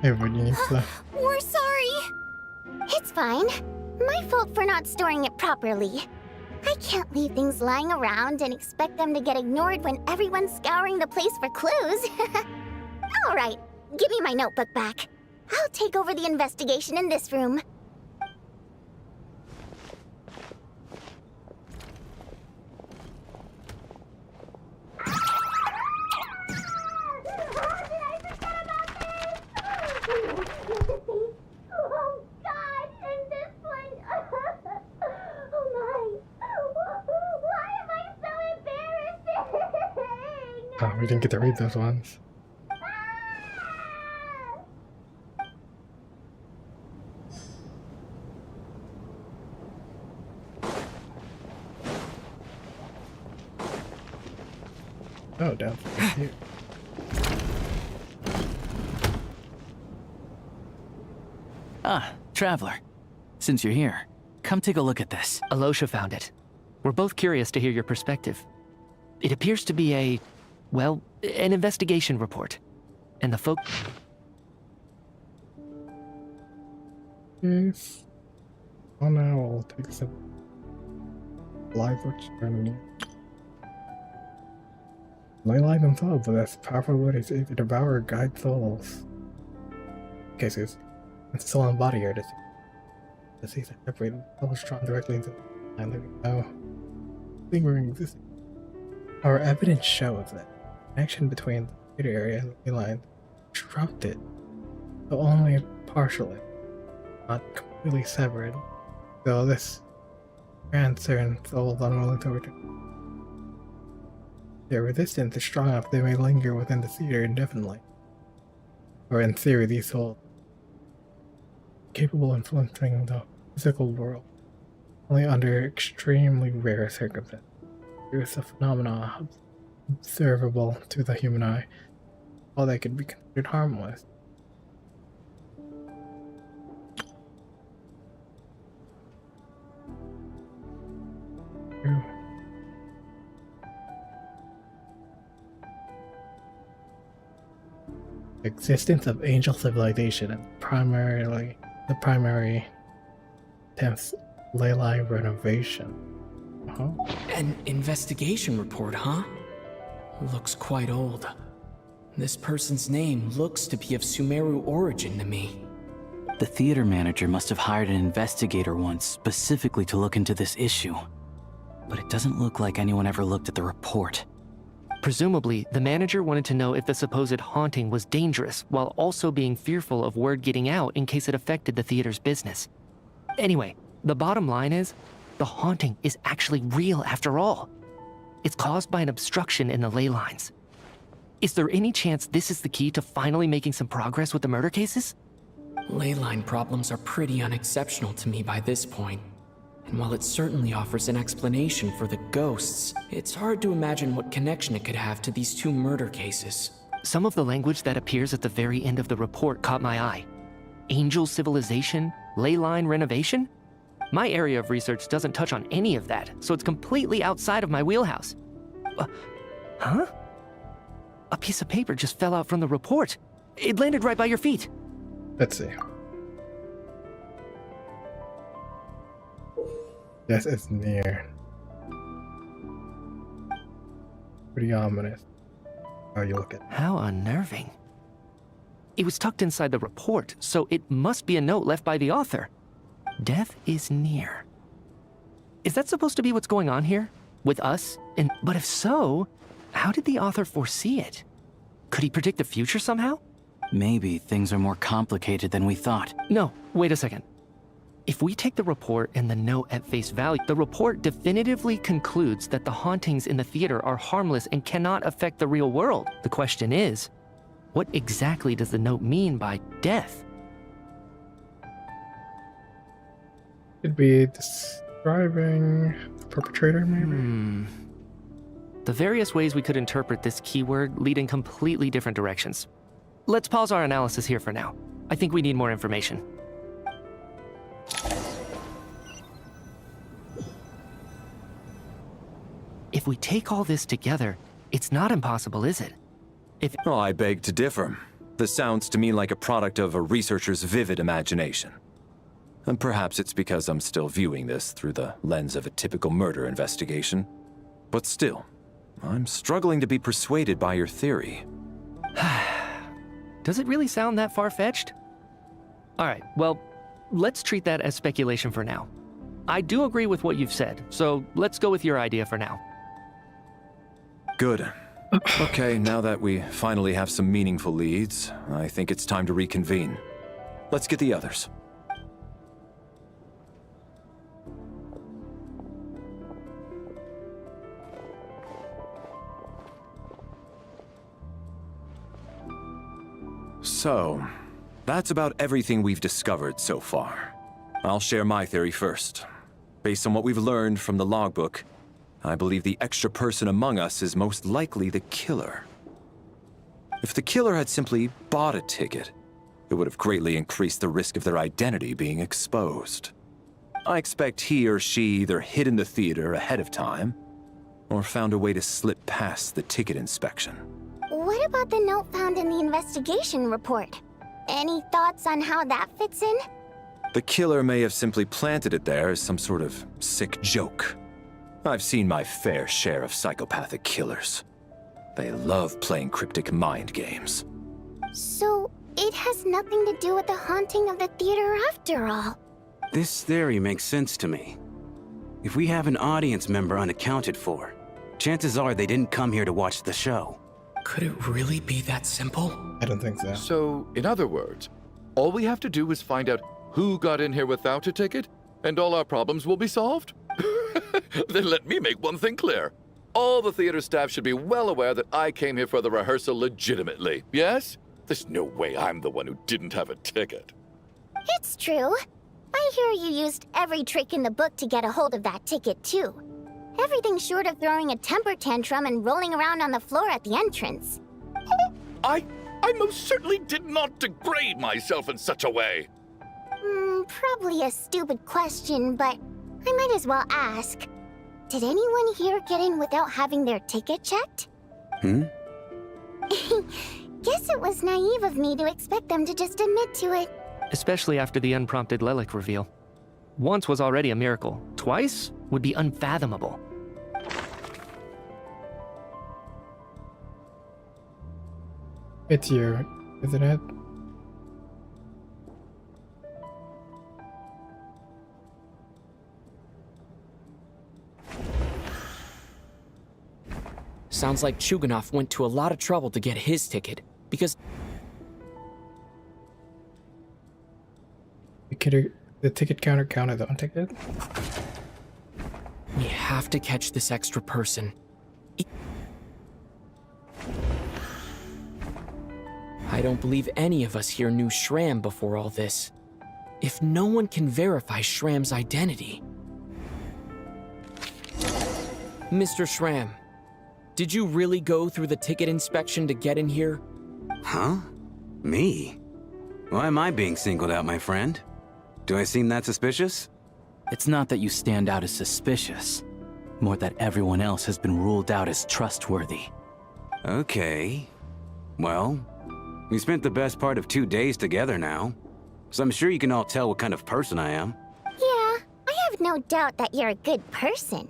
Evanisa. We're sorry. It's fine. My fault for not storing it properly. I can't leave things lying around and expect them to get ignored when everyone's scouring the place for clues. All right, give me my notebook back. I'll take over the investigation in this room. Oh, we didn't get to read those ones. Oh, down here. Ah, Traveler. Since you're here, come take a look at this. Alosha found it. We're both curious to hear your perspective. It appears to be an investigation report. And the folk... Yes. Oh no, I'll take some Live2d. Leyline themselves with this powerful ability to devour or guide souls. Cases. It's still on body here to see that separate souls drawn directly into the living. No. Lingering existence. Our evidence shows that the connection between the theater area and the line disrupted, though only partially, not completely severed. So this concern souls unwilling to return. Their resistance is strong enough they may linger within the theater indefinitely. Or in theory, these souls capable of influencing the physical world only under extremely rare circumstances. It is a phenomenon observable to the human eye, while they could be considered harmless. Existence of angel civilization and the primary attempts Leyline renovation. An investigation report, huh? Looks quite old. This person's name looks to be of Sumeru origin to me. The theater manager must have hired an investigator once specifically to look into this issue. But it doesn't look like anyone ever looked at the report. Presumably, the manager wanted to know if the supposed haunting was dangerous, while also being fearful of word getting out in case it affected the theater's business. Anyway, the bottom line is, the haunting is actually real after all. It's caused by an obstruction in the ley lines. Is there any chance this is the key to finally making some progress with the murder cases? Ley line problems are pretty unexceptional to me by this point. And while it certainly offers an explanation for the ghosts, it's hard to imagine what connection it could have to these two murder cases. Some of the language that appears at the very end of the report caught my eye. Angel civilization, ley line renovation? My area of research doesn't touch on any of that, so it's completely outside of my wheelhouse. Huh? A piece of paper just fell out from the report. It landed right by your feet. Let's see. Yes, it's near. Pretty ominous. How you look at it. How unnerving. It was tucked inside the report, so it must be a note left by the author. Death is near. Is that supposed to be what's going on here? With us? But if so, how did the author foresee it? Could he predict the future somehow? Maybe things are more complicated than we thought. No, wait a second. If we take the report and the note at face value, the report definitively concludes that the hauntings in the theater are harmless and cannot affect the real world. The question is, what exactly does the note mean by death? Could be describing the perpetrator, maybe? The various ways we could interpret this keyword lead in completely different directions. Let's pause our analysis here for now. I think we need more information. if we take all this together, it's not impossible, is it? Oh, I beg to differ. This sounds to me like a product of a researcher's vivid imagination. And perhaps it's because I'm still viewing this through the lens of a typical murder investigation. But still, I'm struggling to be persuaded by your theory. Does it really sound that far-fetched? All right, well, let's treat that as speculation for now. I do agree with what you've said, so let's go with your idea for now. Good. Okay, now that we finally have some meaningful leads, I think it's time to reconvene. Let's get the others. So, that's about everything we've discovered so far. I'll share my theory first. Based on what we've learned from the logbook, I believe the extra person among us is most likely the killer. If the killer had simply bought a ticket, it would have greatly increased the risk of their identity being exposed. I expect he or she either hid in the theater ahead of time, or found a way to slip past the ticket inspection. What about the note found in the investigation report? Any thoughts on how that fits in? The killer may have simply planted it there as some sort of sick joke. I've seen my fair share of psychopathic killers. They love playing cryptic mind games. So, it has nothing to do with the haunting of the theater after all. This theory makes sense to me. If we have an audience member unaccounted for, chances are they didn't come here to watch the show. Could it really be that simple? I don't think so. So, in other words, all we have to do is find out who got in here without a ticket, and all our problems will be solved? Then let me make one thing clear. All the theater staff should be well aware that I came here for the rehearsal legitimately, yes? There's no way I'm the one who didn't have a ticket. It's true. I hear you used every trick in the book to get a hold of that ticket, too. Everything short of throwing a temper tantrum and rolling around on the floor at the entrance. I most certainly did not degrade myself in such a way. Probably a stupid question, but I might as well ask. Did anyone here get in without having their ticket checked? Guess it was naive of me to expect them to just admit to it. Especially after the unprompted Lelik reveal. Once was already a miracle. Twice would be unfathomable. It's you, isn't it? Sounds like Chuganov went to a lot of trouble to get his ticket, because the ticket counter counted the ticket. we have to catch this extra person. I don't believe any of us here knew Shram before all this. If no one can verify Shram's identity... Mr. Shram, did you really go through the ticket inspection to get in here? Huh? Me? Why am I being singled out, my friend? Do I seem that suspicious? It's not that you stand out as suspicious, more that everyone else has been ruled out as trustworthy. Okay. Well, we spent the best part of 2 days together now, so I'm sure you can all tell what kind of person I am. Yeah, I have no doubt that you're a good person.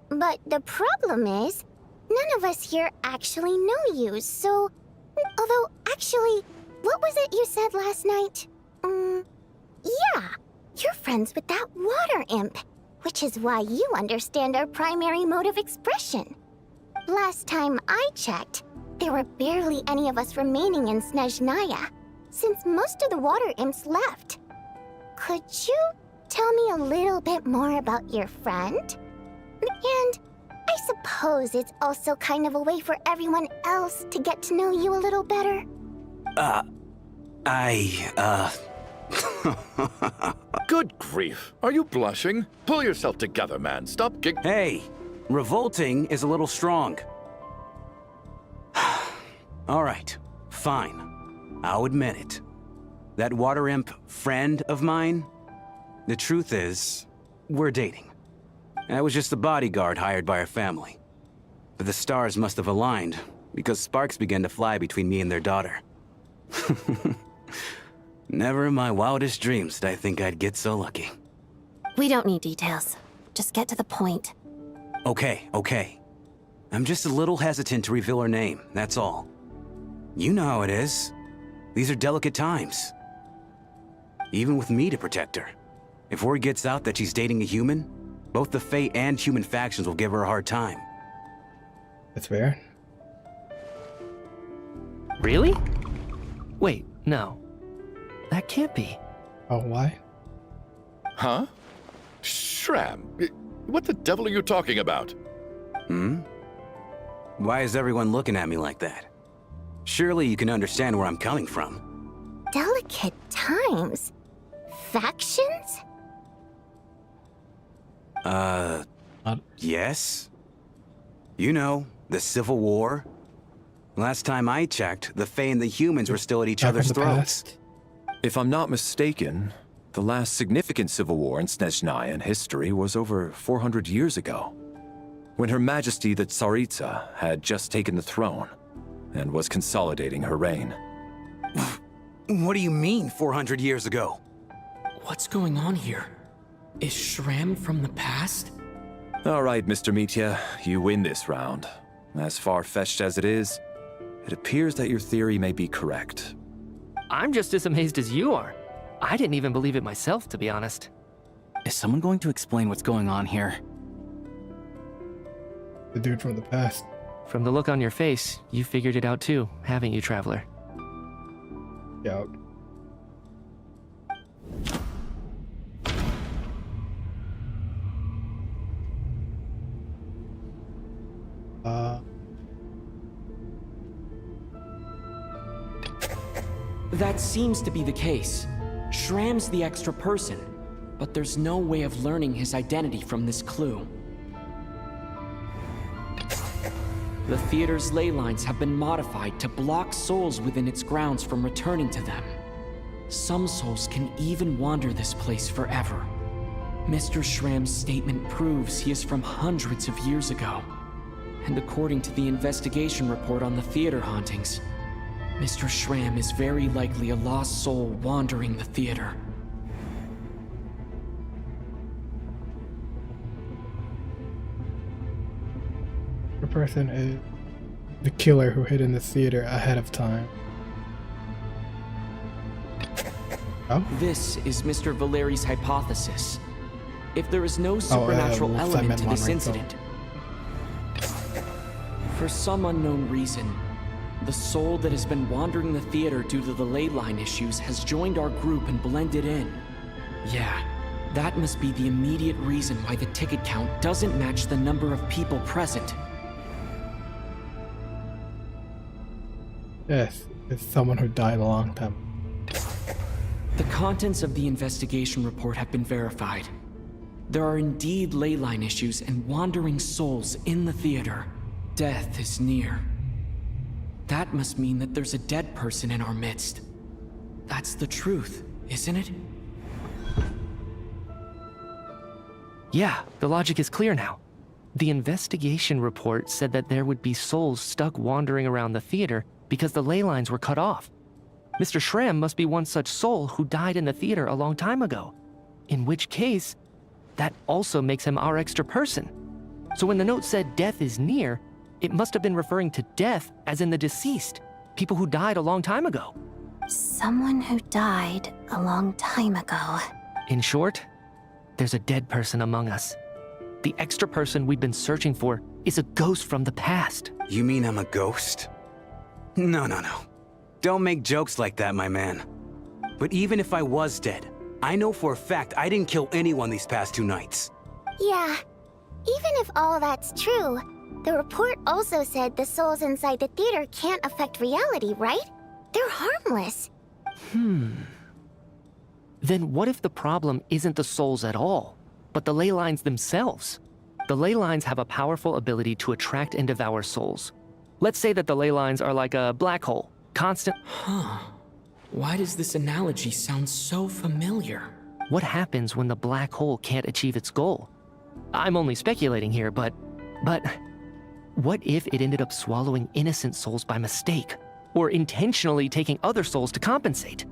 But the problem is, none of us here actually know you, so... Although, actually, what was it you said last night? Yeah, you're friends with that water imp, which is why you understand our primary mode of expression. Last time I checked, there were barely any of us remaining in Snezhnaya, since most of the water imps left. Could you tell me a little bit more about your friend? And I suppose it's also kind of a way for everyone else to get to know you a little better. Good grief. Are you blushing? Pull yourself together, man. Stop Hey, revolting is a little strong. All right, fine. I'll admit it. That water imp friend of mine, the truth is, we're dating. I was just a bodyguard hired by our family. but the stars must have aligned, because sparks began to fly between me and their daughter. Never in my wildest dreams did I think I'd get so lucky. We don't need details. Just get to the point. Okay. I'm just a little hesitant to reveal her name, that's all. You know how it is. These are delicate times. Even with me to protect her. If word gets out that she's dating a human, both the Fae and human factions will give her a hard time. That's fair. Really? Wait, no. That can't be. Oh, why? Huh? Shram, what the devil are you talking about? Why is everyone looking at me like that? Surely you can understand where I'm coming from. Delicate times? Factions? Yes? You know, the Civil War. Last time I checked, the Fae and the humans were still at each other's throats. If I'm not mistaken, the last significant civil war in Snezhnaya in history was over 400 years ago, when Her Majesty the Tsaritsa had just taken the throne and was consolidating her reign. What do you mean, 400 years ago? What's going on here? Is Shram from the past? All right, Mr. Mitya, you win this round. As far-fetched as it is, it appears that your theory may be correct. I'm just as amazed as you are. I didn't even believe it myself, to be honest. Is someone going to explain what's going on here? The dude from the past. From the look on your face, you figured it out too, haven't you, Traveler? Yeah. That seems to be the case. Shram's the extra person, but there's no way of learning his identity from this clue. The theater's ley lines have been modified to block souls within its grounds from returning to them. Some souls can even wander this place forever. Mr. Shram's statement proves he is from hundreds of years ago. And according to the investigation report on the theater hauntings, Mr. Shram is very likely a lost soul wandering the theater. The person is the killer who hid in the theater ahead of time. Oh? This is Mr. Valeri's hypothesis. If there is no supernatural element to this incident, for some unknown reason, the soul that has been wandering the theater due to the ley line issues has joined our group and blended in. Yeah, that must be the immediate reason why the ticket count doesn't match the number of people present. Yes, it's someone who died a long time. The contents of the investigation report have been verified. There are indeed ley line issues and wandering souls in the theater. Death is near. That must mean that there's a dead person in our midst. That's the truth, isn't it? Yeah, the logic is clear now. The investigation report said that there would be souls stuck wandering around the theater because the ley lines were cut off. Mr. Shram must be one such soul who died in the theater a long time ago. In which case, that also makes him our extra person. So when the note said death is near, it must have been referring to death as in the deceased, people who died a long time ago. Someone who died a long time ago. In short, there's a dead person among us. The extra person we've been searching for is a ghost from the past. You mean I'm a ghost? No. Don't make jokes like that, my man. But even if I was dead, I know for a fact I didn't kill anyone these past 2 nights. Yeah, even if all that's true, the report also said the souls inside the theater can't affect reality, right? They're harmless. Then what if the problem isn't the souls at all, but the ley lines themselves? The ley lines have a powerful ability to attract and devour souls. Let's say that the ley lines are like a black hole, constant... Why does this analogy sound so familiar? What happens when the black hole can't achieve its goal? I'm only speculating here, but What if it ended up swallowing innocent souls by mistake? Or intentionally taking other souls to compensate?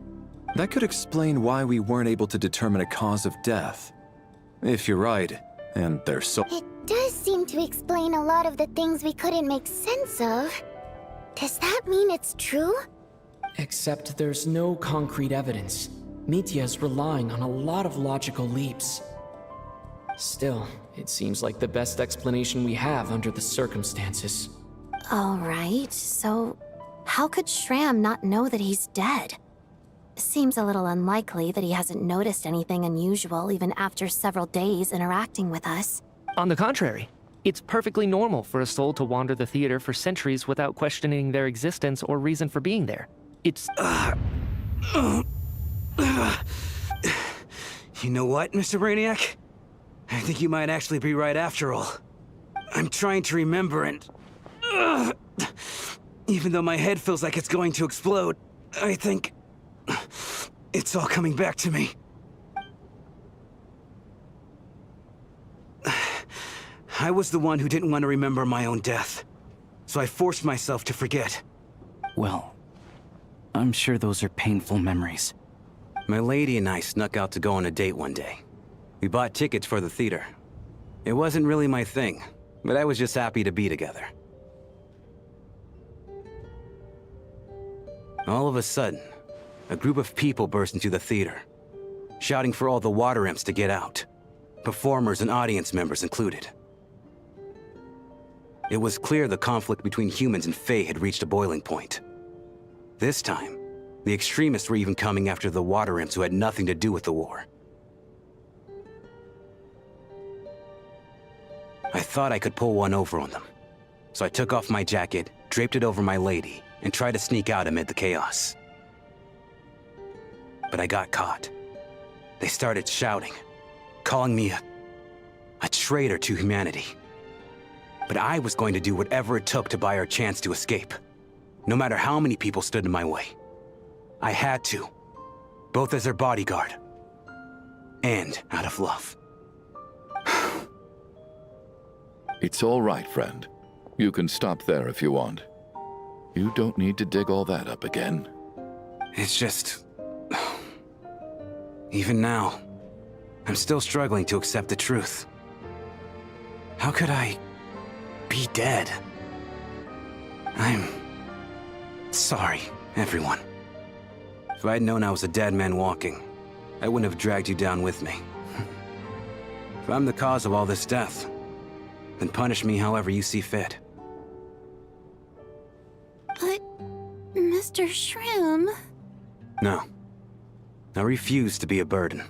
That could explain why we weren't able to determine a cause of death. If you're right, and they're so... It does seem to explain a lot of the things we couldn't make sense of. Does that mean it's true? Except there's no concrete evidence. Mitya is relying on a lot of logical leaps. Still, it seems like the best explanation we have under the circumstances. All right, so how could Shram not know that he's dead? Seems a little unlikely that he hasn't noticed anything unusual even after several days interacting with us. On the contrary, it's perfectly normal for a soul to wander the theater for centuries without questioning their existence or reason for being there. It's... You know what, Mr. Brainiac? I think you might actually be right after all. I'm trying to remember and... Even though my head feels like it's going to explode, I think... It's all coming back to me. I was the one who didn't want to remember my own death, so I forced myself to forget. Well, I'm sure those are painful memories. My lady and I snuck out to go on a date one day. We bought tickets for the theater. It wasn't really my thing, but I was just happy to be together. All of a sudden, a group of people burst into the theater, shouting for all the water imps to get out, performers and audience members included. It was clear the conflict between humans and Fae had reached a boiling point. This time, the extremists were even coming after the water imps who had nothing to do with the war. I thought I could pull one over on them, so I took off my jacket, draped it over my lady, and tried to sneak out amid the chaos. But I got caught. They started shouting, calling me a traitor to humanity. But I was going to do whatever it took to buy our chance to escape, no matter how many people stood in my way. I had to, both as their bodyguard and out of love. It's all right, friend. You can stop there if you want. You don't need to dig all that up again. It's just... Even now, I'm still struggling to accept the truth. How could I be dead? I'm sorry, everyone. If I'd known I was a dead man walking, I wouldn't have dragged you down with me. If I'm the cause of all this death, then punish me however you see fit. But, Mr. Shroom... No. I refuse to be a burden.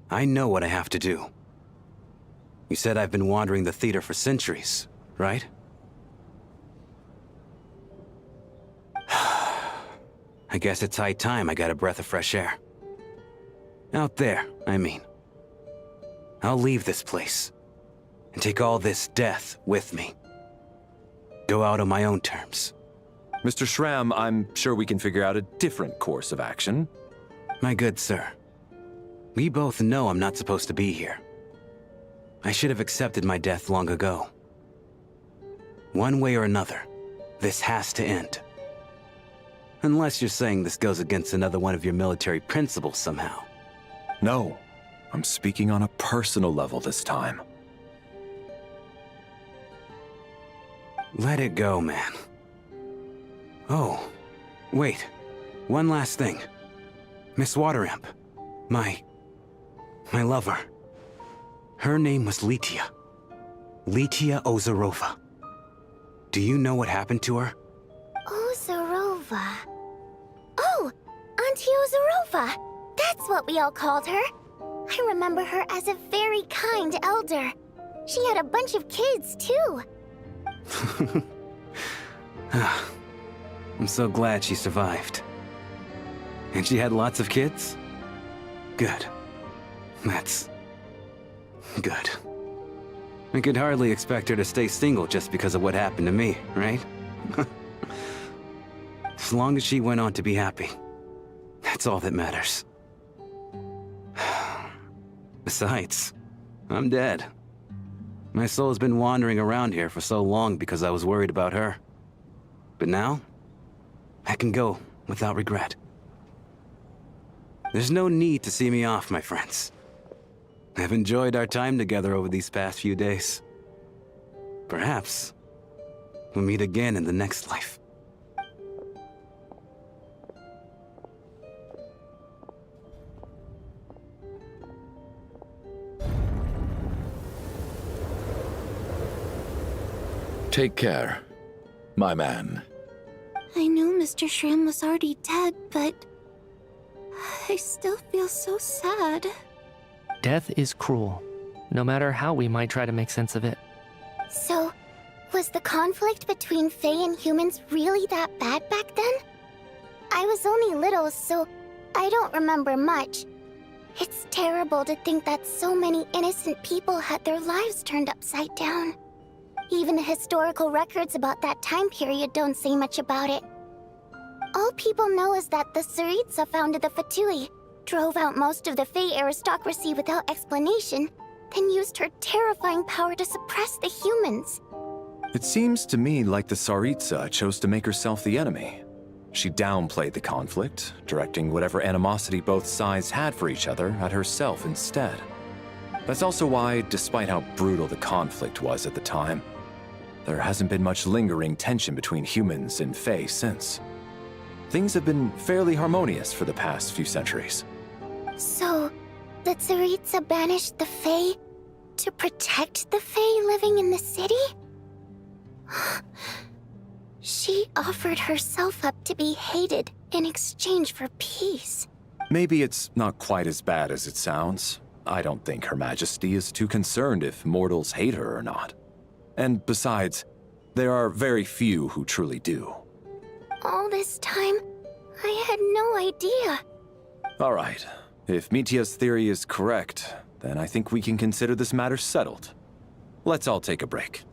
I know what I have to do. You said I've been wandering the theater for centuries, right? I guess it's high time I got a breath of fresh air. Out there, I mean. I'll leave this place, and take all this death with me. Go out on my own terms. Mr. Shram, I'm sure we can figure out a different course of action. My good sir, we both know I'm not supposed to be here. I should have accepted my death long ago. One way or another, this has to end. Unless you're saying this goes against another one of your military principles somehow. No, I'm speaking on a personal level this time. Let it go, man. Oh, wait. One last thing. Miss Waterimp. My lover. Her name was Litia. Litia Ozarova. Do you know what happened to her? Ozarova. Oh, Auntie Ozarova. That's what we all called her. I remember her as a very kind elder. She had a bunch of kids, too. I'm so glad she survived. And she had lots of kids? Good. That's... good. I could hardly expect her to stay single just because of what happened to me, right? As long as she went on to be happy, that's all that matters. Besides, I'm dead. My soul's been wandering around here for so long because I was worried about her. But now, I can go without regret. There's no need to see me off, my friends. I've enjoyed our time together over these past few days. Perhaps we'll meet again in the next life. Take care, my man. I knew Mr. Shram was already dead, but I still feel so sad. Death is cruel, no matter how we might try to make sense of it. So, was the conflict between Fae and humans really that bad back then? I was only little, so I don't remember much. It's terrible to think that so many innocent people had their lives turned upside down. Even the historical records about that time period don't say much about it. All people know is that the Tsaritsa founded the Fatui, drove out most of the Fae aristocracy without explanation, then used her terrifying power to suppress the humans. It seems to me like the Tsaritsa chose to make herself the enemy. She downplayed the conflict, directing whatever animosity both sides had for each other at herself instead. That's also why, despite how brutal the conflict was at the time, there hasn't been much lingering tension between humans and Fae since. Things have been fairly harmonious for the past few centuries. So, the Tsaritsa banished the Fae to protect the Fae living in the city? She offered herself up to be hated in exchange for peace. Maybe it's not quite as bad as it sounds. I don't think Her Majesty is too concerned if mortals hate her or not. And besides, there are very few who truly do. All this time, I had no idea. All right. If Mitya's theory is correct, then I think we can consider this matter settled. Let's all take a break.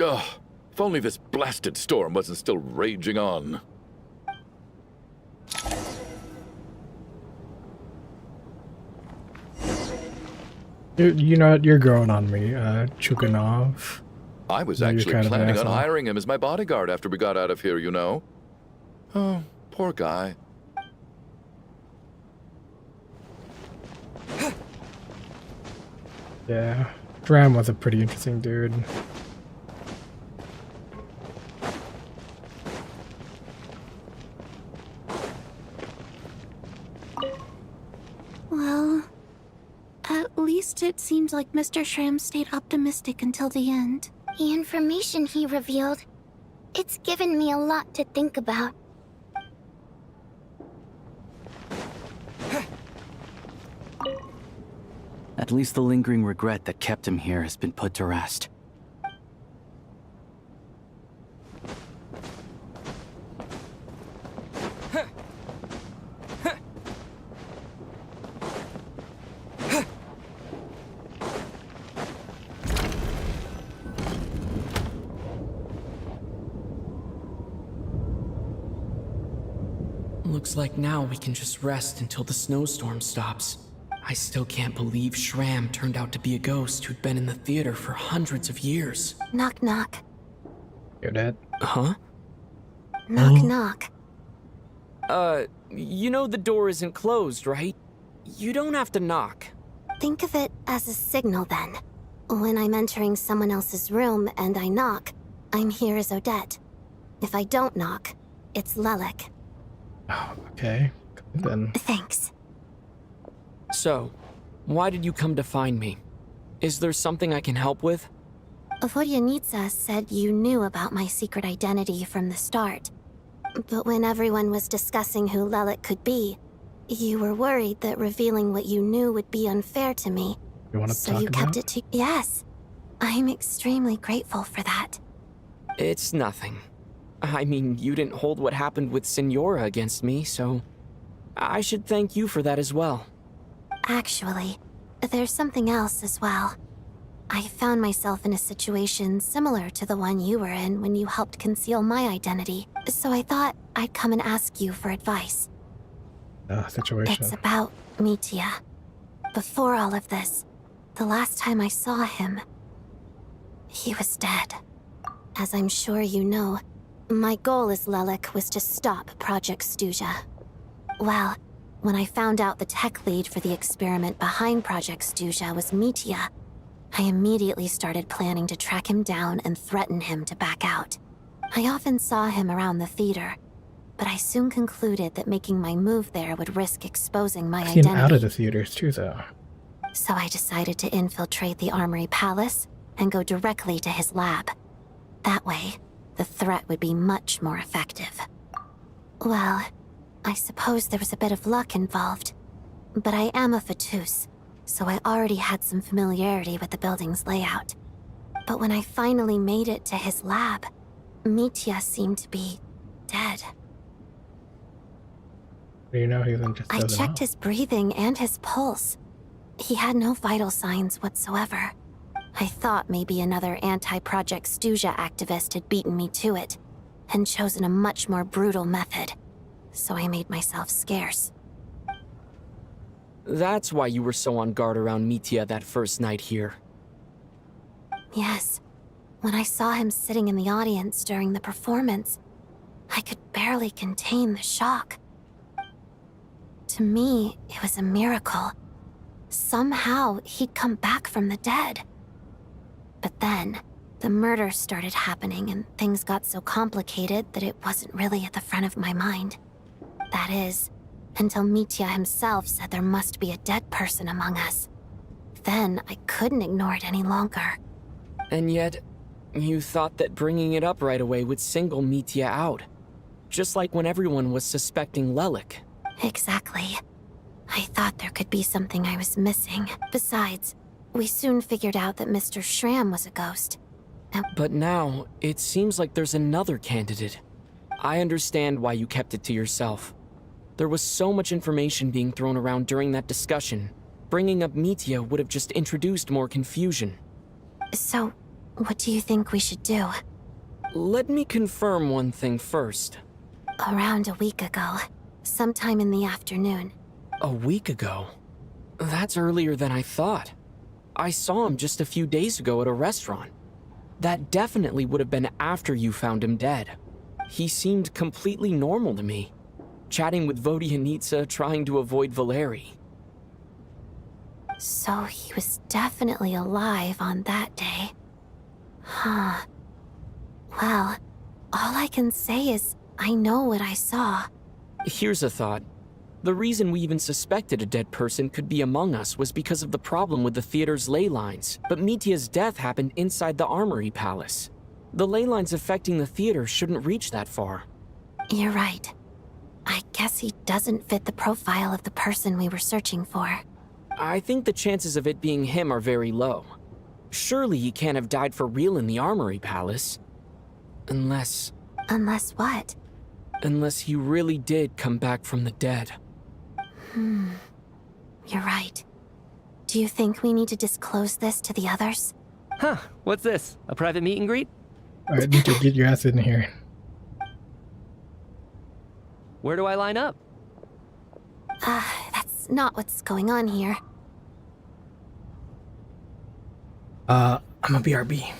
Ugh, if only this blasted storm wasn't still raging on. You know what? You're growing on me, Chuganov. I was You're actually kind of an planning on asshole. hiring him as my bodyguard after we got out of here, you know. Oh, poor guy. Yeah, Dram was a pretty interesting dude. Well, at least it seems like Mr. Shram stayed optimistic until the end. The information he revealed, it's given me a lot to think about. At least the lingering regret that kept him here has been put to rest. Looks like now we can just rest until the snowstorm stops. I still can't believe Shram turned out to be a ghost who'd been in the theater for hundreds of years. Knock knock. You're dead. Huh? Knock knock. You know the door isn't closed, right? You don't have to knock. Think of it as a signal then. When I'm entering someone else's room and I knock, I'm here as Odette. If I don't knock, it's Lelik. Oh, okay. Then. Thanks. So, why did you come to find me? Is there something I can help with? Vodyanitsa said you knew about my secret identity from the start. But when everyone was discussing who Lelik could be, you were worried that revealing what you knew would be unfair to me. You want to So talk you about kept it to... Yes. I'm extremely grateful for that. It's nothing. I mean, you didn't hold what happened with Signora against me, so I should thank you for that as well. Actually, there's something else as well. I found myself in a situation similar to the one you were in when you helped conceal my identity, so I thought I'd come and ask you for advice. situation? It's about Mitya. Before all of this, the last time I saw him, he was dead. As I'm sure you know, my goal as Lelik was to stop Project Stuzha. Well, when I found out the tech lead for the experiment behind Project Stuzha was Mitya, I immediately started planning to track him down and threaten him to back out. I often saw him around the theater, but I soon concluded that making my move there would risk exposing my I've seen identity. out of the theaters too, though. So I decided to infiltrate the Armory Palace and go directly to his lab. That way, the threat would be much more effective. Well, I suppose there was a bit of luck involved, but I am a Fatus, so I already had some familiarity with the building's layout. But when I finally made it to his lab, Mitya seemed to be dead. You know, he just I doesn't checked know. his breathing and his pulse. He had no vital signs whatsoever. I thought maybe another anti-Project Stuzha activist had beaten me to it, and chosen a much more brutal method. So I made myself scarce. That's why you were so on guard around Mitya that first night here. Yes. When I saw him sitting in the audience during the performance, I could barely contain the shock. To me, it was a miracle. Somehow, he'd come back from the dead. But then, the murder started happening and things got so complicated that it wasn't really at the front of my mind. That is, until Mitya himself said there must be a dead person among us. Then, I couldn't ignore it any longer. And yet, you thought that bringing it up right away would single Mitya out. Just like when everyone was suspecting Lelik. Exactly. I thought there could be something I was missing. Besides, we soon figured out that Mr. Schramm was a ghost. But now, it seems like there's another candidate. I understand why you kept it to yourself. There was so much information being thrown around during that discussion. Bringing up Mitya would have just introduced more confusion. So, what do you think we should do? Let me confirm one thing first. Around a week ago, sometime in the afternoon. A week ago? That's earlier than I thought. I saw him just a few days ago at a restaurant. That definitely would have been after you found him dead. He seemed completely normal to me, chatting with Vodyanitsa, trying to avoid Valeri. So he was definitely alive on that day. Huh. Well, all I can say is I know what I saw. Here's a thought. The reason we even suspected a dead person could be among us was because of the problem with the theater's ley lines, but Mitya's death happened inside the Armory Palace. The ley lines affecting the theater shouldn't reach that far. You're right. I guess he doesn't fit the profile of the person we were searching for. I think the chances of it being him are very low. Surely he can't have died for real in the Armory Palace. Unless... Unless what? Unless he really did come back from the dead. You're right. Do you think we need to disclose this to the others? Huh, what's this? A private meet and greet? Alright, DJ, get your ass in here. Where do I line up? That's not what's going on here. I'm a BRB.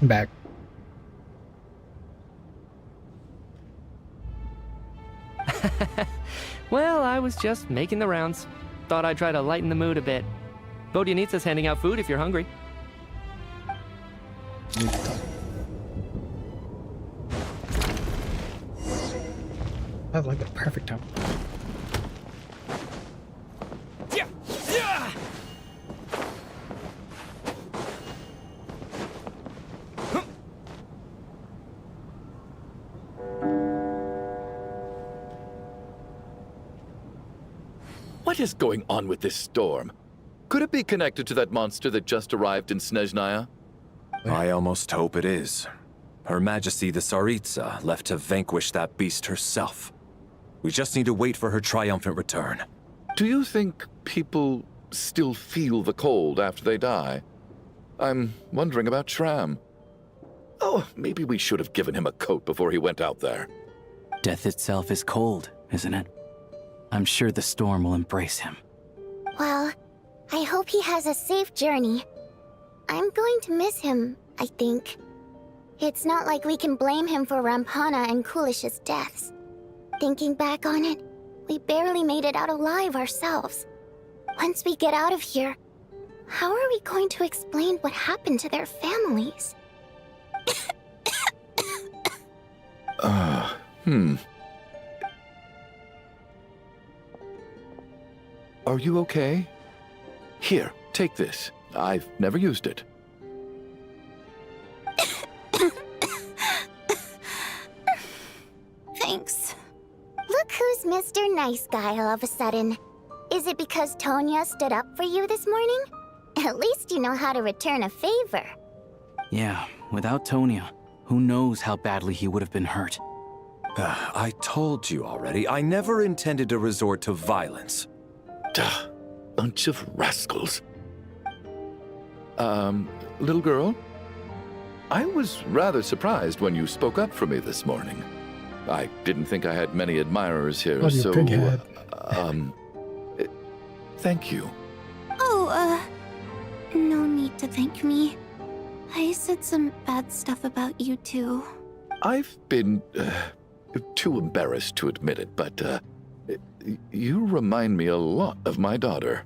Back. Well, I was just making the rounds. Thought I'd try to lighten the mood a bit. Vodyanitsa's handing out food if you're hungry. That's like the perfect time. What is going on with this storm? Could it be connected to that monster that just arrived in Snezhnaya? I almost hope it is. Her Majesty the Tsaritsa left to vanquish that beast herself. We just need to wait for her triumphant return. Do you think people still feel the cold after they die? I'm wondering about Shram. Oh, maybe we should have given him a coat before he went out there. Death itself is cold, isn't it? I'm sure the storm will embrace him. Well, I hope he has a safe journey. I'm going to miss him, I think. It's not like we can blame him for Rampana and Kulish's deaths. Thinking back on it, we barely made it out alive ourselves. Once we get out of here, how are we going to explain what happened to their families? Are you okay? Here, take this. I've never used it. Thanks. Look who's Mr. Nice Guy all of a sudden. Is it because Tonya stood up for you this morning? At least you know how to return a favor. Yeah, without Tonya, who knows how badly he would have been hurt. I told you already, I never intended to resort to violence. Duh, bunch of rascals. Little girl? I was rather surprised when you spoke up for me this morning. I didn't think I had many admirers here, Oh, you so... pighead. Thank you. Oh, no need to thank me. I said some bad stuff about you too. I've been, too embarrassed to admit it, but, you remind me a lot of my daughter.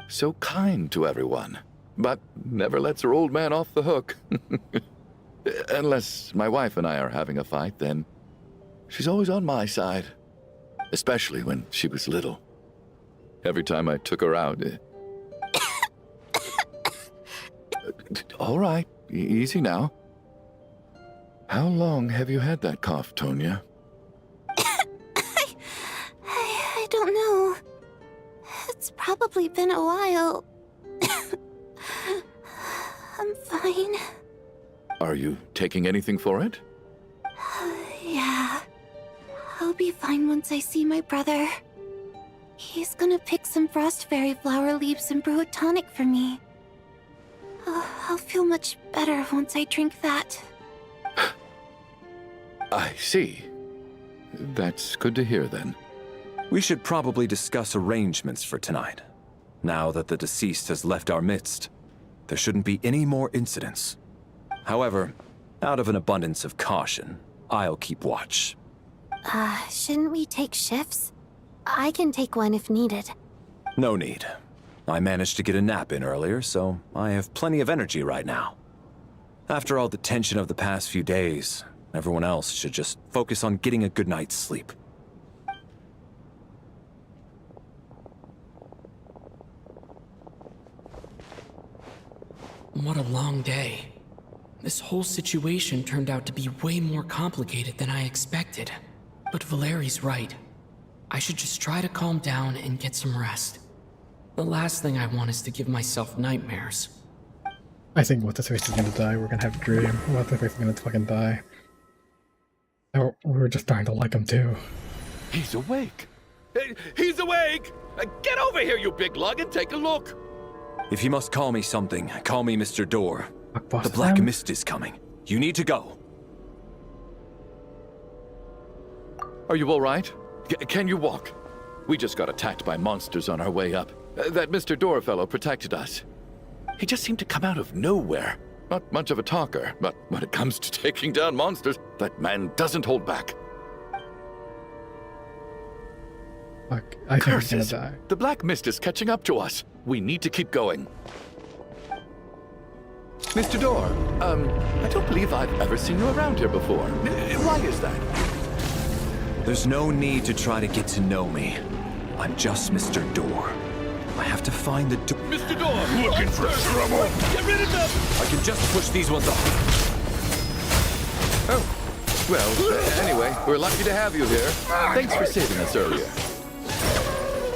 So kind to everyone, but never lets her old man off the hook. Unless my wife and I are having a fight, then she's always on my side. Especially when she was little. Every time I took her out... All right, easy now. How long have you had that cough, Tonya? I don't know. It's probably been a while. I'm fine. Are you taking anything for it? Yeah. I'll be fine once I see my brother. He's gonna pick some frost fairy flower leaves and brew a tonic for me. I'll feel much better once I drink that. I see. That's good to hear, then. We should probably discuss arrangements for tonight. Now that the deceased has left our midst, there shouldn't be any more incidents. However, out of an abundance of caution, I'll keep watch. Shouldn't we take shifts? I can take one if needed. No need. I managed to get a nap in earlier, so I have plenty of energy right now. After all the tension of the past few days, everyone else should just focus on getting a good night's sleep. What a long day. This whole situation turned out to be way more complicated than I expected. But Valeri's right. I should just try to calm down and get some rest. The last thing I want is to give myself nightmares. I think What's-His-Face is gonna die. We're gonna have a dream. What's-His-Face is gonna fucking die. Oh, we were just starting to like him too. He's awake! He's awake! Get over here, you big lug, and take a look! If you must call me something, call me Mr. Door. The Black Mist is coming. You need to go. Are you all right? Can you walk? We just got attacked by monsters on our way up. That Mr. Door fellow protected us. He just seemed to come out of nowhere. Not much of a talker, but when it comes to taking down monsters, that man doesn't hold back. Fuck, I think he's gonna Curses! die. The black mist is catching up to us. We need to keep going. Mr. Door, I don't believe I've ever seen you around here before. Why is that? There's no need to try to get to know me. I'm just Mr. Door. I have to find the door. Mr. Door! Looking for trouble? Get rid of them! I can just push these ones off. Oh, well, anyway, we're lucky to have you here. Thanks for saving us earlier.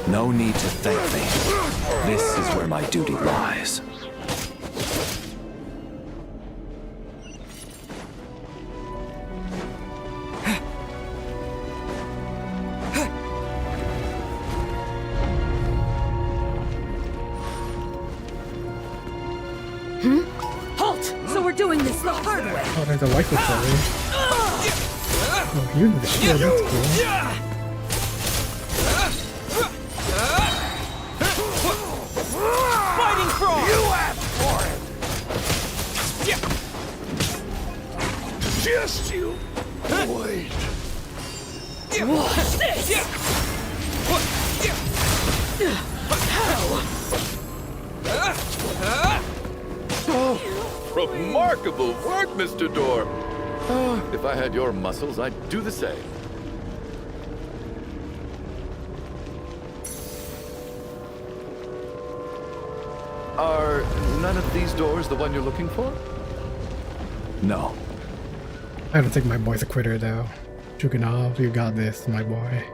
No need to thank me. This is where my duty lies. Halt! So we're doing this the hard way. Oh, there's a waifu for Oh, you did the shield, that's cool. Fighting frog! You asked for it! Just you wait. Watch this! Oh, remarkable work, Mr. Door. Oh, if I had your muscles, I'd do the same. Are none of these doors the one you're looking for? No. I don't think my boy's a quitter though. Chuganov, you got this, my boy.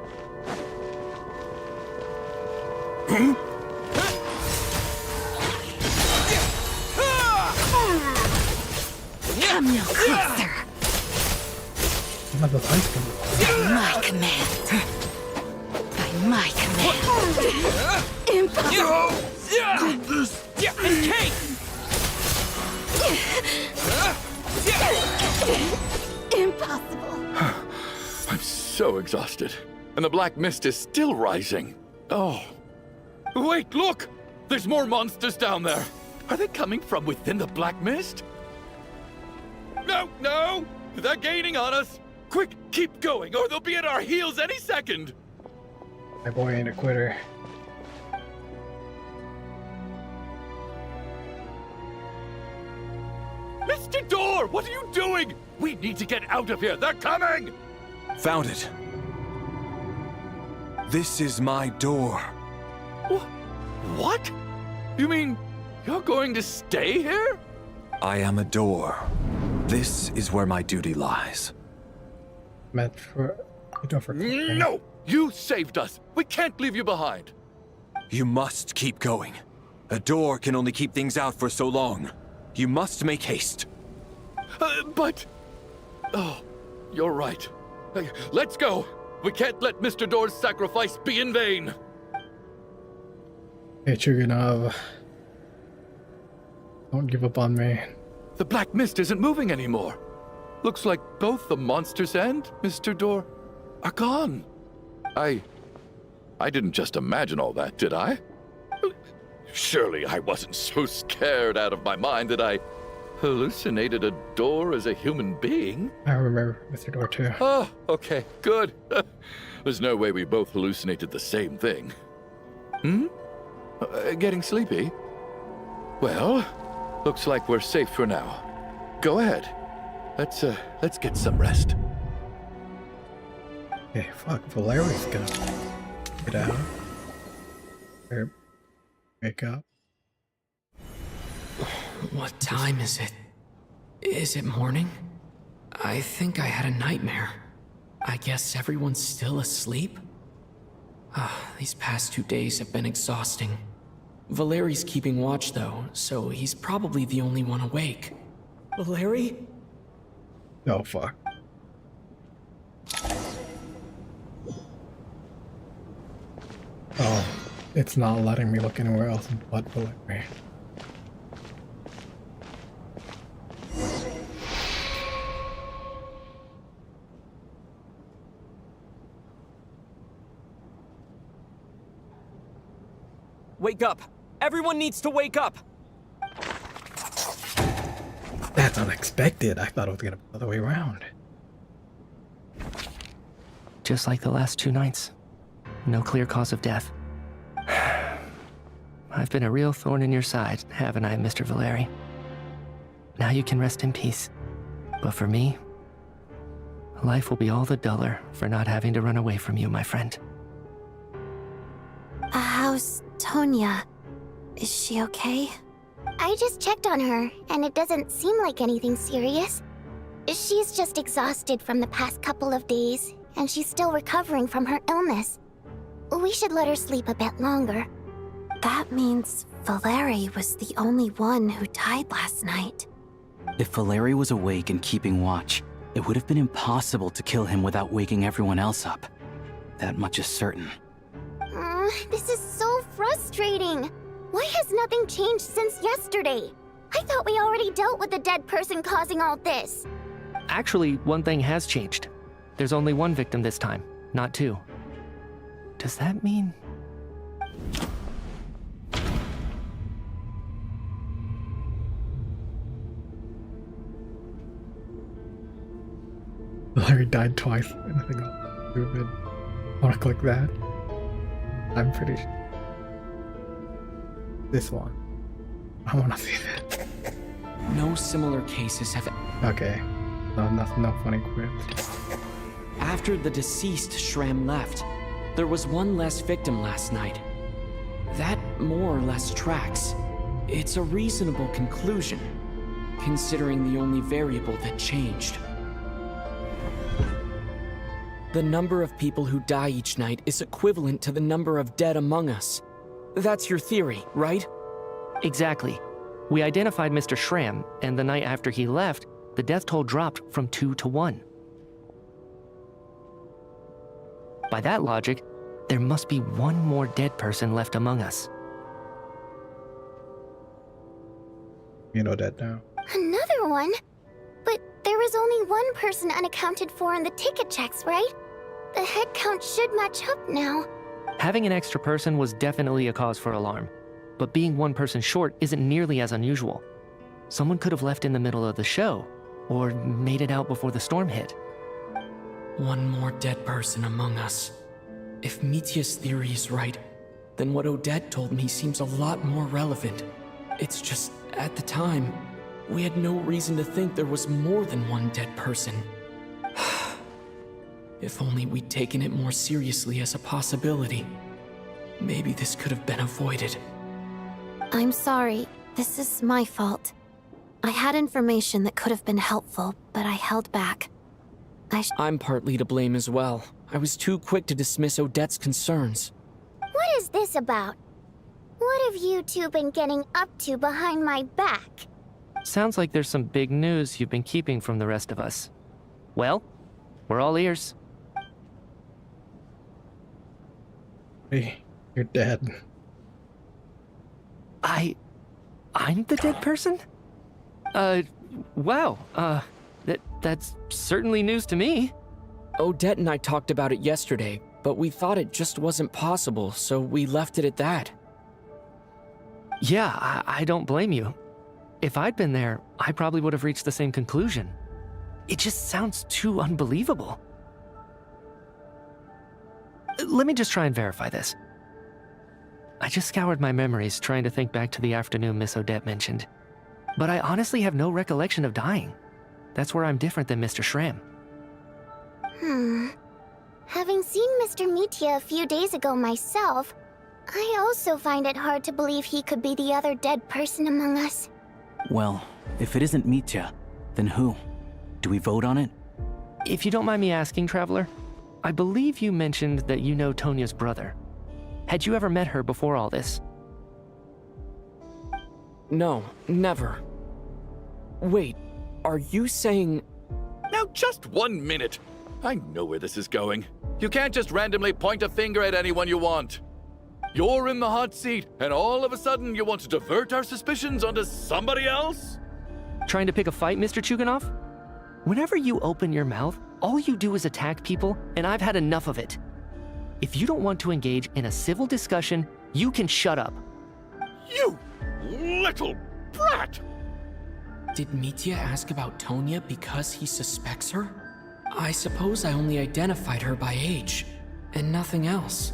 Come no closer. Not the ice cream. By my command. By my command. Impossible. And cake. Impossible. I'm so exhausted. And the black mist is still rising. Oh. Wait, look! There's more monsters down there. Are they coming from within the black mist? No, no! They're gaining on us! Quick, keep going, or they'll be at our heels any second! My boy ain't a quitter. Mr. Door, what are you doing? We need to get out of here. They're coming! Found it. This is my door. What? You mean you're going to stay here? I am a door. This is where my duty lies. Meant for... No! You saved us! We can't leave you behind! You must keep going. A door can only keep things out for so long. You must make haste. But... Oh, you're right. Let's go! We can't let Mr. Door's sacrifice be in vain! Hey, Chuganov. Don't give up on me. The black mist isn't moving anymore. Looks like both the monsters and Mr. Door are gone. I didn't just imagine all that, did I? Surely I wasn't so scared out of my mind that I hallucinated a door as a human being. I remember Mr. Door too. Oh, okay, good. There's no way we both hallucinated the same thing. Getting sleepy? Well, looks like we're safe for now. Go ahead. Let's get some rest. Hey, fuck, Valeria's gonna get out. Or wake up. What time is it? Is it morning? I think I had a nightmare. I guess everyone's still asleep? These past 2 days have been exhausting. Valeri's keeping watch though, so he's probably the only one awake. Valeri? Oh, fuck. Oh, it's not letting me look anywhere else but Valeria. Wake up! Everyone needs to wake up! That's unexpected. I thought it was gonna be the other way around. Just like the last 2 nights. No clear cause of death. I've been a real thorn in your side, haven't I, Mr. Valeri? Now you can rest in peace. But for me, life will be all the duller for not having to run away from you, my friend. How's Tonya? Is she okay? I just checked on her, and it doesn't seem like anything serious. She's just exhausted from the past couple of days, and she's still recovering from her illness. We should let her sleep a bit longer. That means Valeri was the only one who died last night. If Valeri was awake and keeping watch, it would have been impossible to kill him without waking everyone else up. That much is certain. This is so frustrating. Why has nothing changed since yesterday? I thought we already dealt with the dead person causing all this. Actually, one thing has changed. There's only 1 victim this time, not 2. Does that mean... Larry died twice. Anything else stupid? Wanna click that? I'm pretty sure. This one. I wanna see that. No similar cases have... Okay. No funny quips. After the deceased Shram left, there was 1 less victim last night. That more or less tracks. It's a reasonable conclusion, considering the only variable that changed. The number of people who die each night is equivalent to the number of dead among us. That's your theory, right? Exactly. We identified Mr. Shram, and the night after he left, the death toll dropped from 2 to 1. By that logic, there must be 1 more dead person left among us. You know that now. Another one? But there was only 1 person unaccounted for in the ticket checks, right? The head count should match up now. Having an extra person was definitely a cause for alarm, but being 1 person short isn't nearly as unusual. Someone could have left in the middle of the show, or made it out before the storm hit. 1 more dead person among us. If Mitya's theory is right, then what Odette told me seems a lot more relevant. It's just, at the time, we had no reason to think there was more than 1 dead person. If only we'd taken it more seriously as a possibility. Maybe this could have been avoided. I'm sorry. This is my fault. I had information that could have been helpful, but I held back. I'm partly to blame as well. I was too quick to dismiss Odette's concerns. What is this about? What have you two been getting up to behind my back? Sounds like there's some big news you've been keeping from the rest of us. Well, we're all ears. Hey, you're dead. I'm the dead person? Wow, that's certainly news to me. Odette and I talked about it yesterday, but we thought it just wasn't possible, so we left it at that. Yeah, I don't blame you. If I'd been there, I probably would have reached the same conclusion. It just sounds too unbelievable. Let me just try and verify this. I just scoured my memories trying to think back to the afternoon Miss Odette mentioned. But I honestly have no recollection of dying. That's where I'm different than Mr. Shram. Having seen Mr. Mitya a few days ago myself, I also find it hard to believe he could be the other dead person among us. Well, if it isn't Mitya, then who? Do we vote on it? If you don't mind me asking, Traveler, I believe you mentioned that you know Tonya's brother. Had you ever met her before all this? No, never. Wait, are you saying... Now just 1 minute. I know where this is going. You can't just randomly point a finger at anyone you want. You're in the hot seat, and all of a sudden you want to divert our suspicions onto somebody else? Trying to pick a fight, Mr. Chuganov? Whenever you open your mouth, all you do is attack people, and I've had enough of it. If you don't want to engage in a civil discussion, you can shut up. You little brat! Did Mitya ask about Tonya because he suspects her? I suppose I only identified her by age, and nothing else.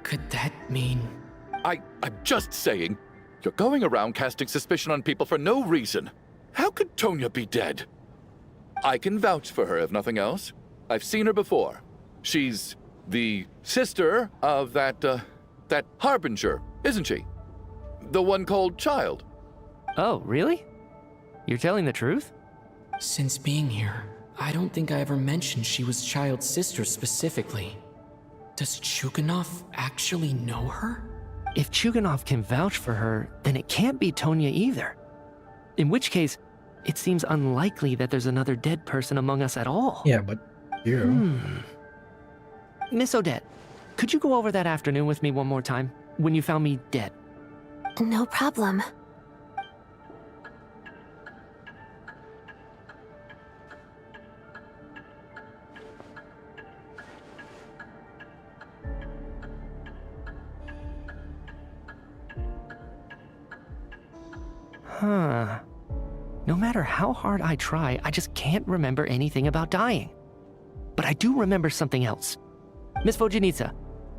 Could that mean... I'm just saying, you're going around casting suspicion on people for no reason. How could Tonya be dead? I can vouch for her, if nothing else. I've seen her before. She's the sister of that Harbinger, isn't she? The one called Child. Oh, really? You're telling the truth? Since being here, I don't think I ever mentioned she was Child's sister specifically. Does Chuganov actually know her? If Chuganov can vouch for her, then it can't be Tonya either. In which case, it seems unlikely that there's another dead person among us at all. Yeah, but you... Miss Odette, could you go over that afternoon with me one more time, when you found me dead? No problem. Huh. No matter how hard I try, I just can't remember anything about dying. But I do remember something else. Miss Vojanitsa,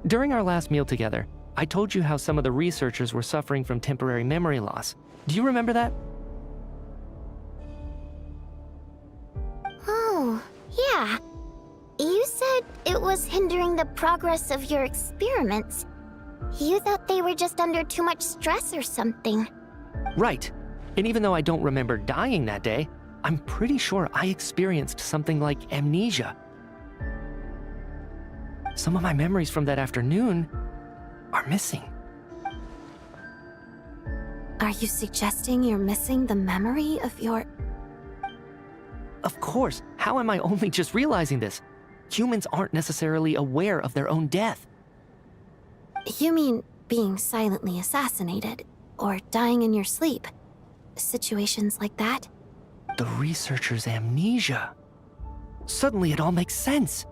during our last meal together, I told you how some of the researchers were suffering from temporary memory loss. Do you remember that? Oh, yeah. You said it was hindering the progress of your experiments. You thought they were just under too much stress or something. Right. And even though I don't remember dying that day, I'm pretty sure I experienced something like amnesia. Some of my memories from that afternoon are missing. Are you suggesting you're missing the memory of your... Of course. How am I only just realizing this? Humans aren't necessarily aware of their own death. You mean being silently assassinated, or dying in your sleep? Situations like that? The researcher's amnesia. Suddenly it all makes sense.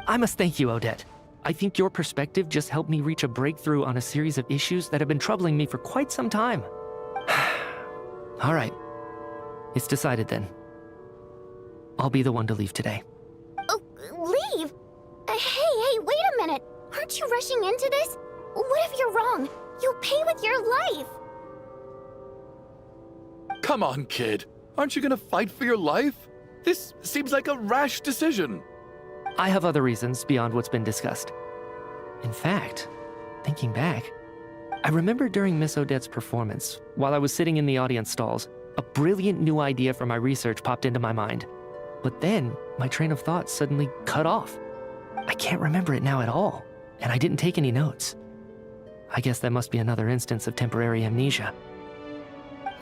I must thank you, Odette. I think your perspective just helped me reach a breakthrough on a series of issues that have been troubling me for quite some time. All right. It's decided then. I'll be the one to leave today. Oh, leave? Hey, wait a minute. Aren't you rushing into this? What if you're wrong? You'll pay with your life. Come on, kid. Aren't you gonna fight for your life? This seems like a rash decision. I have other reasons beyond what's been discussed. In fact, thinking back, I remember during Miss Odette's performance, while I was sitting in the audience stalls, a brilliant new idea for my research popped into my mind. But then, my train of thought suddenly cut off. I can't remember it now at all, and I didn't take any notes. I guess that must be another instance of temporary amnesia.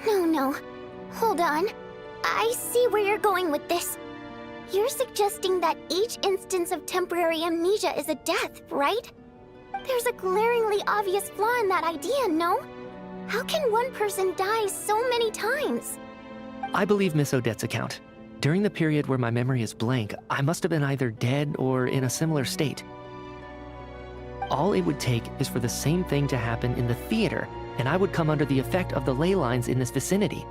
No. Hold on. I see where you're going with this. You're suggesting that each instance of temporary amnesia is a death, right? There's a glaringly obvious flaw in that idea, no? How can one person die so many times? I believe Miss Odette's account. During the period where my memory is blank, I must have been either dead or in a similar state. All it would take is for the same thing to happen in the theater, and I would come under the effect of the ley lines in this vicinity.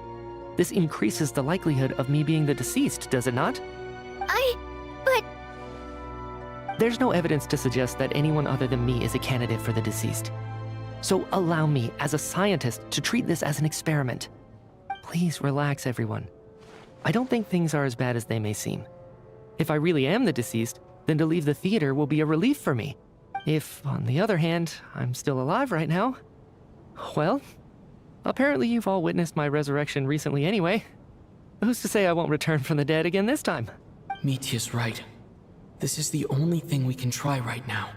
This increases the likelihood of me being the deceased, does it not? But... There's no evidence to suggest that anyone other than me is a candidate for the deceased. So allow me, as a scientist, to treat this as an experiment. Please relax, everyone. I don't think things are as bad as they may seem. If I really am the deceased, then to leave the theater will be a relief for me. If, on the other hand, I'm still alive right now, well, apparently you've all witnessed my resurrection recently anyway. Who's to say I won't return from the dead again this time? Mitya's right. This is the only thing we can try right now.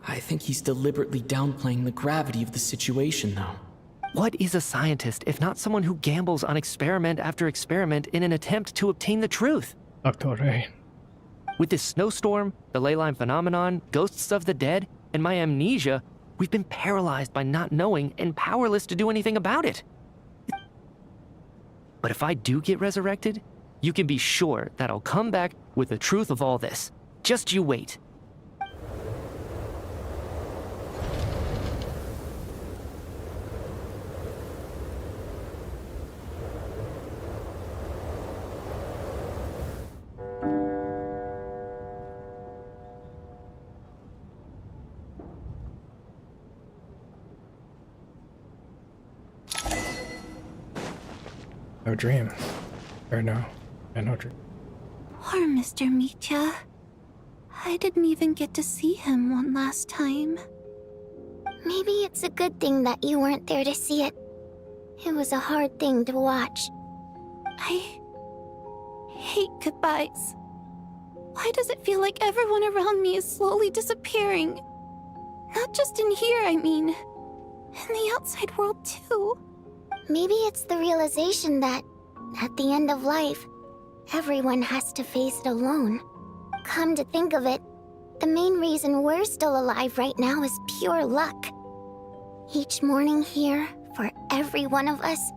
I think he's deliberately downplaying the gravity of the situation, though. What is a scientist if not someone who gambles on experiment after experiment in an attempt to obtain the truth? Dr. Ray. With this snowstorm, the ley line phenomenon, ghosts of the dead, and my amnesia, we've been paralyzed by not knowing and powerless to do anything about it. But if I do get resurrected, you can be sure that I'll come back with the truth of all this. Just you wait. No dream. Or no. Yeah, no dream. Poor Mr. Mitya. I didn't even get to see him one last time. Maybe it's a good thing that you weren't there to see it. It was a hard thing to watch. I hate goodbyes. Why does it feel like everyone around me is slowly disappearing? Not just in here, I mean. In the outside world, too. Maybe it's the realization that, at the end of life, everyone has to face it alone. Come to think of it, the main reason we're still alive right now is pure luck. Each morning here, for every one of us,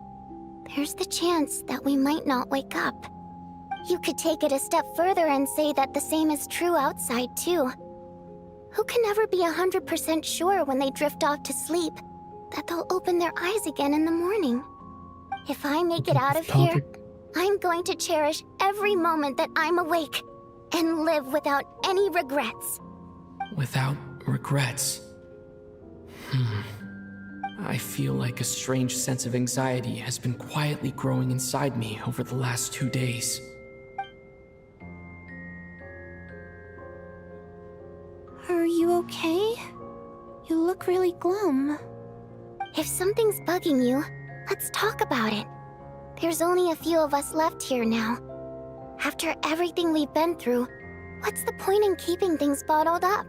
there's the chance that we might not wake up. You could take it a step further and say that the same is true outside, too. Who can never be 100% sure when they drift off to sleep that they'll open their eyes again in the morning? If I make it out of here, I'm going to cherish every moment that I'm awake and live without any regrets. Without regrets. I feel like a strange sense of anxiety has been quietly growing inside me over the last 2 days. Are you okay? You look really glum. If something's bugging you, let's talk about it. There's only a few of us left here now. After everything we've been through, what's the point in keeping things bottled up?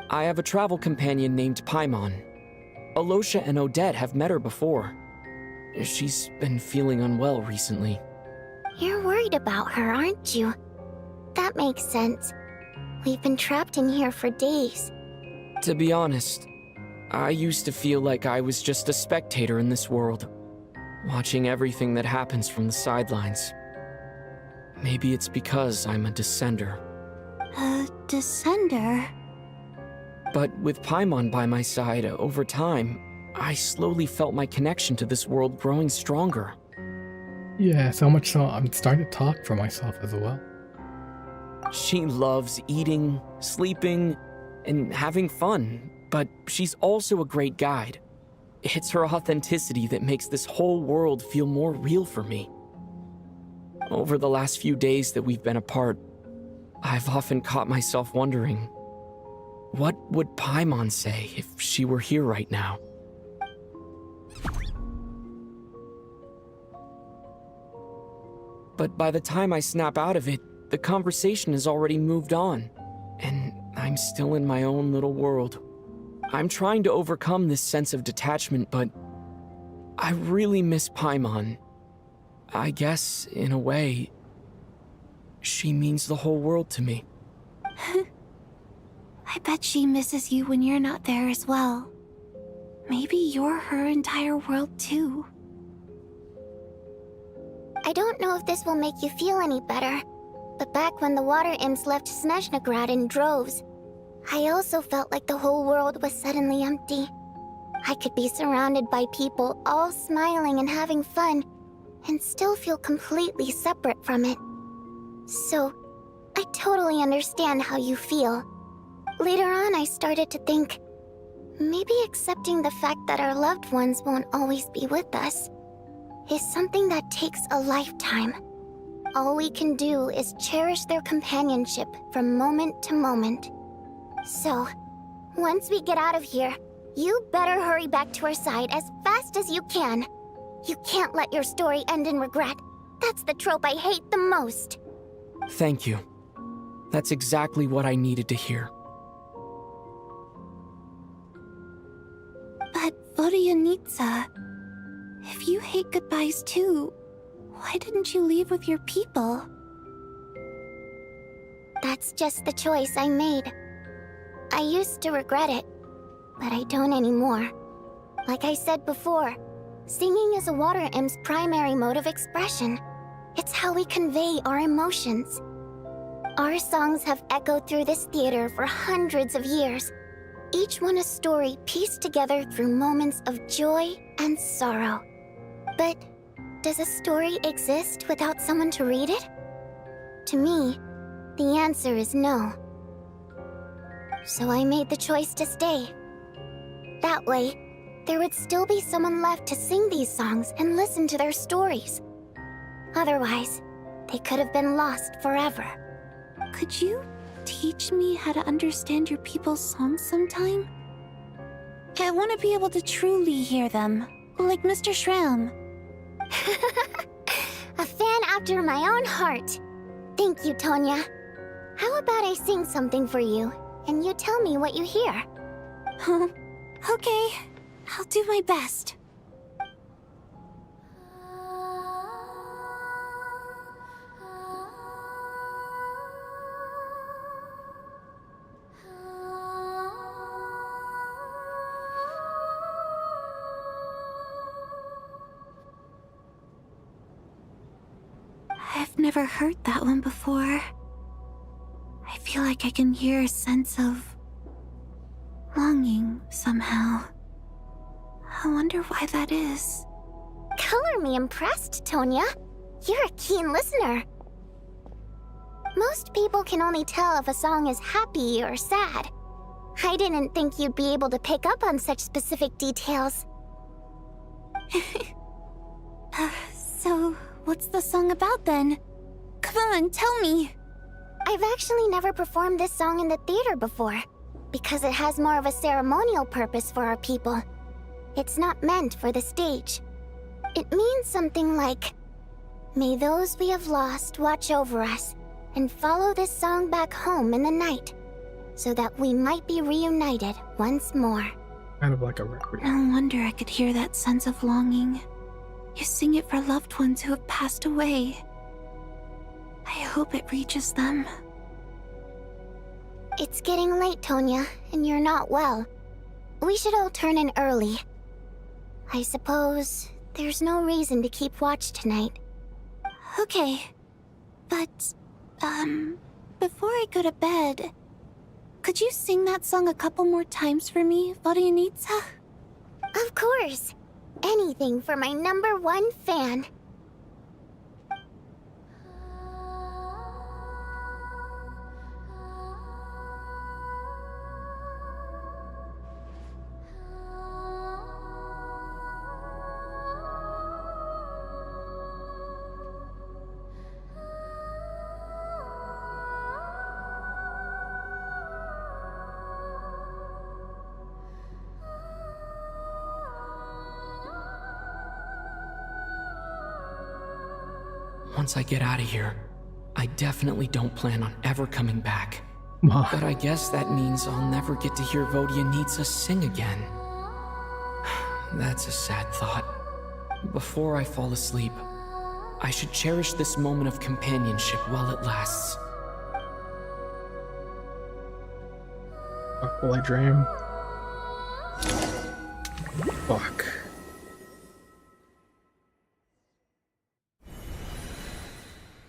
I have a travel companion named Paimon. Alosha and Odette have met her before. She's been feeling unwell recently. You're worried about her, aren't you? That makes sense. We've been trapped in here for days. To be honest, I used to feel like I was just a spectator in this world, watching everything that happens from the sidelines. Maybe it's because I'm a descender. A descender? But with Paimon by my side, over time, I slowly felt my connection to this world growing stronger. Yeah, so much so I'm starting to talk for myself as well. She loves eating, sleeping, and having fun, but she's also a great guide. It's her authenticity that makes this whole world feel more real for me. Over the last few days that we've been apart, I've often caught myself wondering, what would Paimon say if she were here right now? But by the time I snap out of it, the conversation has already moved on, and I'm still in my own little world. I'm trying to overcome this sense of detachment, but I really miss Paimon. I guess, in a way, she means the whole world to me. I bet she misses you when you're not there as well. Maybe you're her entire world too. I don't know if this will make you feel any better, but back when the water imps left Snezhnaya in droves, I also felt like the whole world was suddenly empty. I could be surrounded by people all smiling and having fun, and still feel completely separate from it. So, I totally understand how you feel. Later on, I started to think, maybe accepting the fact that our loved ones won't always be with us is something that takes a lifetime. All we can do is cherish their companionship from moment to moment. So, once we get out of here, you better hurry back to our side as fast as you can. You can't let your story end in regret. That's the trope I hate the most. Thank you. That's exactly what I needed to hear. But Vodianitsa, if you hate goodbyes too, why didn't you leave with your people? That's just the choice I made. I used to regret it, but I don't anymore. Like I said before, singing is a water imp's primary mode of expression. It's how we convey our emotions. Our songs have echoed through this theater for hundreds of years, each one a story pieced together through moments of joy and sorrow. But does a story exist without someone to read it? To me, the answer is no. So I made the choice to stay. That way, there would still be someone left to sing these songs and listen to their stories. Otherwise, they could have been lost forever. Could you teach me how to understand your people's songs sometime? I want to be able to truly hear them, like Mr. Shram. A fan after my own heart. Thank you, Tonya. How about I sing something for you, and you tell me what you hear? Okay, I'll do my best. I've never heard that one before. I feel like I can hear a sense of longing somehow. I wonder why that is. Color me impressed, Tonya. You're a keen listener. Most people can only tell if a song is happy or sad. I didn't think you'd be able to pick up on such specific details. So, what's the song about then? Come on, tell me! I've actually never performed this song in the theater before, because it has more of a ceremonial purpose for our people. It's not meant for the stage. It means something like, "May those we have lost watch over us, and follow this song back home in the night, so that we might be reunited once more." Kind of like a requiem. No wonder I could hear that sense of longing. You sing it for loved ones who have passed away. I hope it reaches them. It's getting late, Tonya, and you're not well. We should all turn in early. I suppose there's no reason to keep watch tonight. Okay, but, before I go to bed, could you sing that song a couple more times for me, Vodyanitsa? Of course. Anything for my #1 fan. Once I get out of here, I definitely don't plan on ever coming back. But I guess that means I'll never get to hear Vodyanitsa sing again. That's a sad thought. Before I fall asleep, I should cherish this moment of companionship while it lasts. Fuck, will I dream? Fuck.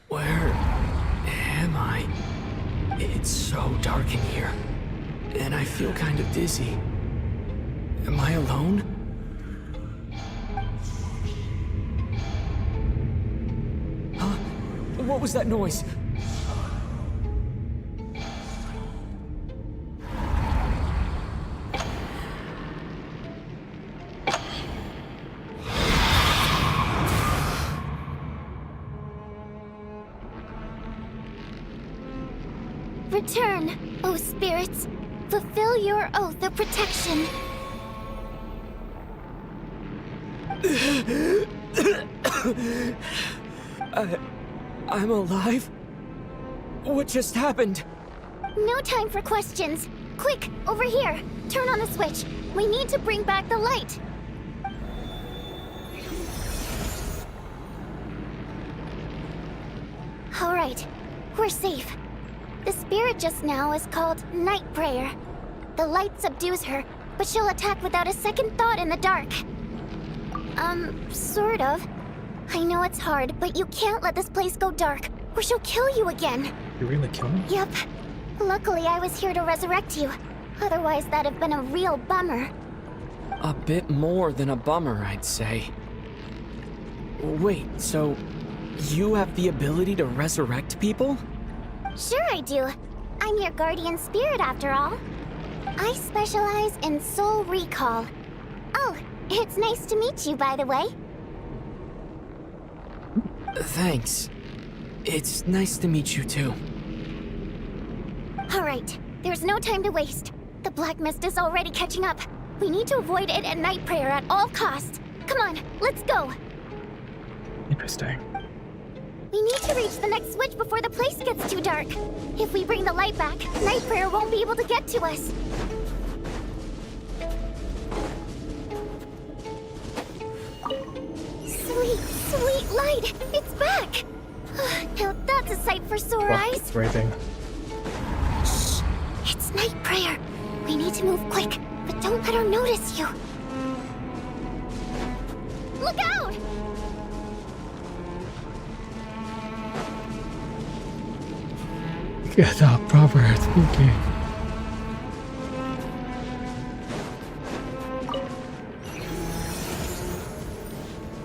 Where am I? It's so dark in here, and I feel kind of dizzy. Am I alone? Huh? What was that noise? Return, O spirits. Fulfill your oath of protection. I'm alive? What just happened? No time for questions. Quick, over here. Turn on the switch. We need to bring back the light. All right, we're safe. The spirit just now is called Night Prayer. The light subdues her, but she'll attack without a second thought in the dark. Sort of. I know it's hard, but you can't let this place go dark, or she'll kill you again. You really kill me? Yep. Luckily, I was here to resurrect you. Otherwise, that'd have been a real bummer. A bit more than a bummer, I'd say. Wait, so you have the ability to resurrect people? Sure I do. I'm your guardian spirit after all. I specialize in soul recall. Oh, it's nice to meet you, by the way. Thanks. It's nice to meet you too. All right, there's no time to waste. The black mist is already catching up. We need to avoid it at night prayer at all costs. Come on, let's go. Interesting. We need to reach the next switch before the place gets too dark. If we bring the light back, night prayer won't be able to get to us. Sweet, sweet light! It's back! Now that's a sight for sore eyes. It's raising. Shh! It's night prayer. We need to move quick, but don't let her notice you. Look out! Get up, proper spooky.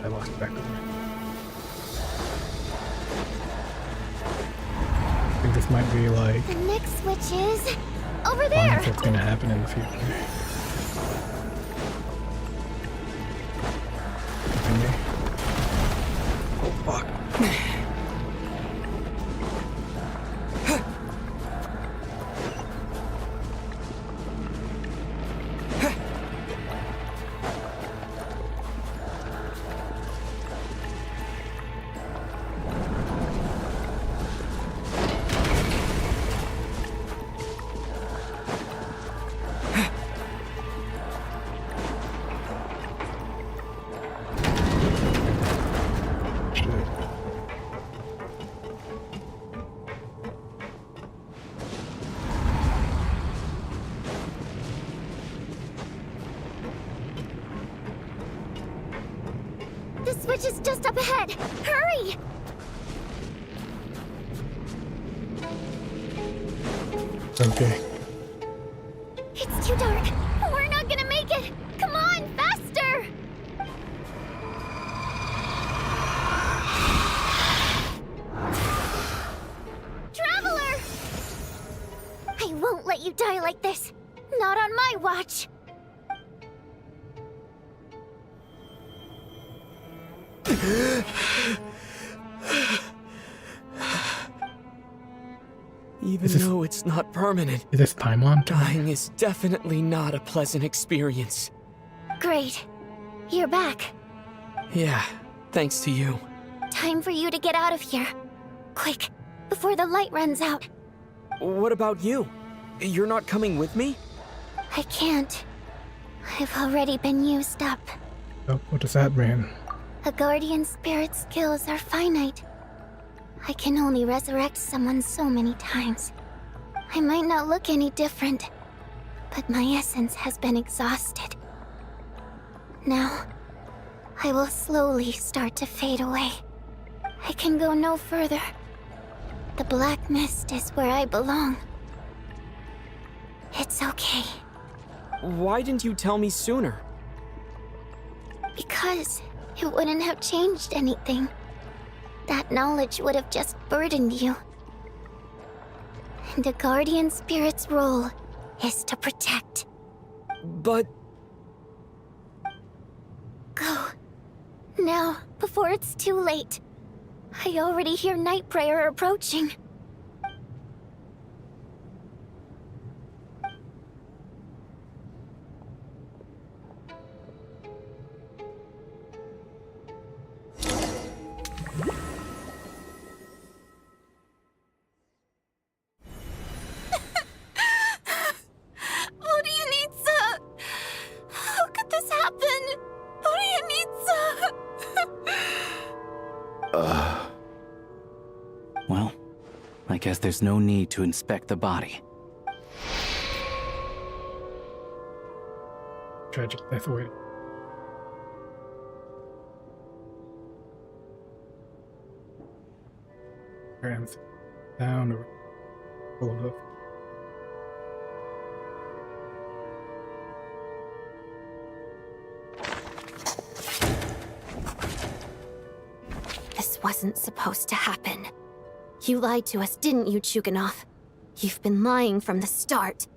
I lost track of it. I think this might be like The next switch is over one there. that's gonna happen in the future. Maybe. Oh fuck. The switch is just up ahead. Hurry! Okay. It's too dark. We're not gonna make it. Come on, faster! Traveler! I won't let you die like this. Not on my watch. Even though it's not permanent, Is this Paimon? dying is definitely not a pleasant experience. Great. You're back. Yeah, thanks to you. Time for you to get out of here. Quick, before the light runs out. What about you? You're not coming with me? I can't. I've already been used up. Oh, what does that mean? A guardian spirit's skills are finite. I can only resurrect someone so many times. I might not look any different, but my essence has been exhausted. Now, I will slowly start to fade away. I can go no further. The black mist is where I belong. It's okay. Why didn't you tell me sooner? Because it wouldn't have changed anything. That knowledge would have just burdened you. And a guardian spirit's role is to protect. But... Go. Now, before it's too late. I already hear night prayer approaching. How could this happen? Well, I guess there's no need to inspect the body. Tragic death awaited. Grams down or full of. This wasn't supposed to happen. You lied to us, didn't you, Chuganov? You've been lying from the start.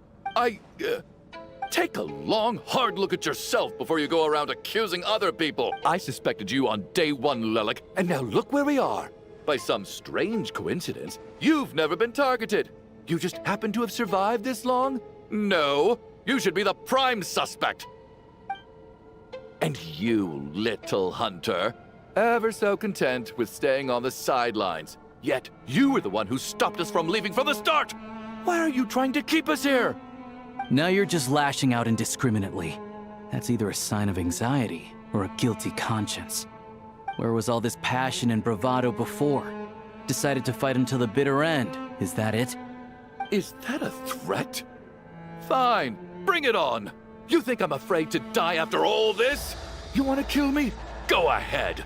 Take a long, hard look at yourself before you go around accusing other people. I suspected you on day one, Lelik, and now look where we are. By some strange coincidence, you've never been targeted. You just happen to have survived this long? No, you should be the prime suspect. And you, little hunter, ever so content with staying on the sidelines. Yet, you were the one who stopped us from leaving from the start! Why are you trying to keep us here? Now you're just lashing out indiscriminately. That's either a sign of anxiety or a guilty conscience. Where was all this passion and bravado before? Decided to fight until the bitter end. Is that it? Is that a threat? Fine, bring it on. You think I'm afraid to die after all this? You want to kill me? Go ahead.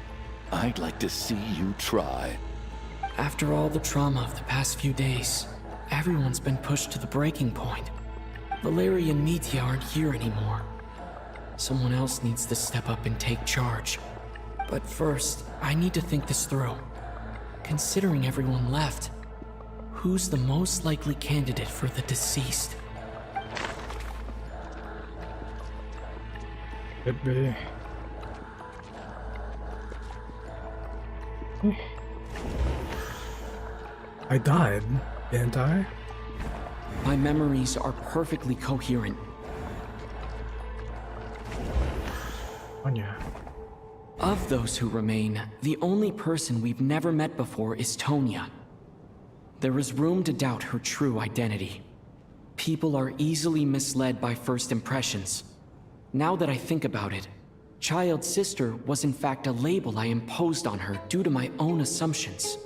I'd like to see you try. After all the trauma of the past few days, everyone's been pushed to the breaking point. Valeria and Mitya aren't here anymore. Someone else needs to step up and take charge. But first, I need to think this through. Considering everyone left, who's the most likely candidate for the deceased? Could be. I died, didn't I? My memories are perfectly coherent. Anya. Of those who remain, the only person we've never met before is Tonya. There is room to doubt her true identity. People are easily misled by first impressions. Now that I think about it, Child Sister was in fact a label I imposed on her due to my own assumptions.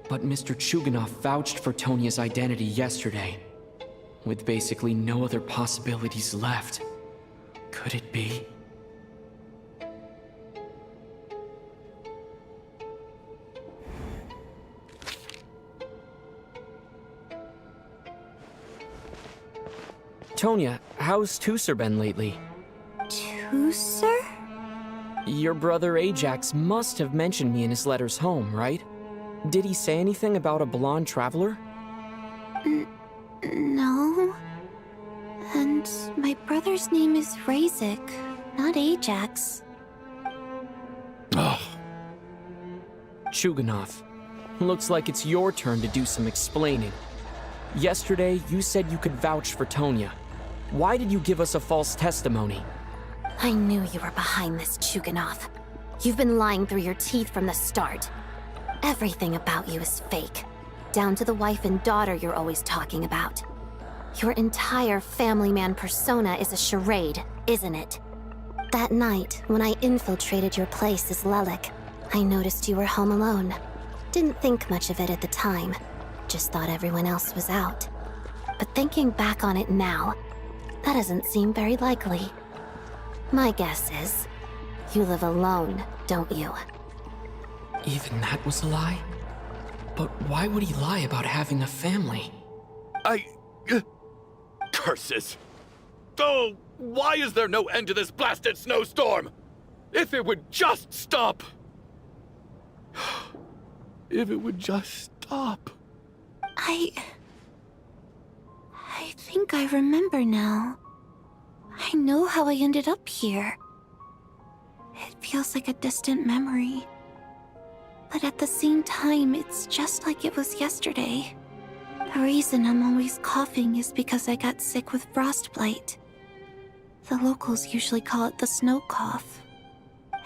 But Mr. Chuganov vouched for Tonya's identity yesterday. With basically no other possibilities left. Could it be? Tonya, how's Tusser been lately? Tusser? Your brother Ajax must have mentioned me in his letters home, right? Did he say anything about a blonde traveler? No. And my brother's name is Razik, not Ajax. Chuganov, looks like it's your turn to do some explaining. Yesterday, you said you could vouch for Tonya. Why did you give us a false testimony? I knew you were behind this, Chuganov. You've been lying through your teeth from the start. Everything about you is fake. Down to the wife and daughter you're always talking about. Your entire family man persona is a charade, isn't it? That night, when I infiltrated your place as Lelik, I noticed you were home alone. Didn't think much of it at the time. Just thought everyone else was out. But thinking back on it now, that doesn't seem very likely. My guess is, you live alone, don't you? Even that was a lie? But why would he lie about having a family? Curses! Oh, why is there no end to this blasted snowstorm? If it would just stop! If it would just stop. I think I remember now. I know how I ended up here. It feels like a distant memory. But at the same time, it's just like it was yesterday. The reason I'm always coughing is because I got sick with frostbite. The locals usually call it the snow cough.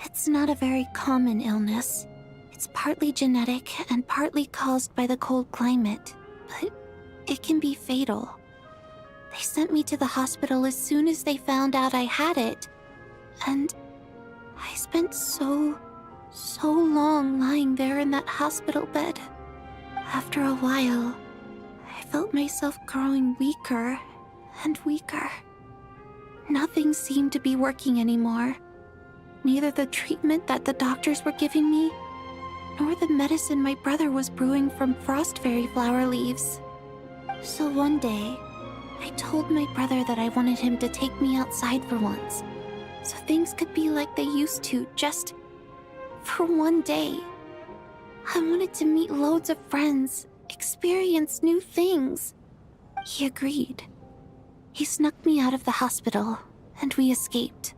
It's not a very common illness. It's partly genetic and partly caused by the cold climate, but it can be fatal. They sent me to the hospital as soon as they found out I had it. And I spent so long lying there in that hospital bed. After a while, I felt myself growing weaker and weaker. Nothing seemed to be working anymore. Neither the treatment that the doctors were giving me, nor the medicine my brother was brewing from frost fairy flower leaves. So one day, I told my brother that I wanted him to take me outside for once, so things could be like they used to, just for one day. I wanted to meet loads of friends, experience new things. He agreed. He snuck me out of the hospital, and we escaped.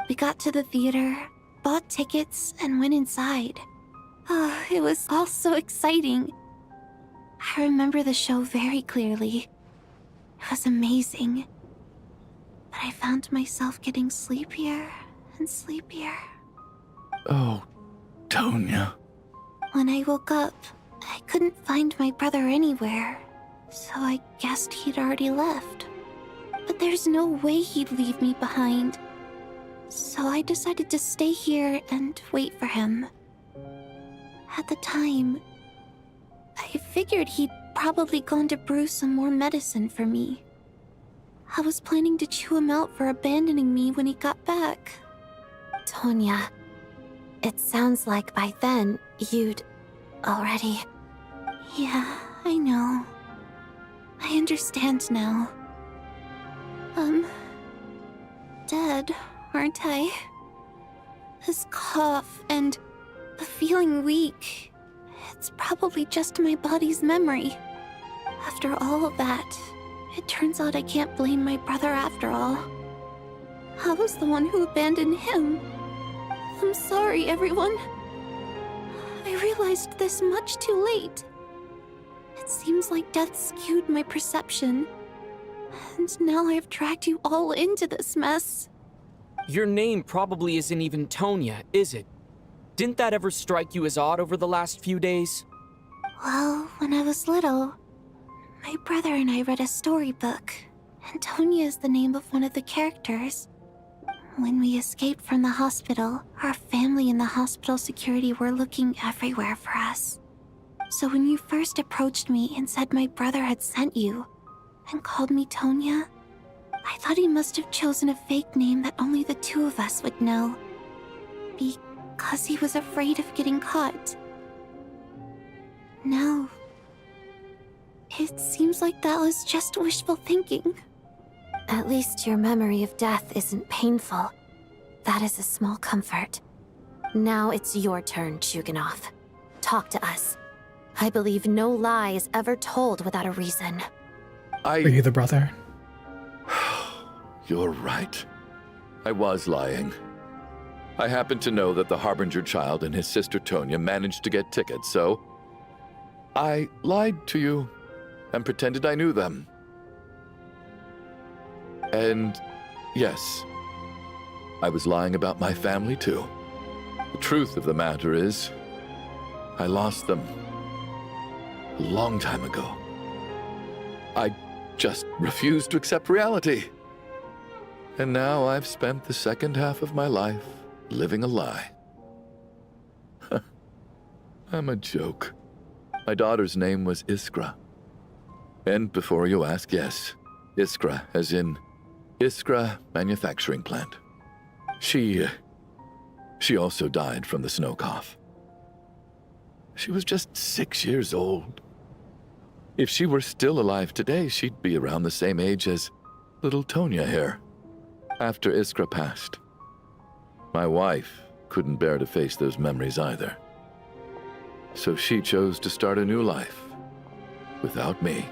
We got to the theater, bought tickets, and went inside. Oh, it was all so exciting. I remember the show very clearly. It was amazing. But I found myself getting sleepier and sleepier. Oh, Tonya. When I woke up, I couldn't find my brother anywhere, so I guessed he'd already left. But there's no way he'd leave me behind. So I decided to stay here and wait for him. At the time, I figured he'd probably gone to brew some more medicine for me. I was planning to chew him out for abandoning me when he got back. Tonya, it sounds like by then you'd already... Yeah, I know. I understand now. Dead, aren't I? This cough and the feeling weak, it's probably just my body's memory. After all of that, it turns out I can't blame my brother after all. I was the one who abandoned him. I'm sorry, everyone. I realized this much too late. It seems like death skewed my perception. And now I've dragged you all into this mess. Your name probably isn't even Tonya, is it? Didn't that ever strike you as odd over the last few days? Well, when I was little, my brother and I read a storybook, and Tonya is the name of one of the characters. When we escaped from the hospital, our family and the hospital security were looking everywhere for us. So when you first approached me and said my brother had sent you, and called me Tonya, I thought he must have chosen a fake name that only the two of us would know. Because he was afraid of getting caught. No. It seems like that was just wishful thinking. At least your memory of death isn't painful. That is a small comfort. Now it's your turn, Chuganov. Talk to us. I believe no lie is ever told without a reason. Are you the brother? You're right. I was lying. I happened to know that the Harbinger child and his sister Tonya managed to get tickets, so I lied to you and pretended I knew them. And yes, I was lying about my family too. The truth of the matter is, I lost them a long time ago. I just refused to accept reality. And now I've spent the second half of my life living a lie. I'm a joke. My daughter's name was Iskra. And before you ask, yes, Iskra, as in Iskra Manufacturing Plant. She also died from the snow cough. She was just 6 years old. If she were still alive today, she'd be around the same age as little Tonya here. After Iskra passed, my wife couldn't bear to face those memories either. So she chose to start a new life, without me.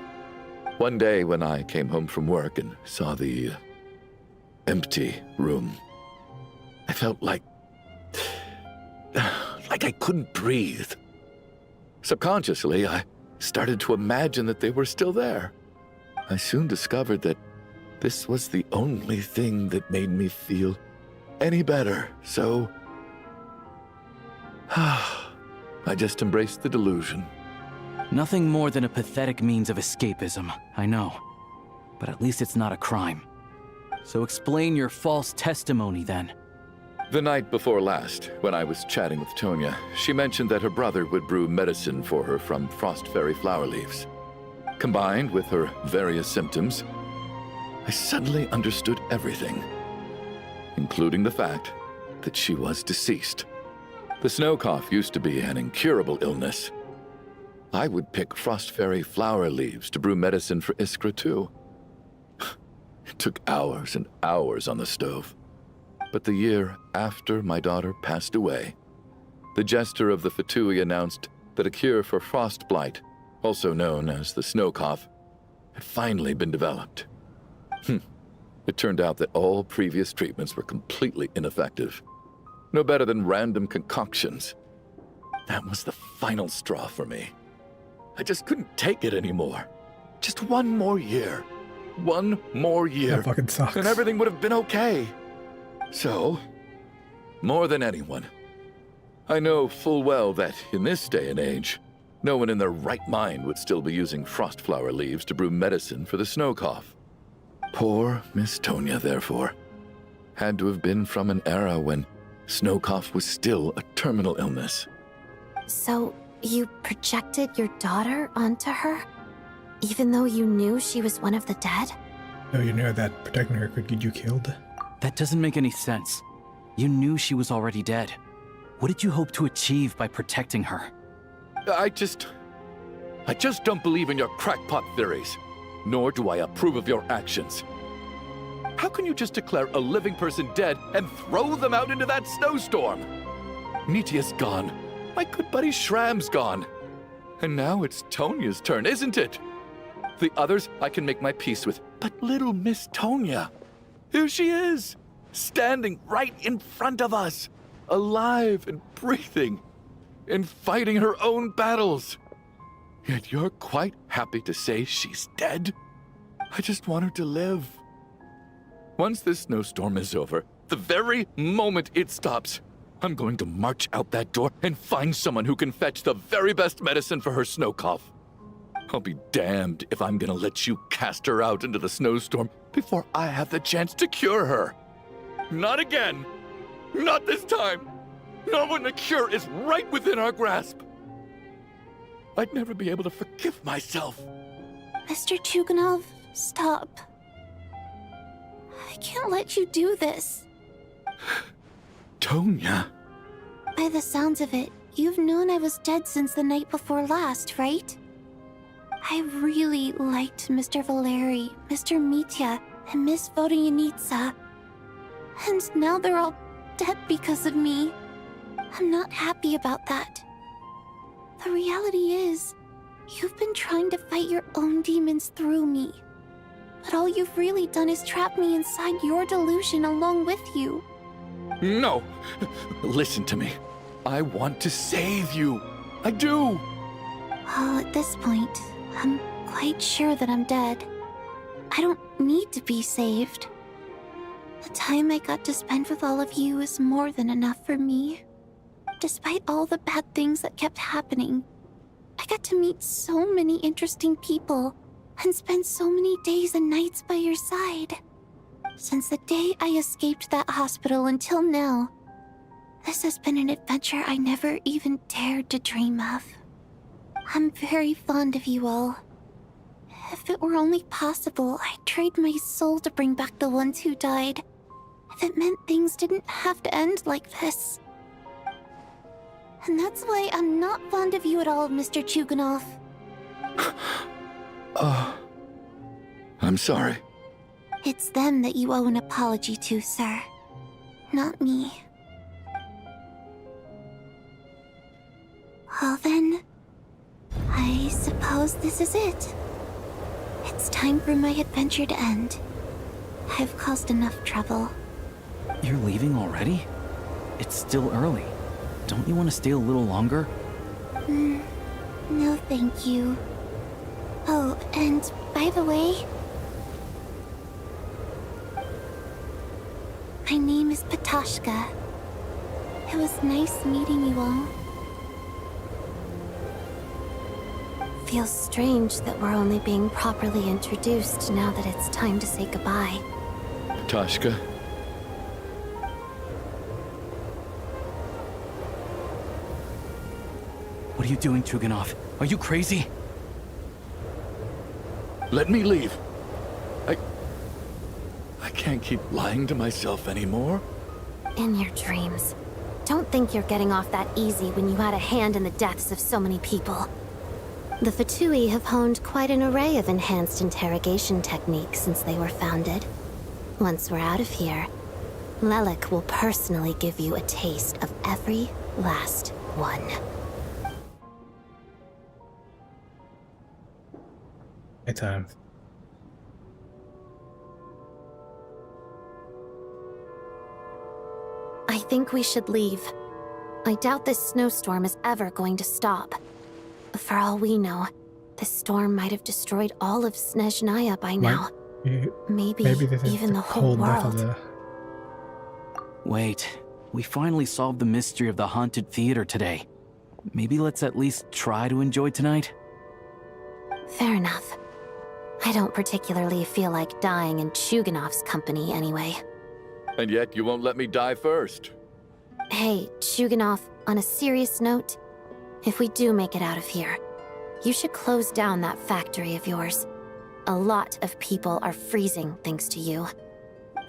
One day when I came home from work and saw the empty room, I felt like I couldn't breathe. Subconsciously, I started to imagine that they were still there. I soon discovered that this was the only thing that made me feel any better, so I just embraced the delusion. Nothing more than a pathetic means of escapism, I know. But at least it's not a crime. So explain your false testimony then. The night before last, when I was chatting with Tonya, she mentioned that her brother would brew medicine for her from frost fairy flower leaves. Combined with her various symptoms, I suddenly understood everything, including the fact that she was deceased. The snow cough used to be an incurable illness. I would pick frost fairy flower leaves to brew medicine for Iskra too. It took hours and hours on the stove. But the year after my daughter passed away, the jester of the Fatui announced that a cure for frostblight, also known as the snow cough, had finally been developed. It turned out that all previous treatments were completely ineffective. No better than random concoctions. That was the final straw for me. I just couldn't take it anymore. Just one more year. One more year. That fucking sucks. And everything would have been okay. So, more than anyone, I know full well that in this day and age, no one in their right mind would still be using frost flower leaves to brew medicine for the snow cough. Poor Miss Tonya, therefore, had to have been from an era when snow cough was still a terminal illness. So, you projected your daughter onto her? Even though you knew she was one of the dead? No, you knew that protecting her could get you killed. That doesn't make any sense. You knew she was already dead. What did you hope to achieve by protecting her? I just don't believe in your crackpot theories, nor do I approve of your actions. How can you just declare a living person dead and throw them out into that snowstorm? Nitia's gone. My good buddy Shram's gone. And now it's Tonya's turn, isn't it? The others I can make my peace with, but little Miss Tonya, here she is, standing right in front of us, alive and breathing, and fighting her own battles. Yet you're quite happy to say she's dead? I just want her to live. Once this snowstorm is over, the very moment it stops, I'm going to march out that door and find someone who can fetch the very best medicine for her snow cough. I'll be damned if I'm gonna let you cast her out into the snowstorm before I have the chance to cure her. Not again! Not this time! Not when the cure is right within our grasp! I'd never be able to forgive myself. Mr. Chuganov, stop. I can't let you do this. Tonya. By the sounds of it, you've known I was dead since the night before last, right? I really liked Mr. Valeri, Mr. Mitya, and Miss Vodyanitsa. And now they're all dead because of me. I'm not happy about that. The reality is, you've been trying to fight your own demons through me. But all you've really done is trap me inside your delusion along with you. No! Listen to me. I want to save you. I do! Well, at this point, I'm quite sure that I'm dead. I don't need to be saved. The time I got to spend with all of you is more than enough for me. Despite all the bad things that kept happening, I got to meet so many interesting people and spend so many days and nights by your side. Since the day I escaped that hospital until now, this has been an adventure I never even dared to dream of. I'm very fond of you all. If it were only possible, I'd trade my soul to bring back the ones who died. If it meant things didn't have to end like this. And that's why I'm not fond of you at all, Mr. Chuganov. I'm sorry. It's them that you owe an apology to, sir. Not me. Well then, I suppose this is it. It's time for my adventure to end. I've caused enough trouble. You're leaving already? It's still early. Don't you want to stay a little longer? No thank you. Oh, and by the way, my name is Patashka. It was nice meeting you all. Feels strange that we're only being properly introduced now that it's time to say goodbye. Tashka. What are you doing, Chuganov? Are you crazy? Let me leave. I can't keep lying to myself anymore. In your dreams. Don't think you're getting off that easy when you had a hand in the deaths of so many people. The Fatui have honed quite an array of enhanced interrogation techniques since they were founded. Once we're out of here, Lelik will personally give you a taste of every last one. Time. I think we should leave. I doubt this snowstorm is ever going to stop. For all we know, this storm might have destroyed all of Snezhnaya by now. Maybe this is even the whole cold death of world. Wait, we finally solved the mystery of the haunted theater today. Maybe let's at least try to enjoy tonight? Fair enough. I don't particularly feel like dying in Chuganov's company anyway. And yet you won't let me die first. Hey, Chuganov, on a serious note, if we do make it out of here, you should close down that factory of yours. A lot of people are freezing thanks to you.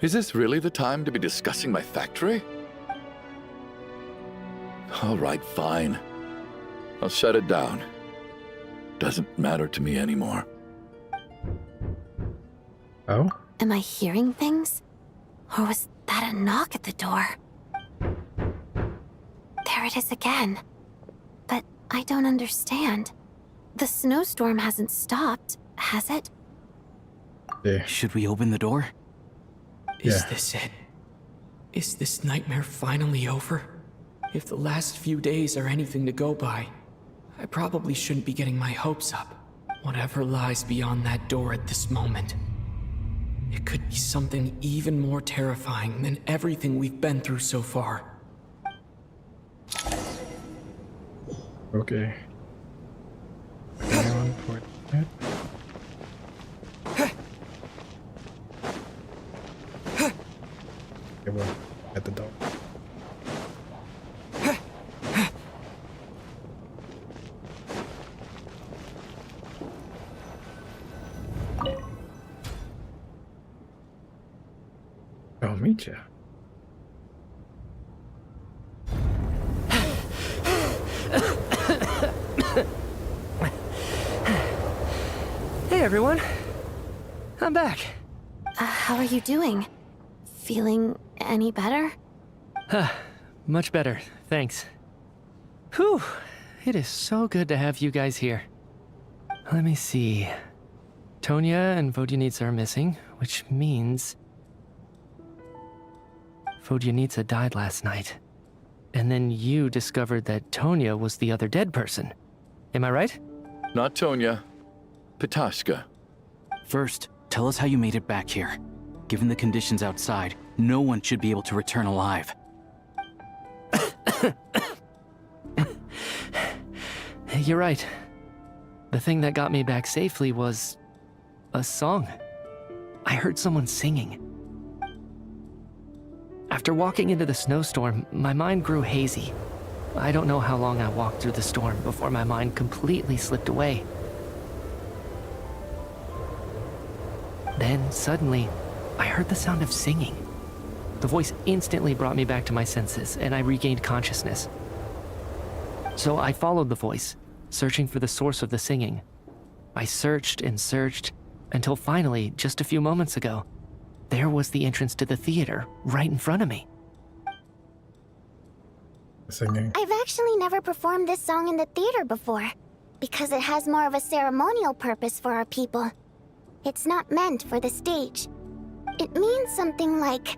Is this really the time to be discussing my factory? All right, fine. I'll shut it down. Doesn't matter to me anymore. Oh? Am I hearing things? Or was that a knock at the door? There it is again. But I don't understand. The snowstorm hasn't stopped, has it? Yeah. Should we open the door? Is this it? Is this nightmare finally over? If the last few days are anything to go by, I probably shouldn't be getting my hopes up. Whatever lies beyond that door at this moment. It could be something even more terrifying than everything we've been through so far. Okay. Anyone for that? Okay, well, at the door. I'll meet you. Hey everyone, I'm back. How are you doing? Feeling any better? Much better, thanks. Whew, it is so good to have you guys here. Let me see. Tonya and Vodyanitsa are missing, which means Vodyanitsa died last night. And then you discovered that Tonya was the other dead person. Am I right? Not Tonya. Pitashka. First, tell us how you made it back here. Given the conditions outside, no one should be able to return alive. You're right. The thing that got me back safely was a song. I heard someone singing. After walking into the snowstorm, my mind grew hazy. I don't know how long I walked through the storm before my mind completely slipped away. Then, suddenly, I heard the sound of singing. The voice instantly brought me back to my senses, and I regained consciousness. So I followed the voice, searching for the source of the singing. I searched and searched, until finally, just a few moments ago, there was the entrance to the theater, right in front of me. Singing. I've actually never performed this song in the theater before, because it has more of a ceremonial purpose for our people. It's not meant for the stage. It means something like,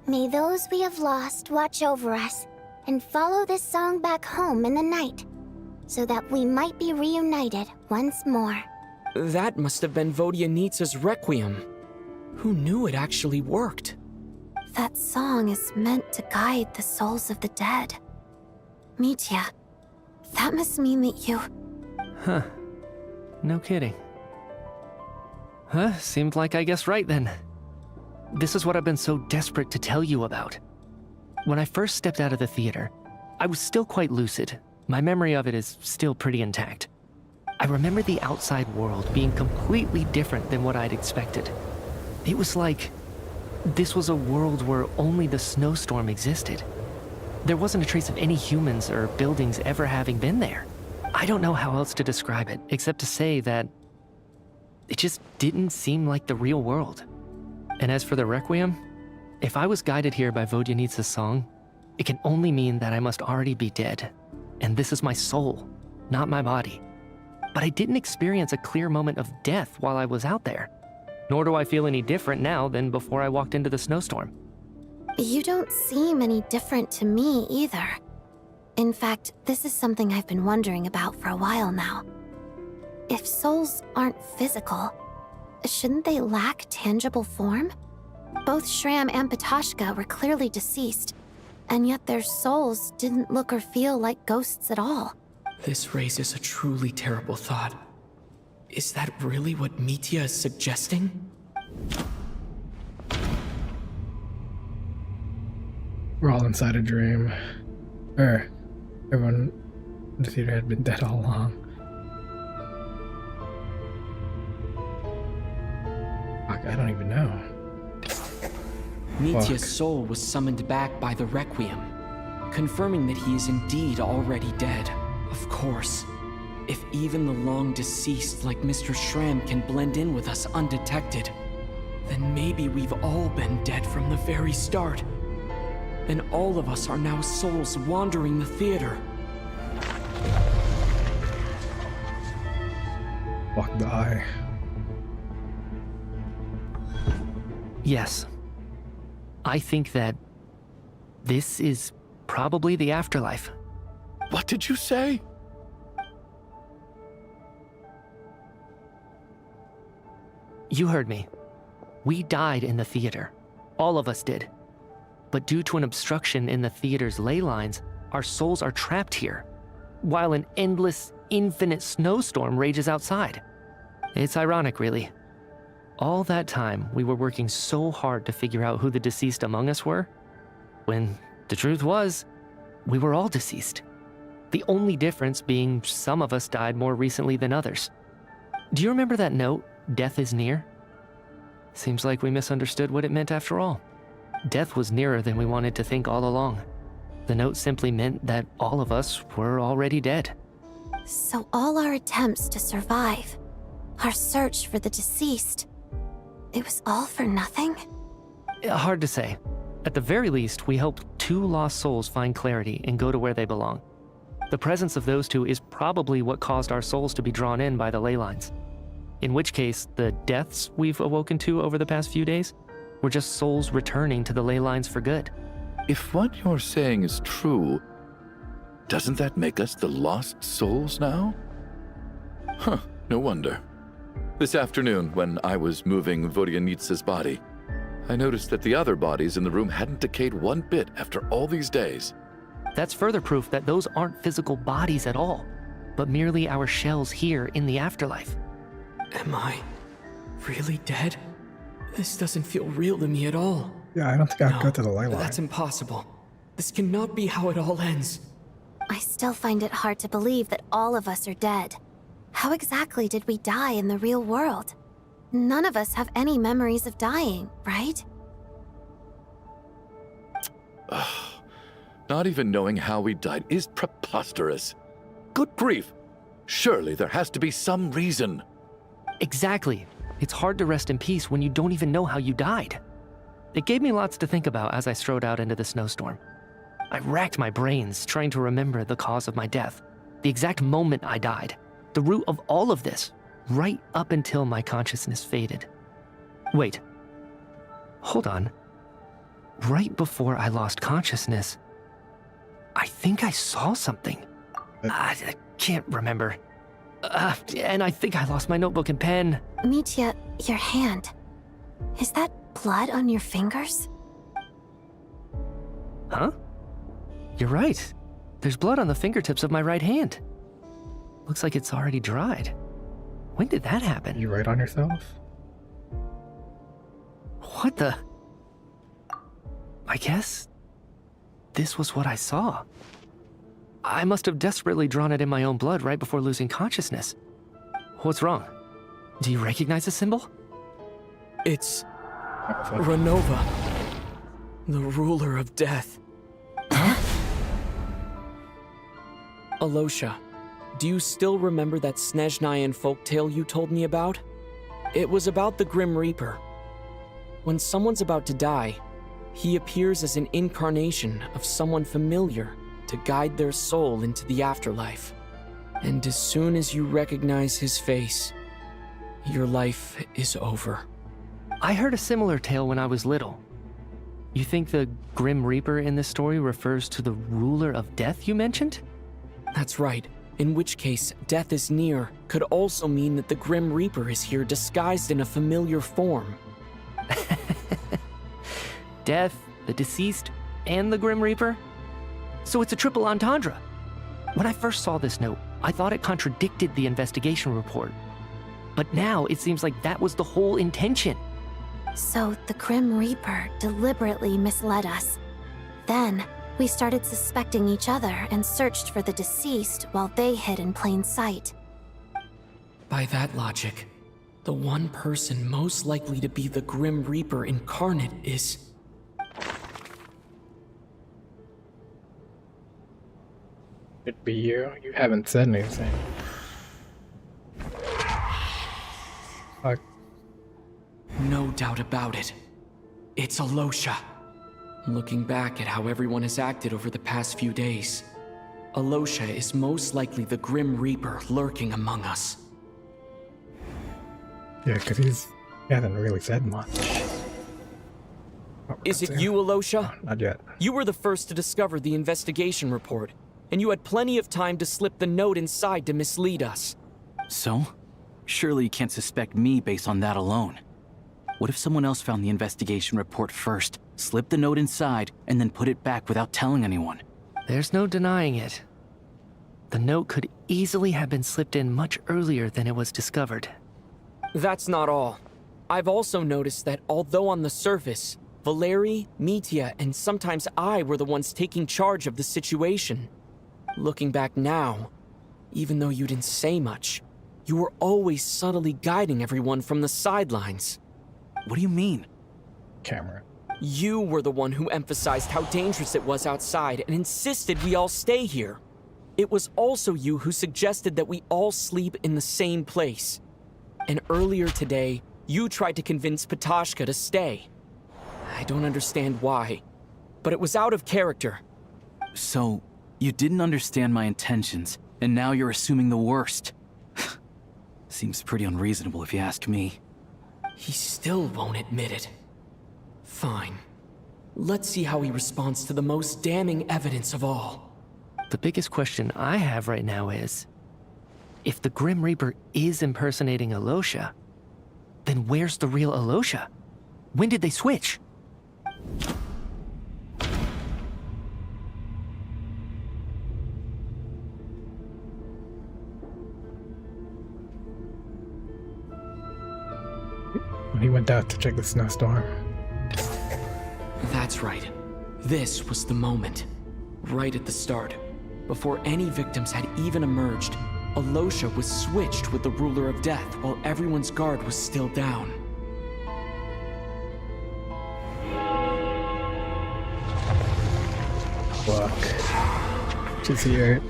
"May those we have lost watch over us, and follow this song back home in the night, so that we might be reunited once more." That must have been Vodyanitsa's Requiem. Who knew it actually worked? That song is meant to guide the souls of the dead. Mitya, that must mean that you... Huh. No kidding. Huh, seemed like I guessed right then. This is what I've been so desperate to tell you about. When I first stepped out of the theater, I was still quite lucid. My memory of it is still pretty intact. I remember the outside world being completely different than what I'd expected. It was like this was a world where only the snowstorm existed. There wasn't a trace of any humans or buildings ever having been there. I don't know how else to describe it, except to say that it just didn't seem like the real world. And as for the Requiem, if I was guided here by Vodyanitsa's song, it can only mean that I must already be dead. And this is my soul, not my body. But I didn't experience a clear moment of death while I was out there. Nor do I feel any different now than before I walked into the snowstorm. You don't seem any different to me either. In fact, this is something I've been wondering about for a while now. If souls aren't physical, shouldn't they lack tangible form? Both Shram and Patashka were clearly deceased, and yet their souls didn't look or feel like ghosts at all. This raises a truly terrible thought. Is that really what Mitya is suggesting? We're all inside a dream. Everyone in the theater had been dead all along. Fuck, I don't even know. Mitya's soul was summoned back by the Requiem, confirming that he is indeed already dead. Of course, if even the long deceased like Mr. Shram can blend in with us undetected, then maybe we've all been dead from the very start. Then all of us are now souls wandering the theater. Fuck the eye. Yes. I think that this is probably the afterlife. What did you say? You heard me. We died in the theater. All of us did. But due to an obstruction in the theater's ley lines, our souls are trapped here, while an endless, infinite snowstorm rages outside. It's ironic, really. All that time, we were working so hard to figure out who the deceased among us were, when the truth was, we were all deceased. The only difference being some of us died more recently than others. Do you remember that note, "Death is near"? Seems like we misunderstood what it meant after all. Death was nearer than we wanted to think all along. The note simply meant that all of us were already dead. So all our attempts to survive, our search for the deceased, it was all for nothing? Hard to say. At the very least, we helped 2 lost souls find clarity and go to where they belong. The presence of those 2 is probably what caused our souls to be drawn in by the ley lines. In which case, the deaths we've awoken to over the past few days were just souls returning to the ley lines for good. If what you're saying is true, doesn't that make us the lost souls now? Huh, no wonder. This afternoon, when I was moving Vodyanitsa's body, I noticed that the other bodies in the room hadn't decayed one bit after all these days. That's further proof that those aren't physical bodies at all, but merely our shells here in the afterlife. Am I really dead? This doesn't feel real to me at all. Yeah, I don't think I'd go to the ley line. That's impossible. This cannot be how it all ends. I still find it hard to believe that all of us are dead. How exactly did we die in the real world? None of us have any memories of dying, right? Not even knowing how we died is preposterous. Good grief. Surely there has to be some reason. Exactly. It's hard to rest in peace when you don't even know how you died. It gave me lots to think about as I strode out into the snowstorm. I racked my brains trying to remember the cause of my death, the exact moment I died, the root of all of this, right up until my consciousness faded. Wait. Hold on. Right before I lost consciousness, I think I saw something. I can't remember. And I think I lost my notebook and pen. Mitya, your hand. Is that blood on your fingers? Huh? You're right. There's blood on the fingertips of my right hand. Looks like it's already dried. When did that happen? You write on yourself? What the? I guess this was what I saw. I must have desperately drawn it in my own blood right before losing consciousness. What's wrong? Do you recognize the symbol? It's Renova, the ruler of death. Huh? Alosha, do you still remember that Snezhnayan folktale you told me about? It was about the Grim Reaper. When someone's about to die, he appears as an incarnation of someone familiar to guide their soul into the afterlife. And as soon as you recognize his face, your life is over. I heard a similar tale when I was little. You think the Grim Reaper in this story refers to the ruler of death you mentioned? That's right. In which case, death is near could also mean that the Grim Reaper is here disguised in a familiar form. Death, the deceased, and the Grim Reaper? So it's a triple entendre. When I first saw this note, I thought it contradicted the investigation report. But now it seems like that was the whole intention. So the Grim Reaper deliberately misled us. Then, we started suspecting each other and searched for the deceased while they hid in plain sight. By that logic, the one person most likely to be the Grim Reaper incarnate is... It'd be you. You haven't said anything. Fuck. No doubt about it. It's Alosha. Looking back at how everyone has acted over the past few days, Alosha is most likely the Grim Reaper lurking among us. Yeah, because he hasn't really said much. Is it you, Alosha? No, not yet. You were the first to discover the investigation report, and you had plenty of time to slip the note inside to mislead us. So? Surely you can't suspect me based on that alone. What if someone else found the investigation report first, slipped the note inside, and then put it back without telling anyone? There's no denying it. The note could easily have been slipped in much earlier than it was discovered. That's not all. I've also noticed that although on the surface, Valeri, Mitya, and sometimes I were the ones taking charge of the situation, looking back now, even though you didn't say much, you were always subtly guiding everyone from the sidelines. What do you mean? Camera. You were the one who emphasized how dangerous it was outside and insisted we all stay here. It was also you who suggested that we all sleep in the same place. And earlier today, you tried to convince Patashka to stay. I don't understand why, but it was out of character. So, you didn't understand my intentions, and now you're assuming the worst. Seems pretty unreasonable if you ask me. He still won't admit it. Fine. Let's see how he responds to the most damning evidence of all. The biggest question I have right now is, if the Grim Reaper is impersonating Alosha, then where's the real Alosha? When did they switch? When he went out to check the snowstorm. That's right. This was the moment. Right at the start. Before any victims had even emerged, Alosha was switched with the Ruler of Death while everyone's guard was still down. Fuck. Just hear it.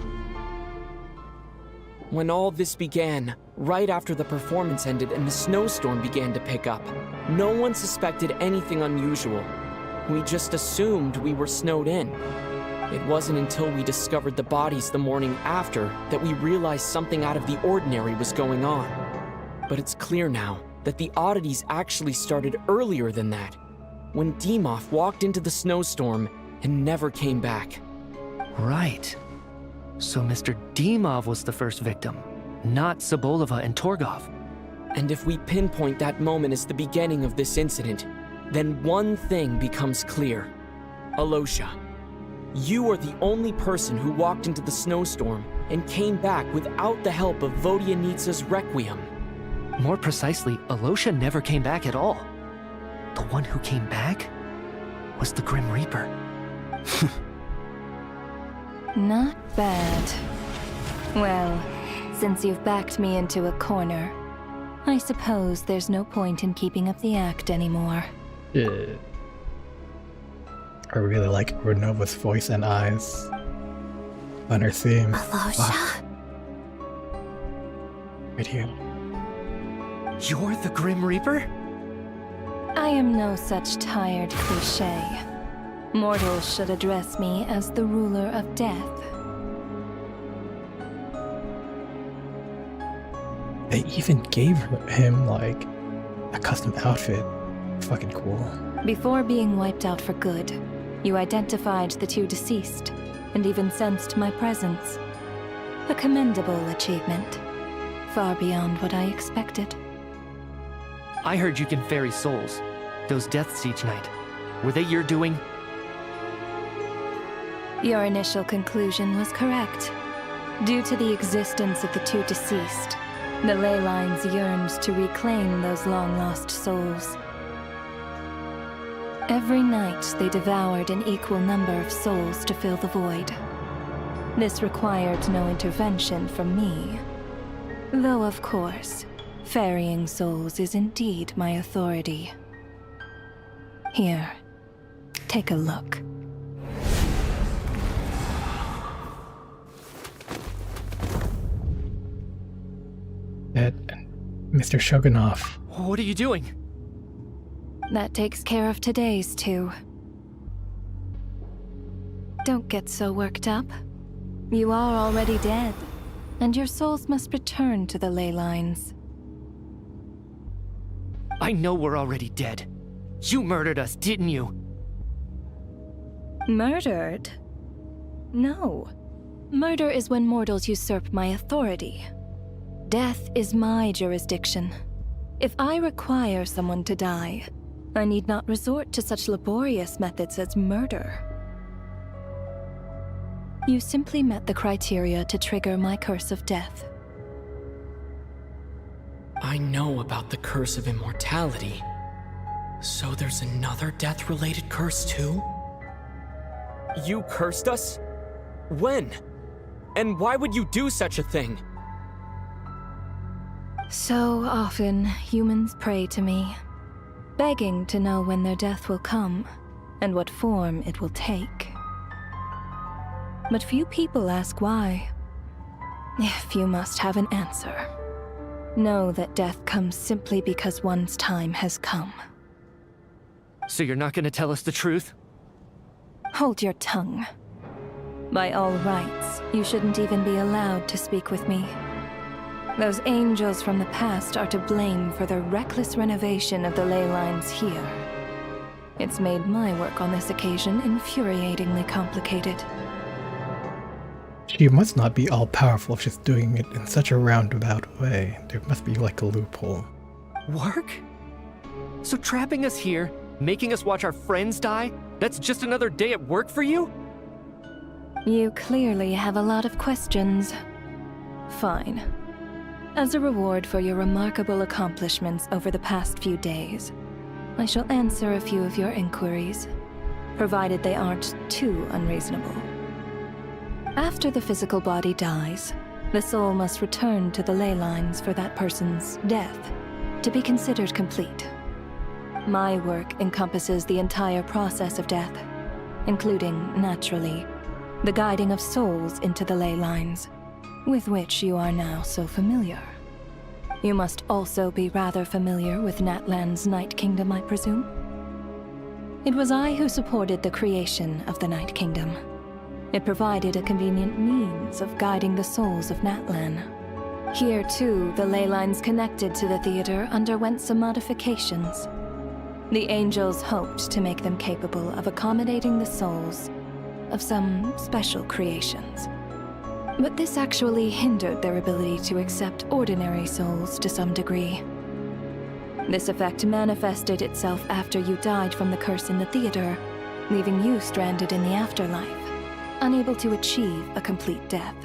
When all this began, right after the performance ended and the snowstorm began to pick up, no one suspected anything unusual. We just assumed we were snowed in. It wasn't until we discovered the bodies the morning after that we realized something out of the ordinary was going on. But it's clear now that the oddities actually started earlier than that, when Dimov walked into the snowstorm and never came back. Right. So Mr. Dimov was the first victim, not Sobolova and Torgov. And if we pinpoint that moment as the beginning of this incident, then one thing becomes clear. Alosha, you are the only person who walked into the snowstorm and came back without the help of Vodyanitsa's Requiem. More precisely, Alosha never came back at all. The one who came back was the Grim Reaper. Not bad. Well, since you've backed me into a corner, I suppose there's no point in keeping up the act anymore. Yeah. I really like Renova's voice and eyes on her theme. Alosha? Right here. You're the Grim Reaper? I am no such tired cliché. Mortals should address me as the ruler of death. They even gave him, like, a custom outfit. Fucking cool. Before being wiped out for good, you identified the two deceased, and even sensed my presence. A commendable achievement, far beyond what I expected. I heard you can ferry souls. Those deaths each night, were they your doing? Your initial conclusion was correct. Due to the existence of the two deceased, the ley lines yearned to reclaim those long-lost souls. Every night, they devoured an equal number of souls to fill the void. This required no intervention from me. Though, of course, ferrying souls is indeed my authority. Here, take a look. That Mr. Shogunov. What are you doing? That takes care of today's two. Don't get so worked up. You are already dead, and your souls must return to the ley lines. I know we're already dead. You murdered us, didn't you? Murdered? No. Murder is when mortals usurp my authority. Death is my jurisdiction. If I require someone to die, I need not resort to such laborious methods as murder. You simply met the criteria to trigger my curse of death. I know about the curse of immortality. So there's another death-related curse too? You cursed us? When? And why would you do such a thing? So often, humans pray to me, begging to know when their death will come, and what form it will take. But few people ask why. If you must have an answer, know that death comes simply because one's time has come. So you're not gonna tell us the truth? Hold your tongue. By all rights, you shouldn't even be allowed to speak with me. Those angels from the past are to blame for the reckless renovation of the ley lines here. It's made my work on this occasion infuriatingly complicated. She must not be all-powerful if she's doing it in such a roundabout way. There must be like a loophole. Work? So trapping us here, making us watch our friends die, that's just another day at work for you? You clearly have a lot of questions. Fine. As a reward for your remarkable accomplishments over the past few days, I shall answer a few of your inquiries, provided they aren't too unreasonable. After the physical body dies, the soul must return to the ley lines for that person's death to be considered complete. My work encompasses the entire process of death, including, naturally, the guiding of souls into the ley lines, with which you are now so familiar. You must also be rather familiar with Natlan's Night Kingdom, I presume? It was I who supported the creation of the Night Kingdom. It provided a convenient means of guiding the souls of Natlan. Here, too, the ley lines connected to the theater underwent some modifications. The angels hoped to make them capable of accommodating the souls of some special creations. But this actually hindered their ability to accept ordinary souls to some degree. This effect manifested itself after you died from the curse in the theater, leaving you stranded in the afterlife, unable to achieve a complete death.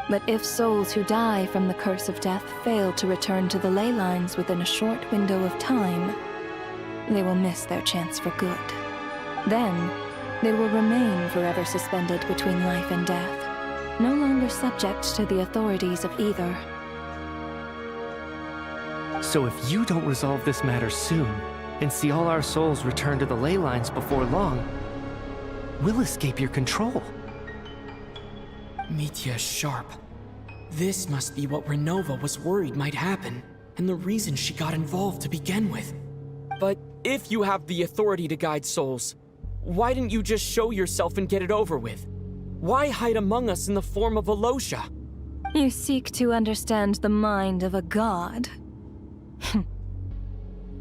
But if souls who die from the curse of death fail to return to the ley lines within a short window of time, they will miss their chance for good. Then, they will remain forever suspended between life and death, no longer subject to the authorities of either. So if you don't resolve this matter soon, and see all our souls return to the ley lines before long, we'll escape your control. Mitya is sharp. This must be what Renova was worried might happen, and the reason she got involved to begin with. But if you have the authority to guide souls, why didn't you just show yourself and get it over with? Why hide among us in the form of Alosha? You seek to understand the mind of a god.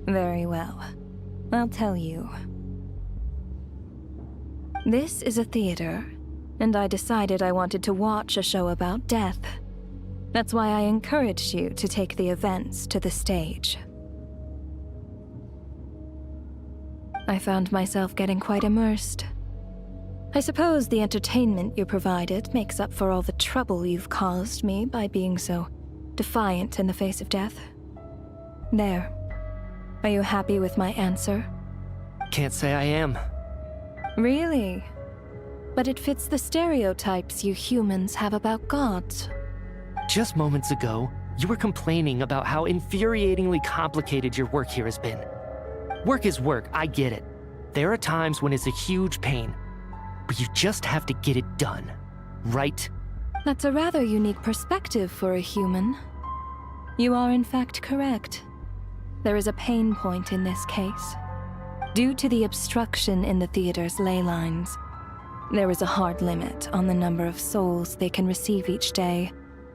Very well. I'll tell you. This is a theater, and I decided I wanted to watch a show about death. That's why I encouraged you to take the events to the stage. I found myself getting quite immersed. I suppose the entertainment you provided makes up for all the trouble you've caused me by being so defiant in the face of death. There. Are you happy with my answer? Can't say I am. Really? But it fits the stereotypes you humans have about gods. Just moments ago, you were complaining about how infuriatingly complicated your work here has been. Work is work, I get it. There are times when it's a huge pain, but you just have to get it done, right? That's a rather unique perspective for a human. You are in fact correct. There is a pain point in this case. Due to the obstruction in the theater's ley lines, there is a hard limit on the number of souls they can receive each day,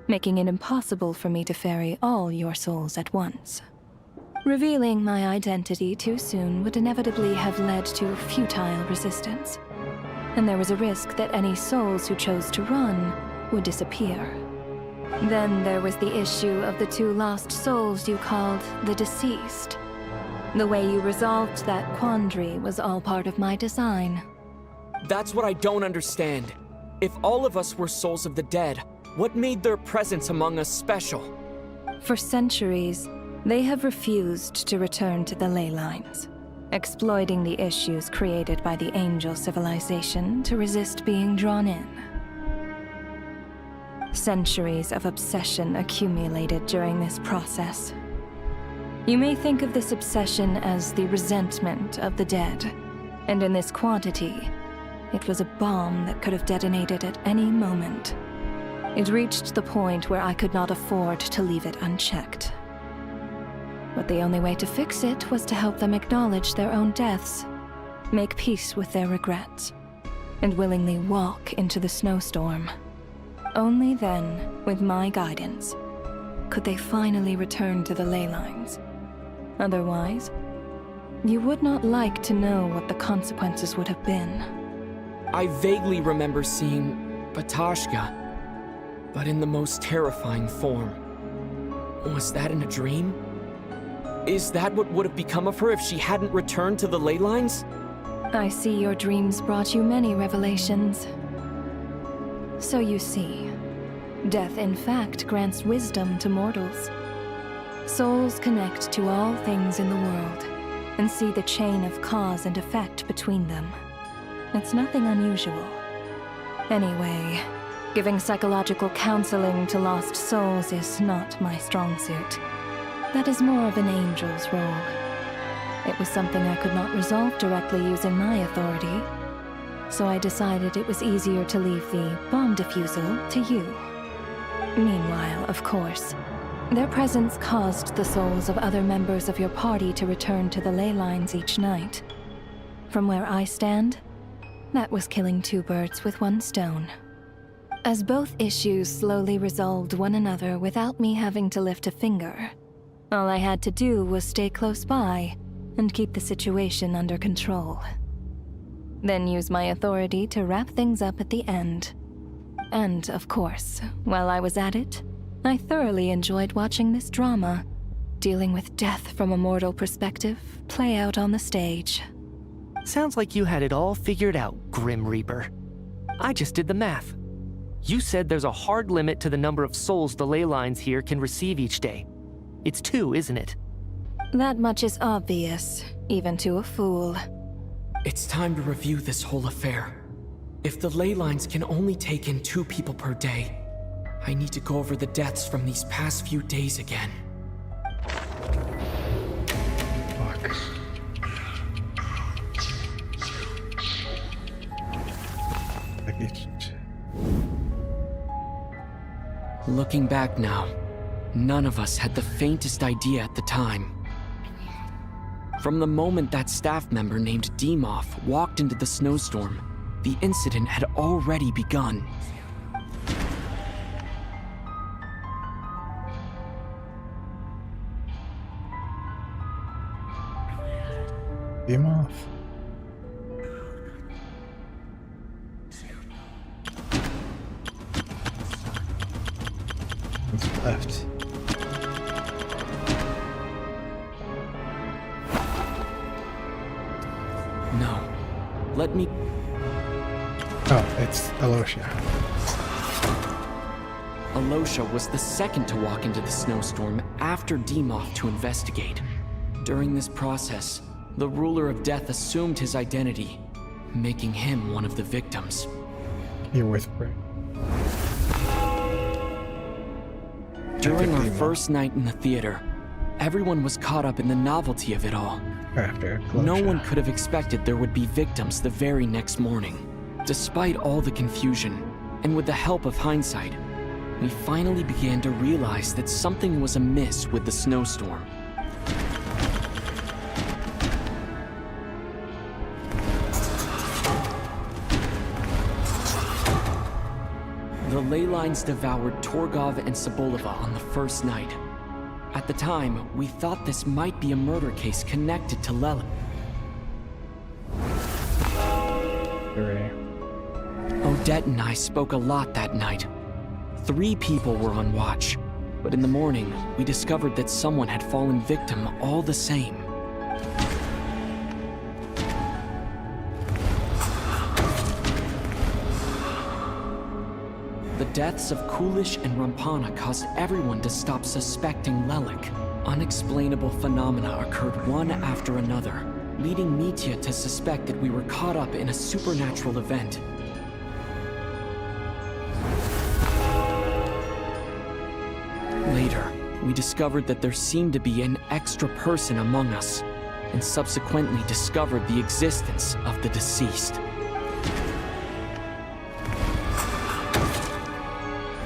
making it impossible for me to ferry all your souls at once. Revealing my identity too soon would inevitably have led to futile resistance, and there was a risk that any souls who chose to run would disappear. Then there was the issue of the 2 lost souls you called the deceased. The way you resolved that quandary was all part of my design. That's what I don't understand. If all of us were souls of the dead, what made their presence among us special? For centuries, they have refused to return to the ley lines, exploiting the issues created by the angel civilization to resist being drawn in. Centuries of obsession accumulated during this process. You may think of this obsession as the resentment of the dead, and in this quantity, it was a bomb that could have detonated at any moment. It reached the point where I could not afford to leave it unchecked. But the only way to fix it was to help them acknowledge their own deaths, make peace with their regrets, and willingly walk into the snowstorm. Only then, with my guidance, could they finally return to the ley lines. Otherwise, you would not like to know what the consequences would have been. I vaguely remember seeing Batashka, but in the most terrifying form. Was that in a dream? Is that what would have become of her if she hadn't returned to the ley lines? I see your dreams brought you many revelations. So you see, death in fact grants wisdom to mortals. Souls connect to all things in the world and see the chain of cause and effect between them. It's nothing unusual. Anyway, giving psychological counseling to lost souls is not my strong suit. That is more of an angel's role. It was something I could not resolve directly using my authority, so I decided it was easier to leave the bomb defusal to you. Meanwhile, of course, their presence caused the souls of other members of your party to return to the ley lines each night. From where I stand, that was killing 2 birds with 1 stone. As both issues slowly resolved one another without me having to lift a finger, all I had to do was stay close by and keep the situation under control. Then use my authority to wrap things up at the end. And, of course, while I was at it, I thoroughly enjoyed watching this drama, dealing with death from a mortal perspective, play out on the stage. Sounds like you had it all figured out, Grim Reaper. I just did the math. You said there's a hard limit to the number of souls the ley lines here can receive each day. It's 2, isn't it? That much is obvious, even to a fool. It's time to review this whole affair. If the ley lines can only take in 2 people per day, I need to go over the deaths from these past few days again. Fuck. Looking back now, none of us had the faintest idea at the time. From the moment that staff member named Demoff walked into the snowstorm, the incident had already begun. Beam off. What's left? No. Let me... Oh, it's Alosia. Alosia was the second to walk into the snowstorm after Demoth to investigate. During this process, the ruler of death assumed his identity, making him one of the victims. You're whispering. During our first night in the theater, everyone was caught up in the novelty of it all. No one could have expected there would be victims the very next morning. Despite all the confusion, and with the help of hindsight, we finally began to realize that something was amiss with the snowstorm. The ley lines devoured Torgov and Sobolova on the first night. At the time, we thought this might be a murder case connected to Lelik. Odette and I spoke a lot that night. 3 people were on watch, but in the morning, we discovered that someone had fallen victim all the same. The deaths of Kulish and Rampana caused everyone to stop suspecting Lelik. Unexplainable phenomena occurred one after another, leading Mitya to suspect that we were caught up in a supernatural event. Later, we discovered that there seemed to be an extra person among us, and subsequently discovered the existence of the deceased.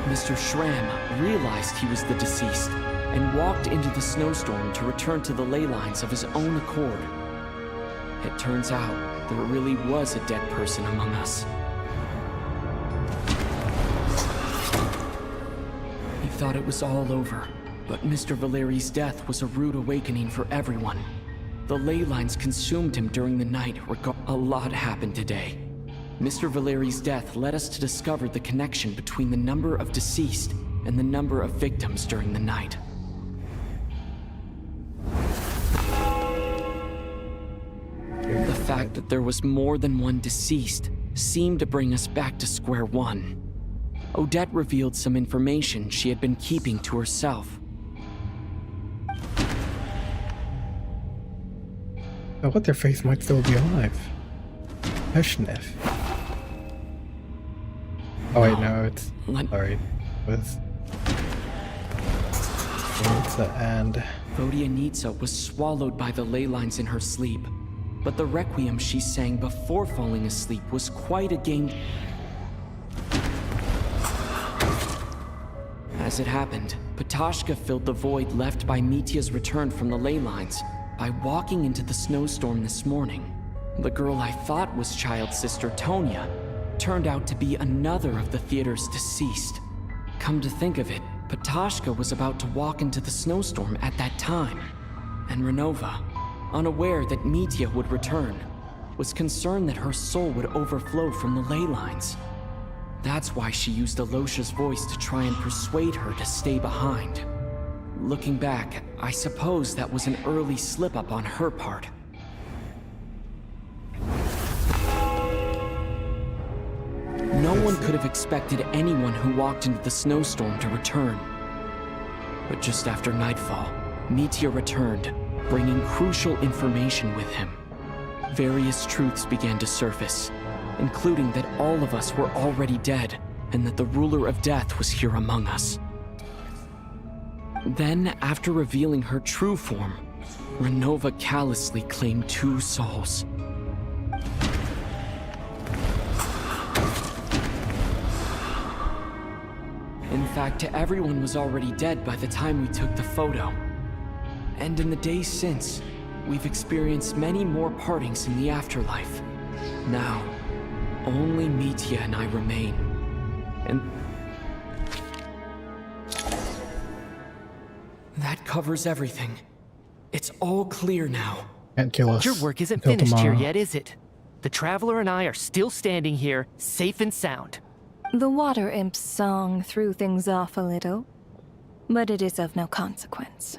Mr. Schramm realized he was the deceased and walked into the snowstorm to return to the ley lines of his own accord. It turns out there really was a dead person among us. We thought it was all over, but Mr. Valeri's death was a rude awakening for everyone. The ley lines consumed him during the night. A lot happened today. Mr. Valeri's death led us to discover the connection between the number of deceased and the number of victims during the night. The fact that there was more than one deceased seemed to bring us back to square one. Odette revealed some information she had been keeping to herself. What's-her-face might still be alive. Snezhnaya. Oh wait, no, it's... Sorry. It was... Vodyanitsa and... Vodyanitsa was swallowed by the ley lines in her sleep, but the requiem she sang before falling asleep was quite a game. As it happened, Patashka filled the void left by Mitya's return from the ley lines by walking into the snowstorm this morning. The girl I thought was child sister Tonya turned out to be another of the theater's deceased. Come to think of it, Patashka was about to walk into the snowstorm at that time, and Renova, unaware that Mitya would return, was concerned that her soul would overflow from the ley lines. That's why she used Alosha's voice to try and persuade her to stay behind. Looking back, I suppose that was an early slip-up on her part. No one could have expected anyone who walked into the snowstorm to return. But just after nightfall, Mitya returned, bringing crucial information with him. Various truths began to surface, including that all of us were already dead, and that the ruler of death was here among us. Then, after revealing her true form, Renova callously claimed 2 souls. In fact, everyone was already dead by the time we took the photo. And in the days since, we've experienced many more partings in the afterlife. Now, only Mitya and I remain. And that covers everything. It's all clear now. Can't kill us. Your work isn't until finished here tomorrow. yet, is it? The Traveler and I are still standing here, safe and sound. The Water Imp's song threw things off a little, but it is of no consequence.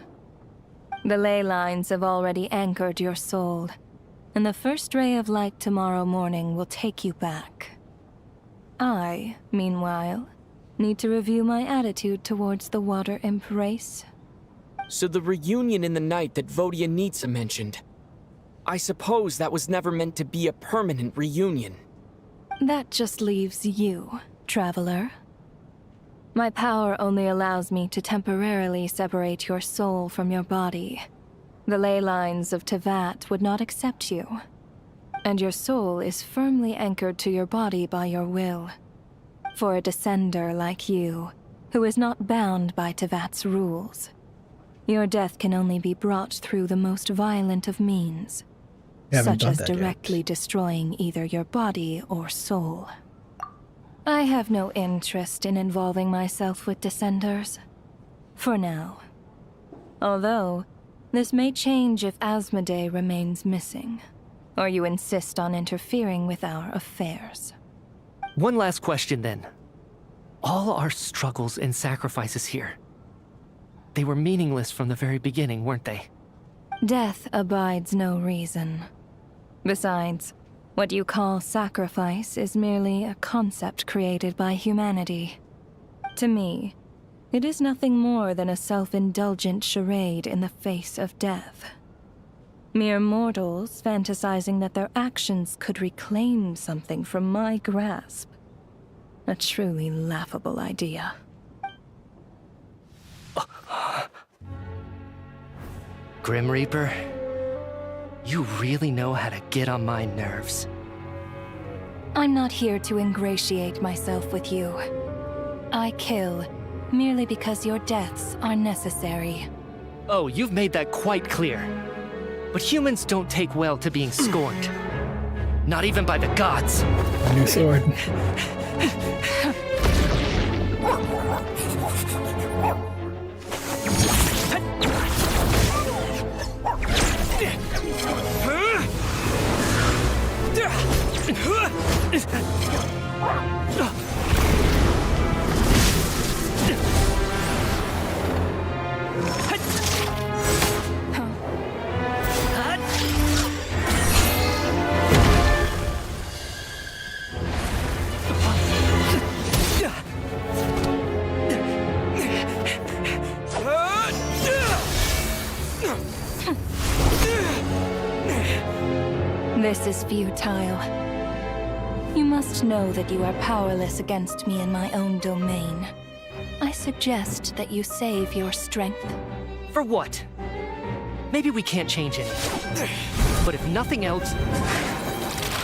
The ley lines have already anchored your soul, and the first ray of light tomorrow morning will take you back. I, meanwhile, need to review my attitude towards the Water Imp race. So the reunion in the night that Vodyanitsa mentioned, I suppose that was never meant to be a permanent reunion. That just leaves you, Traveler. My power only allows me to temporarily separate your soul from your body. The ley lines of Tevat would not accept you, and your soul is firmly anchored to your body by your will. For a descender like you, who is not bound by Tevat's rules, your death can only be brought through the most violent of means, such as directly destroying either your body or soul. I have no interest in involving myself with Descenders, for now. Although, this may change if Asmodee remains missing, or you insist on interfering with our affairs. One last question then. All our struggles and sacrifices here, they were meaningless from the very beginning, weren't they? Death abides no reason. Besides, what you call sacrifice is merely a concept created by humanity. To me, it is nothing more than a self-indulgent charade in the face of death. Mere mortals fantasizing that their actions could reclaim something from my grasp. A truly laughable idea. Grim Reaper, you really know how to get on my nerves. I'm not here to ingratiate myself with you. I kill merely because your deaths are necessary. Oh, you've made that quite clear. But humans don't take well to being scorned. Not even by the gods. A new sword. This is futile. You must know that you are powerless against me in my own domain. I suggest that you save your strength. For what? Maybe we can't change anything. But if nothing else,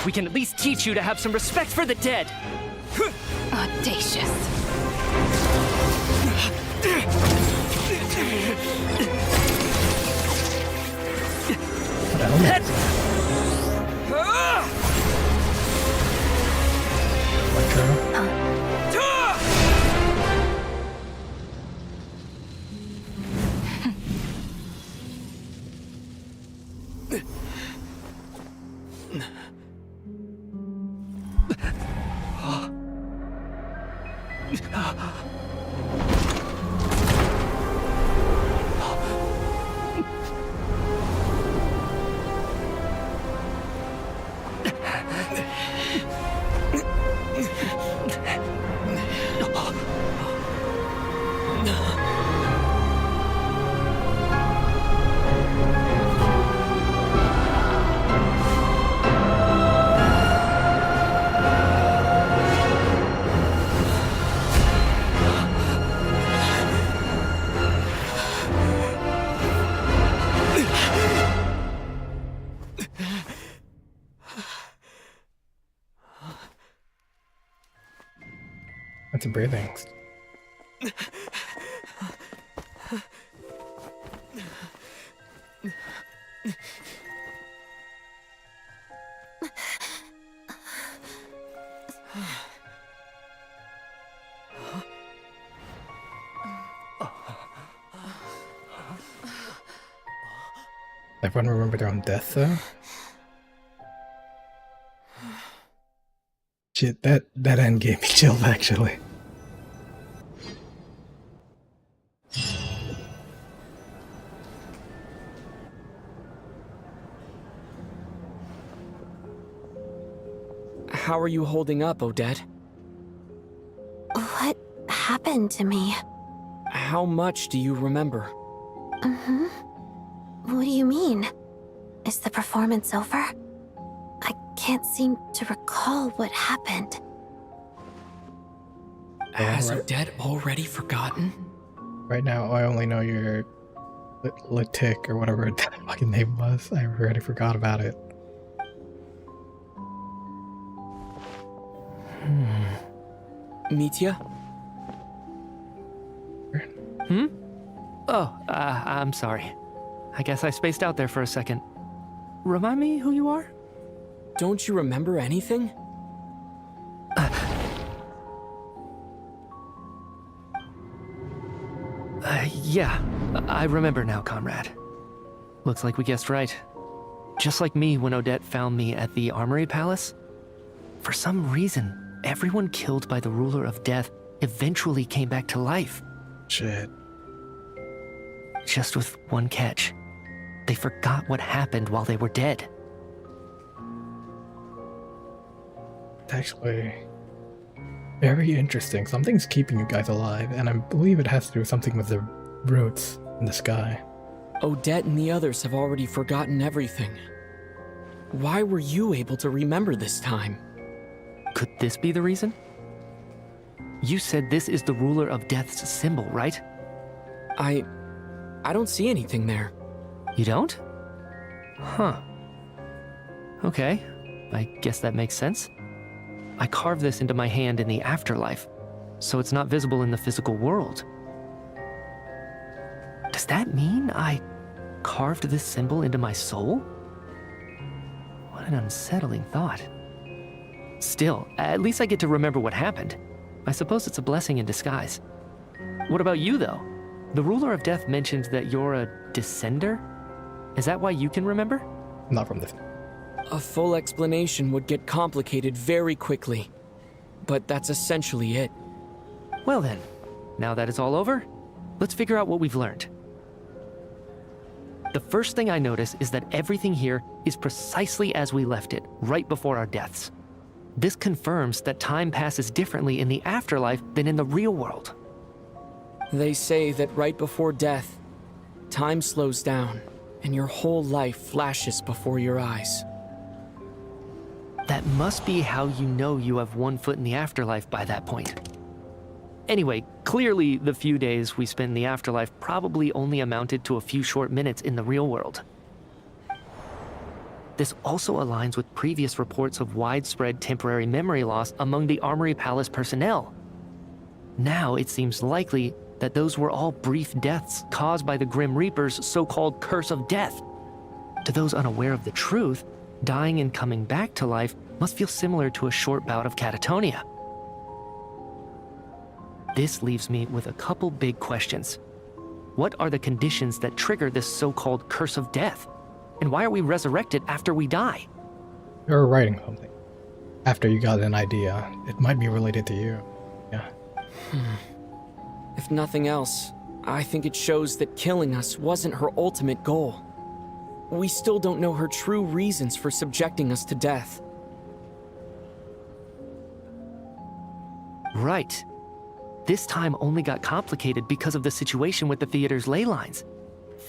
we can at least teach you to have some respect for the dead. Audacious. That's breathing. Everyone remember their own death, though? Shit, that end gave me chills, actually. How are you holding up, Odette? What happened to me? How much do you remember? Mm-hmm. What do you mean? Is the performance over? I can't seem to recall what happened. Has Odette already forgotten? Right now, I only know your Litik or whatever that fucking name was. I already forgot about it. Mitya? Hmm? Oh, I'm sorry. I guess I spaced out there for a second. Remind me who you are? Don't you remember anything? Yeah, I remember now, comrade. Looks like we guessed right. Just like me when Odette found me at the Armory Palace. For some reason, everyone killed by the Ruler of Death eventually came back to life. Shit. Just with one catch. They forgot what happened while they were dead. It's actually very interesting. Something's keeping you guys alive, and I believe it has to do with something with the roots in the sky. Odette and the others have already forgotten everything. Why were you able to remember this time? Could this be the reason? You said this is the Ruler of Death's symbol, right? I don't see anything there. You don't? Huh. Okay, I guess that makes sense. I carved this into my hand in the afterlife, so it's not visible in the physical world. Does that mean I carved this symbol into my soul? What an unsettling thought. Still, at least I get to remember what happened. I suppose it's a blessing in disguise. What about you, though? The Ruler of Death mentioned that you're a descender? Is that why you can remember? Not from this. A full explanation would get complicated very quickly. But that's essentially it. Well then, now that it's all over, let's figure out what we've learned. The first thing I notice is that everything here is precisely as we left it, right before our deaths. This confirms that time passes differently in the afterlife than in the real world. They say that right before death, time slows down, and your whole life flashes before your eyes. That must be how you know you have one foot in the afterlife by that point. Anyway, clearly the few days we spent in the afterlife probably only amounted to a few short minutes in the real world. This also aligns with previous reports of widespread temporary memory loss among the Armory Palace personnel. Now it seems likely that those were all brief deaths caused by the Grim Reaper's so-called curse of death. To those unaware of the truth, dying and coming back to life must feel similar to a short bout of catatonia. This leaves me with a couple big questions. What are the conditions that trigger this so-called curse of death? And why are we resurrected after we die? You're writing something. After you got an idea, it might be related to you. Yeah. If nothing else, I think it shows that killing us wasn't her ultimate goal. We still don't know her true reasons for subjecting us to death. Right. This time only got complicated because of the situation with the theater's ley lines.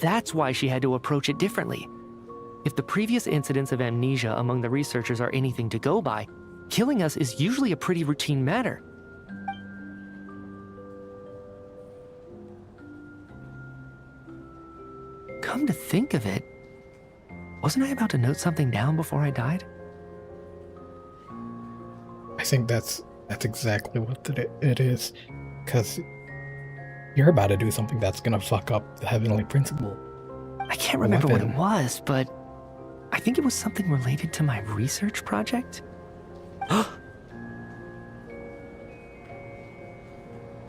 That's why she had to approach it differently. If the previous incidents of amnesia among the researchers are anything to go by, killing us is usually a pretty routine matter. Come to think of it, wasn't I about to note something down before I died? I think that's exactly what it is. Because you're about to do something that's gonna fuck up the Heavenly Principle. I can't remember what it was, but I think it was something related to my research project.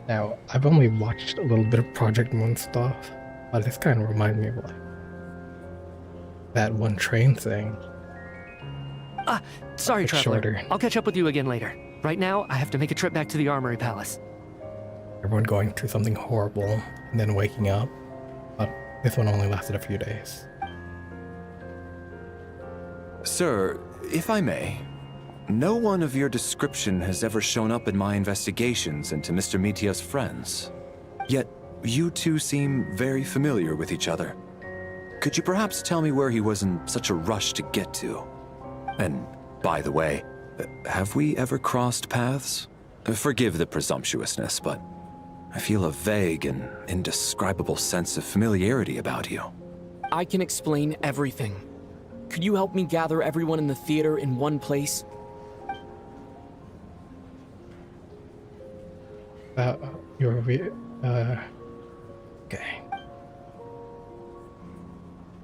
Now, I've only watched a little bit of Project Moon stuff, but this kind of reminds me of like that one train thing. Sorry, It's Traveler. shorter. I'll catch up with you again later. Right now, I have to make a trip back to the Armory Palace. Everyone going through something horrible and then waking up. But this one only lasted a few days. Sir, if I may, no one of your description has ever shown up in my investigations into Mr. Mitia's friends. Yet, you two seem very familiar with each other. Could you perhaps tell me where he was in such a rush to get to? And, by the way, have we ever crossed paths? Forgive the presumptuousness, but I feel a vague and indescribable sense of familiarity about you. I can explain everything. Could you help me gather everyone in the theater in one place? Okay.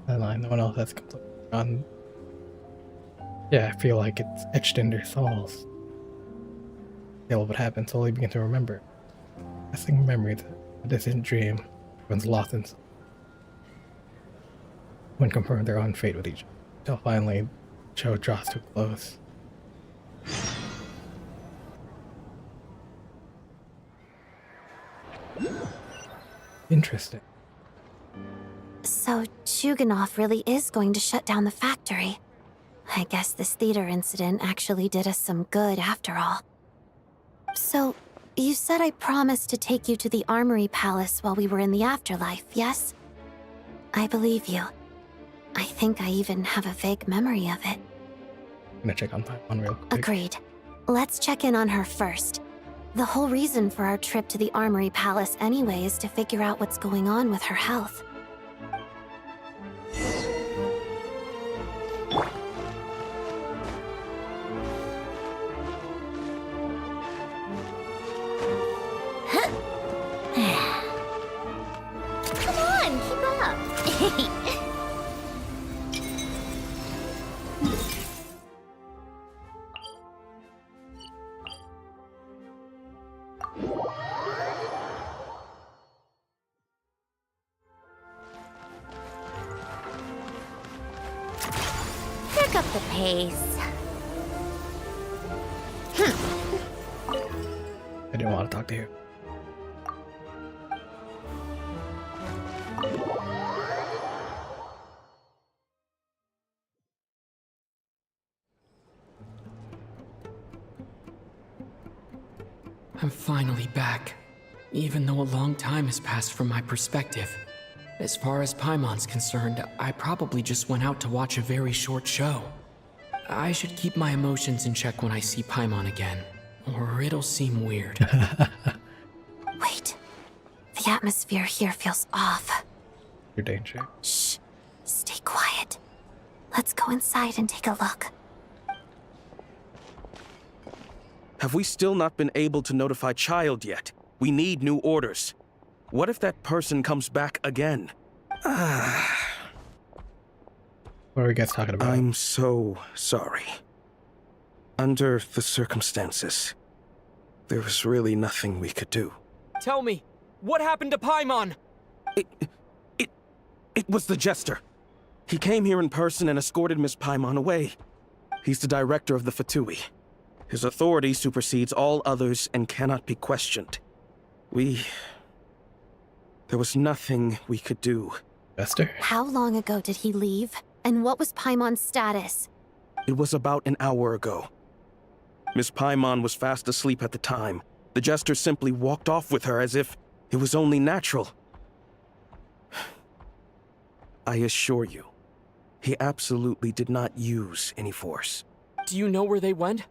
No one else has completely gone. Yeah, I feel like it's etched in their souls. Feel what happened, slowly begin to remember. Lasting memory that a distant dream runs lost in. When confirmed their own fate with each other, till finally, the show draws to a close. Interesting. So, Chuganov really is going to shut down the factory. I guess this theater incident actually did us some good after all. So, you said I promised to take you to the Armory Palace while we were in the afterlife, yes? I believe you. I think I even have a vague memory of it. I'm gonna check on Paimon real quick. Agreed. Let's check in on her first. The whole reason for our trip to the Armory Palace anyway is to figure out what's going on with her health. Come on, keep up. Pick up the pace. I didn't want to talk to you. I'm finally back, even though a long time has passed from my perspective. As far as Paimon's concerned, I probably just went out to watch a very short show. I should keep my emotions in check when I see Paimon again, or it'll seem weird. Wait. The atmosphere here feels off. Your danger. Shh. Stay quiet. Let's go inside and take a look. Have we still not been able to notify Child yet? We need new orders. What if that person comes back again? What are you guys talking about? I'm so sorry. Under the circumstances, there was really nothing we could do. Tell me, what happened to Paimon? It was the Jester. He came here in person and escorted Miss Paimon away. He's the director of the Fatui. His authority supersedes all others and cannot be questioned. There was nothing we could do. Jester? How long ago did he leave? And what was Paimon's status? It was about an hour ago. Miss Paimon was fast asleep at the time. The Jester simply walked off with her as if it was only natural. I assure you, he absolutely did not use any force. Do you know where they went?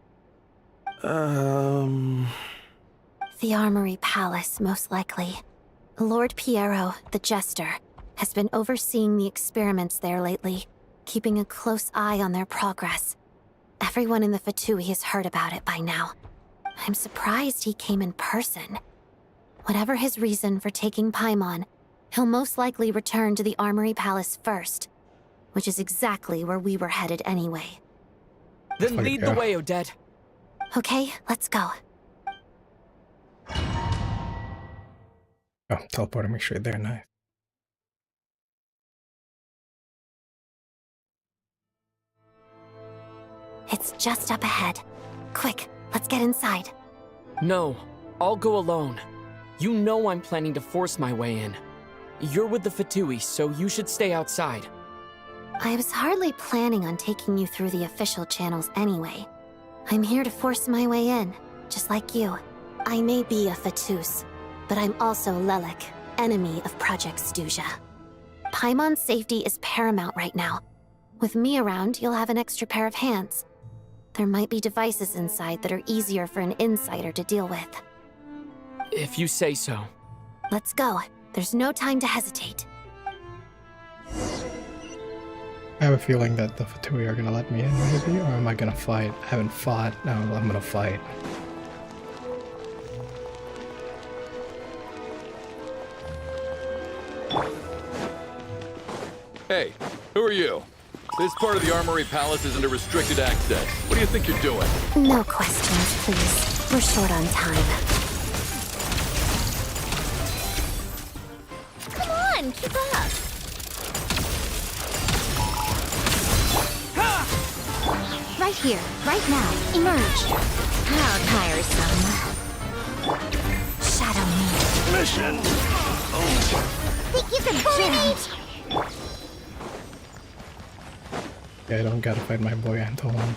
The Armory Palace, most likely. Lord Piero, the Jester, has been overseeing the experiments there lately, keeping a close eye on their progress. Everyone in the Fatui has heard about it by now. I'm surprised he came in person. Whatever his reason for taking Paimon, he'll most likely return to the Armory Palace first, which is exactly where we were headed anyway. Then lead the way, Odette. Okay, let's go. Oh, teleporting me straight there, nice. It's just up ahead. Quick, let's get inside. No, I'll go alone. You know I'm planning to force my way in. You're with the Fatui, so you should stay outside. I was hardly planning on taking you through the official channels anyway. I'm here to force my way in, just like you. I may be a Fatus, but I'm also Lelik, enemy of Project Stuzha. Paimon's safety is paramount right now. With me around, you'll have an extra pair of hands. There might be devices inside that are easier for an insider to deal with. If you say so. Let's go. There's no time to hesitate. I have a feeling that the Fatui are gonna let me in, maybe, or am I gonna fight? I haven't fought. No, I'm gonna fight. Hey, who are you? This part of the Armory Palace isn't a restricted access. What do you think you're doing? No questions, please. We're short on time. Come on, keep up. Right here, right now. Emerge. How tiresome. Shadow me. Mission! Think you can bully me? Yeah, I don't gotta fight my boy Antoine.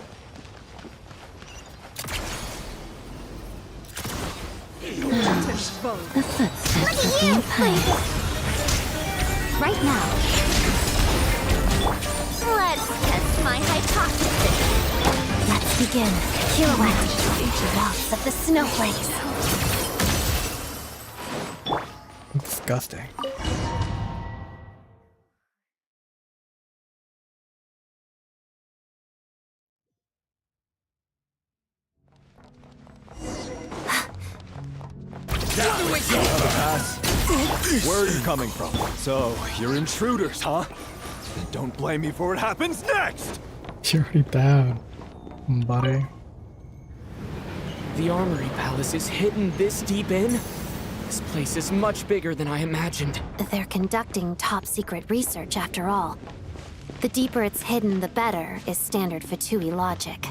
The footsteps of the Empire. Right now. Let's test my hypothesis. Let's begin. Pirouette. Waltz of the snowflakes. Disgusting. Where are you coming from? So, you're intruders, huh? Then don't blame me for what happens next! You're already down, buddy. The Armory Palace is hidden this deep in? This place is much bigger than I imagined. They're conducting top-secret research, after all. The deeper it's hidden, the better, is standard Fatui logic.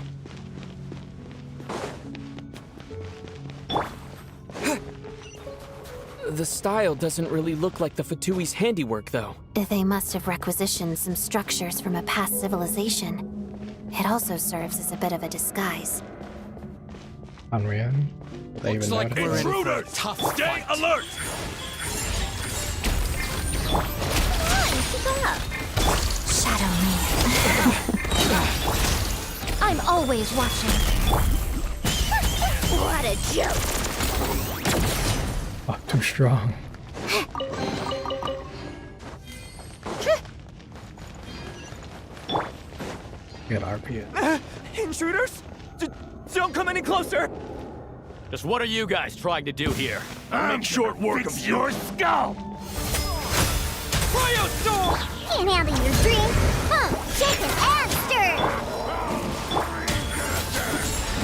The style doesn't really look like the Fatui's handiwork, though. They must have requisitioned some structures from a past civilization. It also serves as a bit of a disguise. Unreal. They even Looks like know that. intruders! Stay alert! Come on, keep up. Shadow me. I'm always watching. What a joke. Oh, too strong. Get RP. Intruders? Don't come any closer! Just what are you guys trying to do here? Make short work of your skull! Cryo Storm! Can't handle your dream. Shaken and stirred.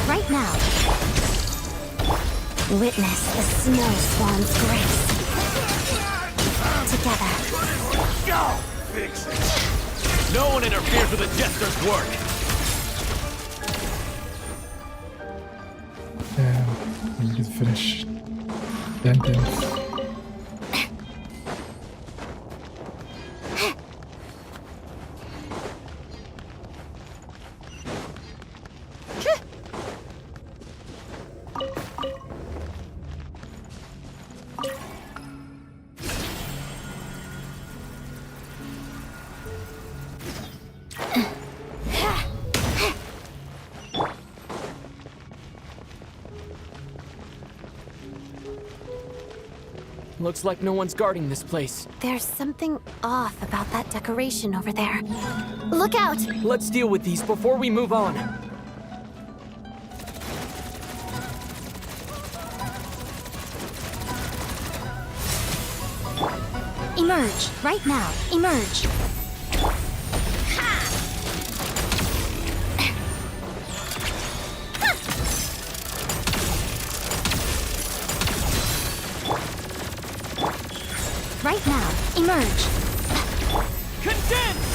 Right now. Witness the snow swan's grace. Together. Go! Fix it! No one interferes with a jester's work! Damn, I need to finish sentence. Looks like no one's guarding this place. There's something off about that decoration over there. Look out! Let's deal with these before we move on. Emerge! Right now! Emerge! Right now! Emerge! Condense!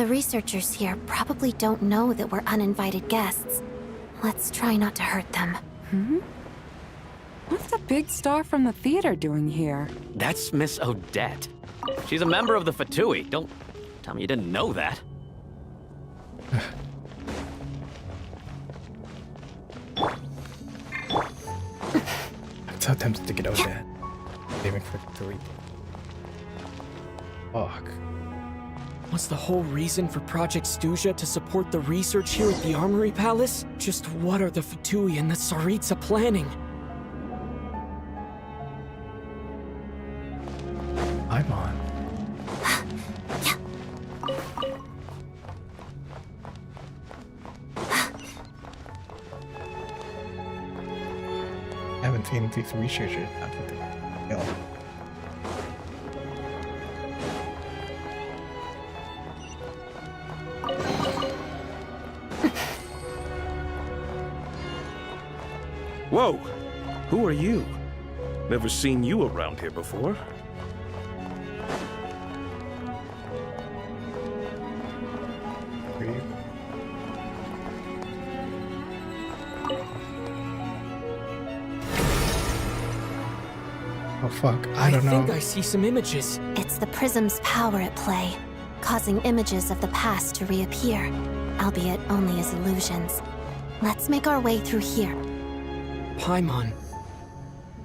The researchers here probably don't know that we're uninvited guests. Let's try not to hurt them. What's the big star from the theater doing here? That's Miss Odette. She's a member of the Fatui. Don't tell me you didn't know that. I'm so tempted to get over that. Saving for 3. Fuck. Was the whole reason for Project Stuja to support the research here at the Armory Palace? Just what are the Fatui and the Tsaritsa planning? I'm on. I haven't seen these researchers after the kill. Whoa! Who are you? Never seen you around here before. Oh fuck, I don't know. I think I see some images. It's the prism's power at play, causing images of the past to reappear, albeit only as illusions. Let's make our way through here. Paimon.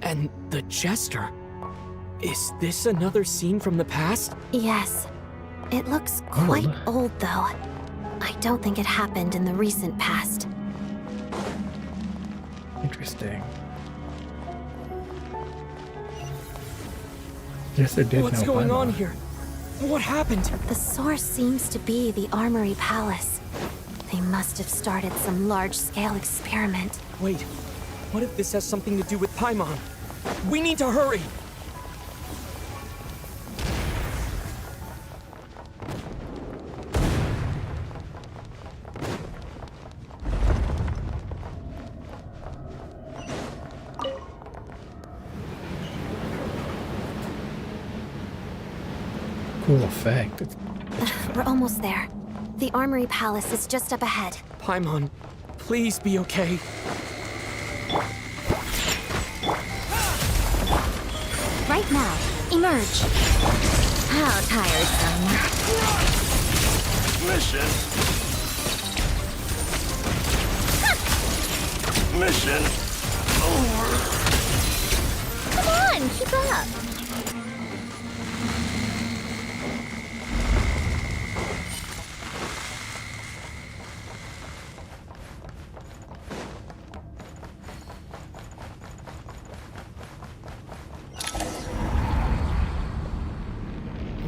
And the Jester. Is this another scene from the past? Yes. It looks quite old, though. I don't think it happened in the recent past. Interesting. Jester did What's know going Paimon. on here? What happened? The source seems to be the Armory Palace. They must have started some large-scale experiment. Wait, what if this has something to do with Paimon? We need to hurry! Cool effect. We're almost there. The Armory Palace is just up ahead. Paimon, please be okay. Right now, emerge. How tiresome. Mission. Mission over. Come on, keep up.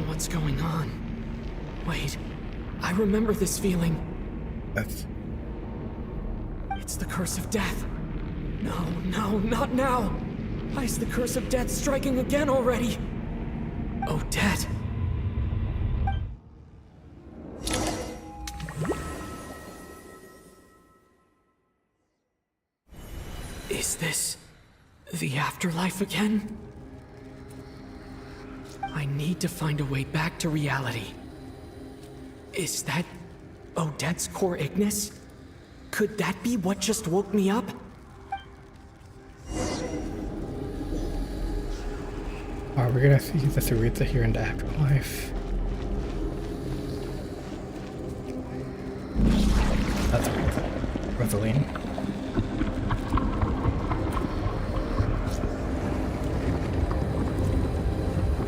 What's going on? Wait, I remember this feeling. It's the curse of death. No, not now. Why is the curse of death striking again already? Odette. Is this the afterlife again? I need to find a way back to reality. Is that Odette's core Ignis? Could that be what just woke me up? Are we gonna see the Tsaritsa here in the afterlife? That's Rosaline.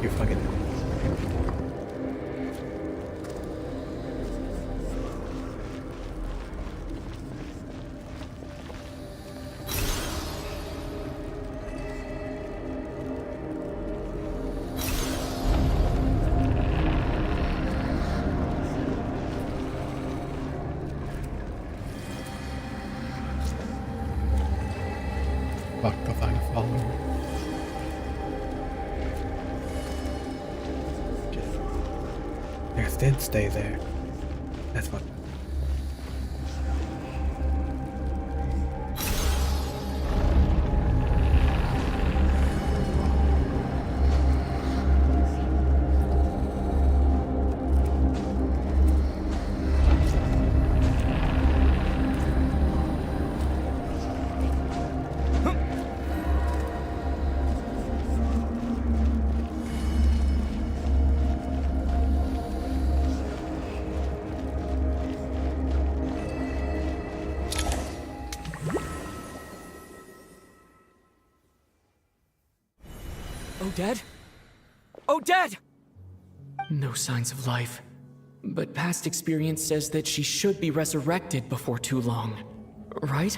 You fucking. Fuck, the final follower. Just did stay there. That's what. Odette? Odette! No signs of life. But past experience says that she should be resurrected before too long. Right?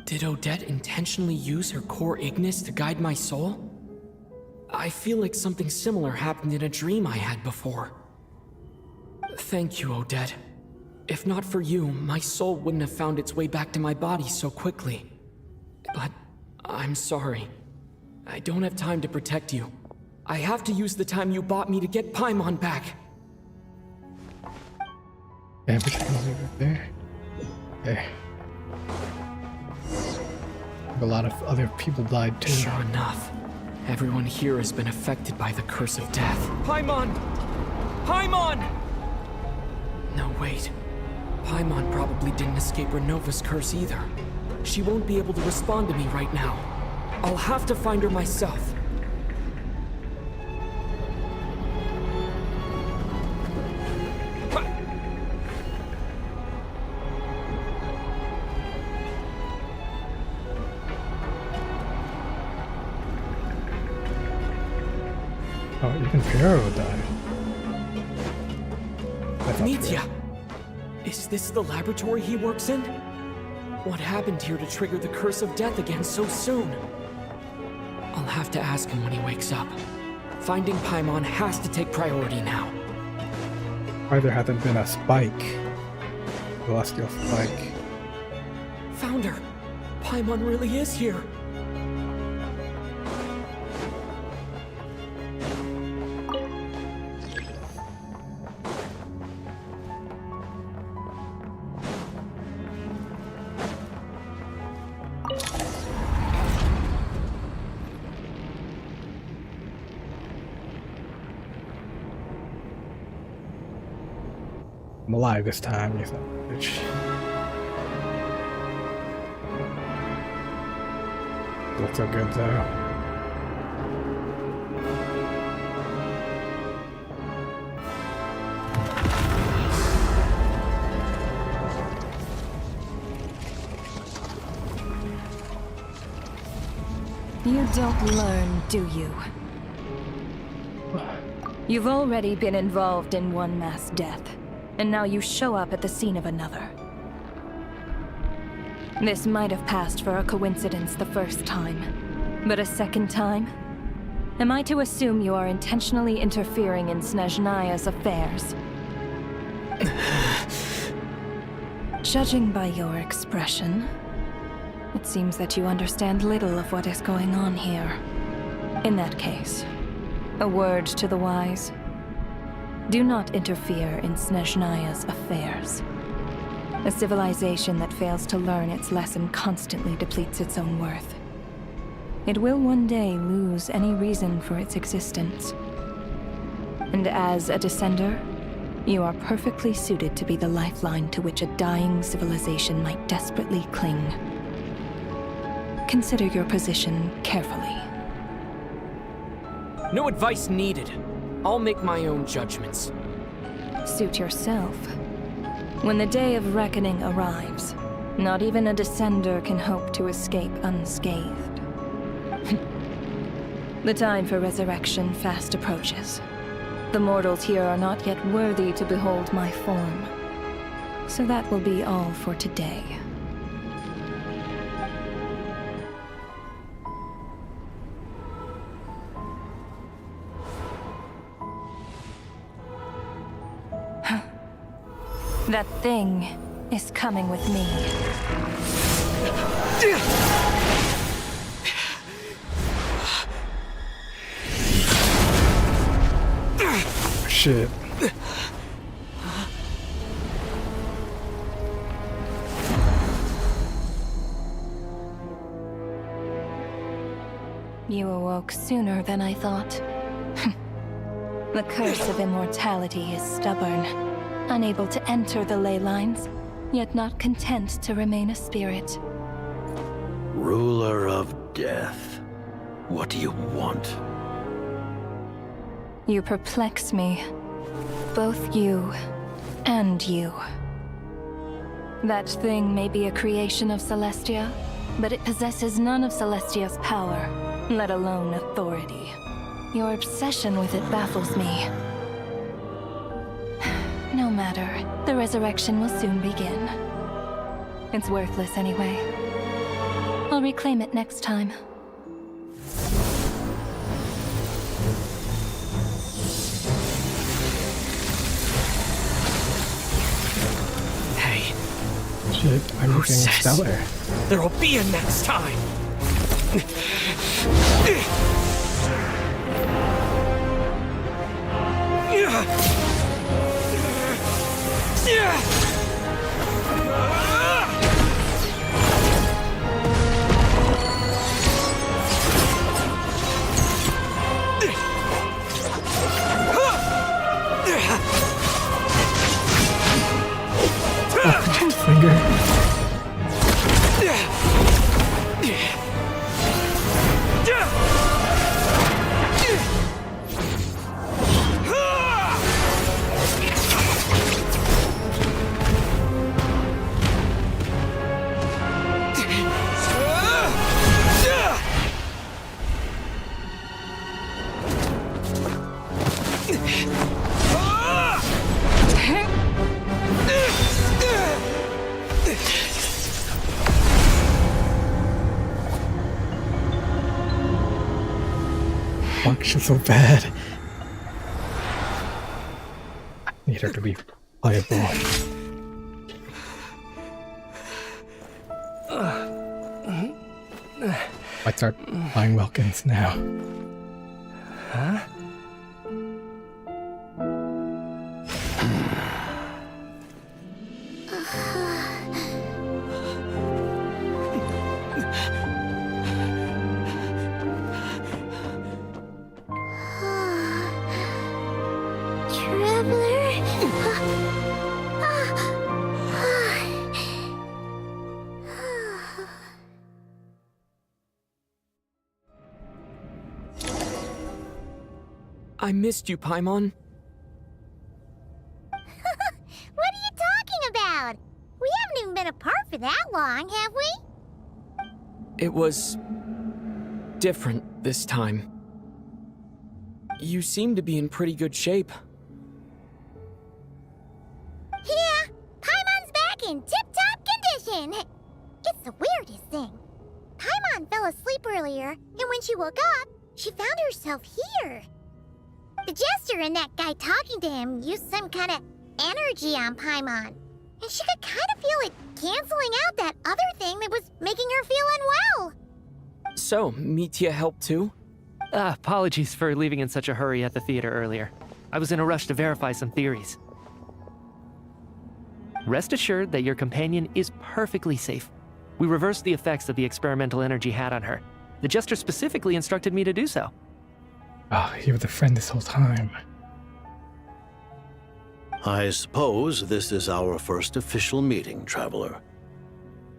Did Odette intentionally use her core Ignis to guide my soul? I feel like something similar happened in a dream I had before. Thank you, Odette. If not for you, my soul wouldn't have found its way back to my body so quickly. But I'm sorry. I don't have time to protect you. I have to use the time you bought me to get Paimon back. Everything over there. Okay. A lot of other people died too. Sure enough, everyone here has been affected by the curse of death. Paimon! Paimon! No, wait. Paimon probably didn't escape Renova's curse either. She won't be able to respond to me right now. I'll have to find her myself. Oh, even Piero died. Mitya! Is this the laboratory he works in? What happened here to trigger the curse of death again so soon? I'll have to ask him when he wakes up. Finding Paimon has to take priority now. Why there hasn't been a spike? Celestial spike. Found her! Paimon really is here! I'm alive this time, you son of a bitch. Looks so good though. You don't learn, do you? You've already been involved in one mass death, and now you show up at the scene of another. This might have passed for a coincidence the first time, but a second time? Am I to assume you are intentionally interfering in Snezhnaya's affairs? Judging by your expression, it seems that you understand little of what is going on here. In that case, a word to the wise. Do not interfere in Snezhnaya's affairs. A civilization that fails to learn its lesson constantly depletes its own worth. It will one day lose any reason for its existence. And as a descender, you are perfectly suited to be the lifeline to which a dying civilization might desperately cling. Consider your position carefully. No advice needed. I'll make my own judgments. Suit yourself. When the day of reckoning arrives, not even a descender can hope to escape unscathed. The time for resurrection fast approaches. The mortals here are not yet worthy to behold my form. So that will be all for today. That thing is coming with me. Shit. You awoke sooner than I thought. The curse of immortality is stubborn, unable to enter the ley lines, yet not content to remain a spirit. Ruler of death, what do you want? You perplex me. Both you and you. That thing may be a creation of Celestia, but it possesses none of Celestia's power. let alone authority. Your obsession with it baffles me. No matter, the resurrection will soon begin. It's worthless anyway. I'll reclaim it next time. Hey. Shit, I'm Who looking says stellar. there will be a next time? Oh, finger. Fuck, she's so bad. I need her to be playable. Might start buying Wilkins now. Huh? I missed you, Paimon. What are you talking about? We haven't even been apart for that long, have we? It was different this time. You seem to be in pretty good shape. Yeah, Paimon's back in tip-top condition. It's the weirdest thing. Paimon fell asleep earlier, and when she woke up, she found herself here. The jester and that guy talking to him used some kind of energy on Paimon, and she could kind of feel it canceling out that other thing that was making her feel unwell. So, Mitya helped too? Apologies for leaving in such a hurry at the theater earlier. I was in a rush to verify some theories. Rest assured that your companion is perfectly safe. We reversed the effects that the experimental energy had on her. The jester specifically instructed me to do so. Oh, you were the friend this whole time. I suppose this is our first official meeting, Traveler.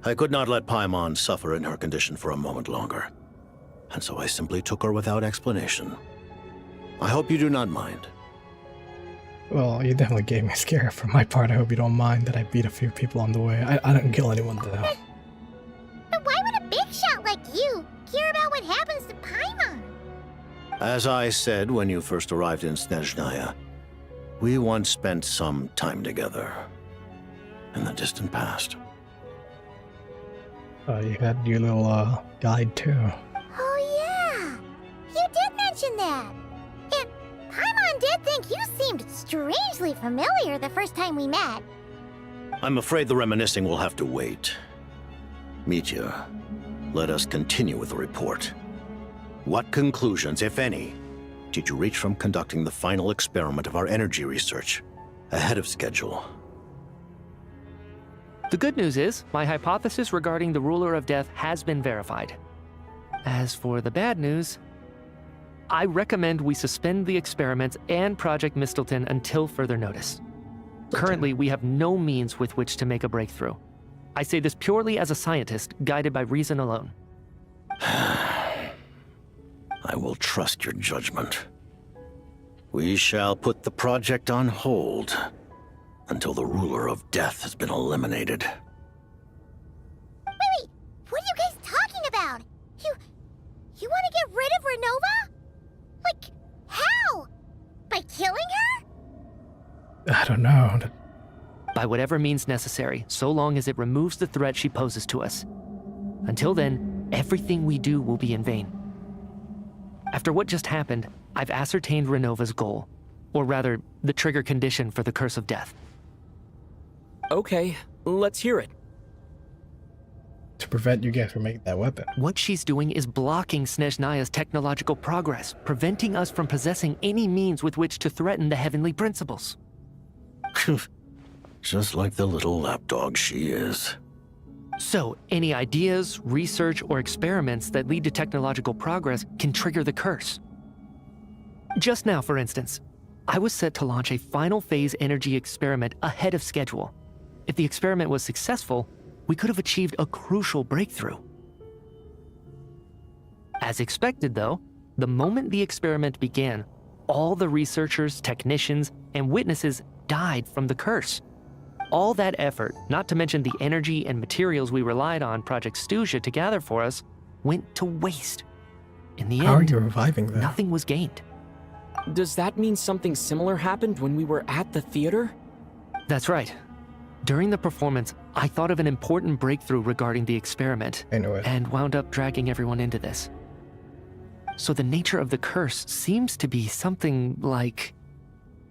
I could not let Paimon suffer in her condition for a moment longer, and so I simply took her without explanation. I hope you do not mind. Well, you definitely gave me a scare. For my part, I hope you don't mind that I beat a few people on the way. I didn't kill anyone, though. But why would a big shot like you care about what happens to Paimon? As I said when you first arrived in Snezhnaya, we once spent some time together in the distant past. You had your little guide, too. Oh yeah, you did mention that. And Paimon did think you seemed strangely familiar the first time we met. I'm afraid the reminiscing will have to wait. Mitya, let us continue with the report. What conclusions, if any, did you reach from conducting the final experiment of our energy research ahead of schedule? The good news is, my hypothesis regarding the Ruler of Death has been verified. As for the bad news, I recommend we suspend the experiments and Project Mistleton until further notice. Currently, we have no means with which to make a breakthrough. I say this purely as a scientist, guided by reason alone. I will trust your judgment. We shall put the project on hold until the Ruler of Death has been eliminated. Wait, what are you guys talking about? You want to get rid don't know. By whatever means necessary, so long as it removes the threat she poses to us. Until then, everything we do will be in vain. After what just happened, I've ascertained Renova's goal. Or rather, the trigger condition for the Curse of Death. Okay, let's hear it. To prevent you guys from making that weapon. What she's doing is blocking Snezhnaya's technological progress, preventing us from possessing any means with which to threaten the heavenly principles. Just like the little lapdog she is. So, any ideas, research, or experiments that lead to technological progress can trigger the curse. Just now, for instance, I was set to launch a final phase energy experiment ahead of schedule. If the experiment was successful, we could have achieved a crucial breakthrough. As expected, though, the moment the experiment began, all the researchers, technicians, and witnesses died from the curse. All that effort, not to mention the energy and materials we relied on Project Stuzha to gather for us, went to waste. In the How are end, you reviving them? nothing was gained. Does that mean something similar happened when we were at the theater? That's right. During the performance, I thought of an important breakthrough regarding the experiment, and wound up dragging everyone into this. So the nature of the curse seems to be something like,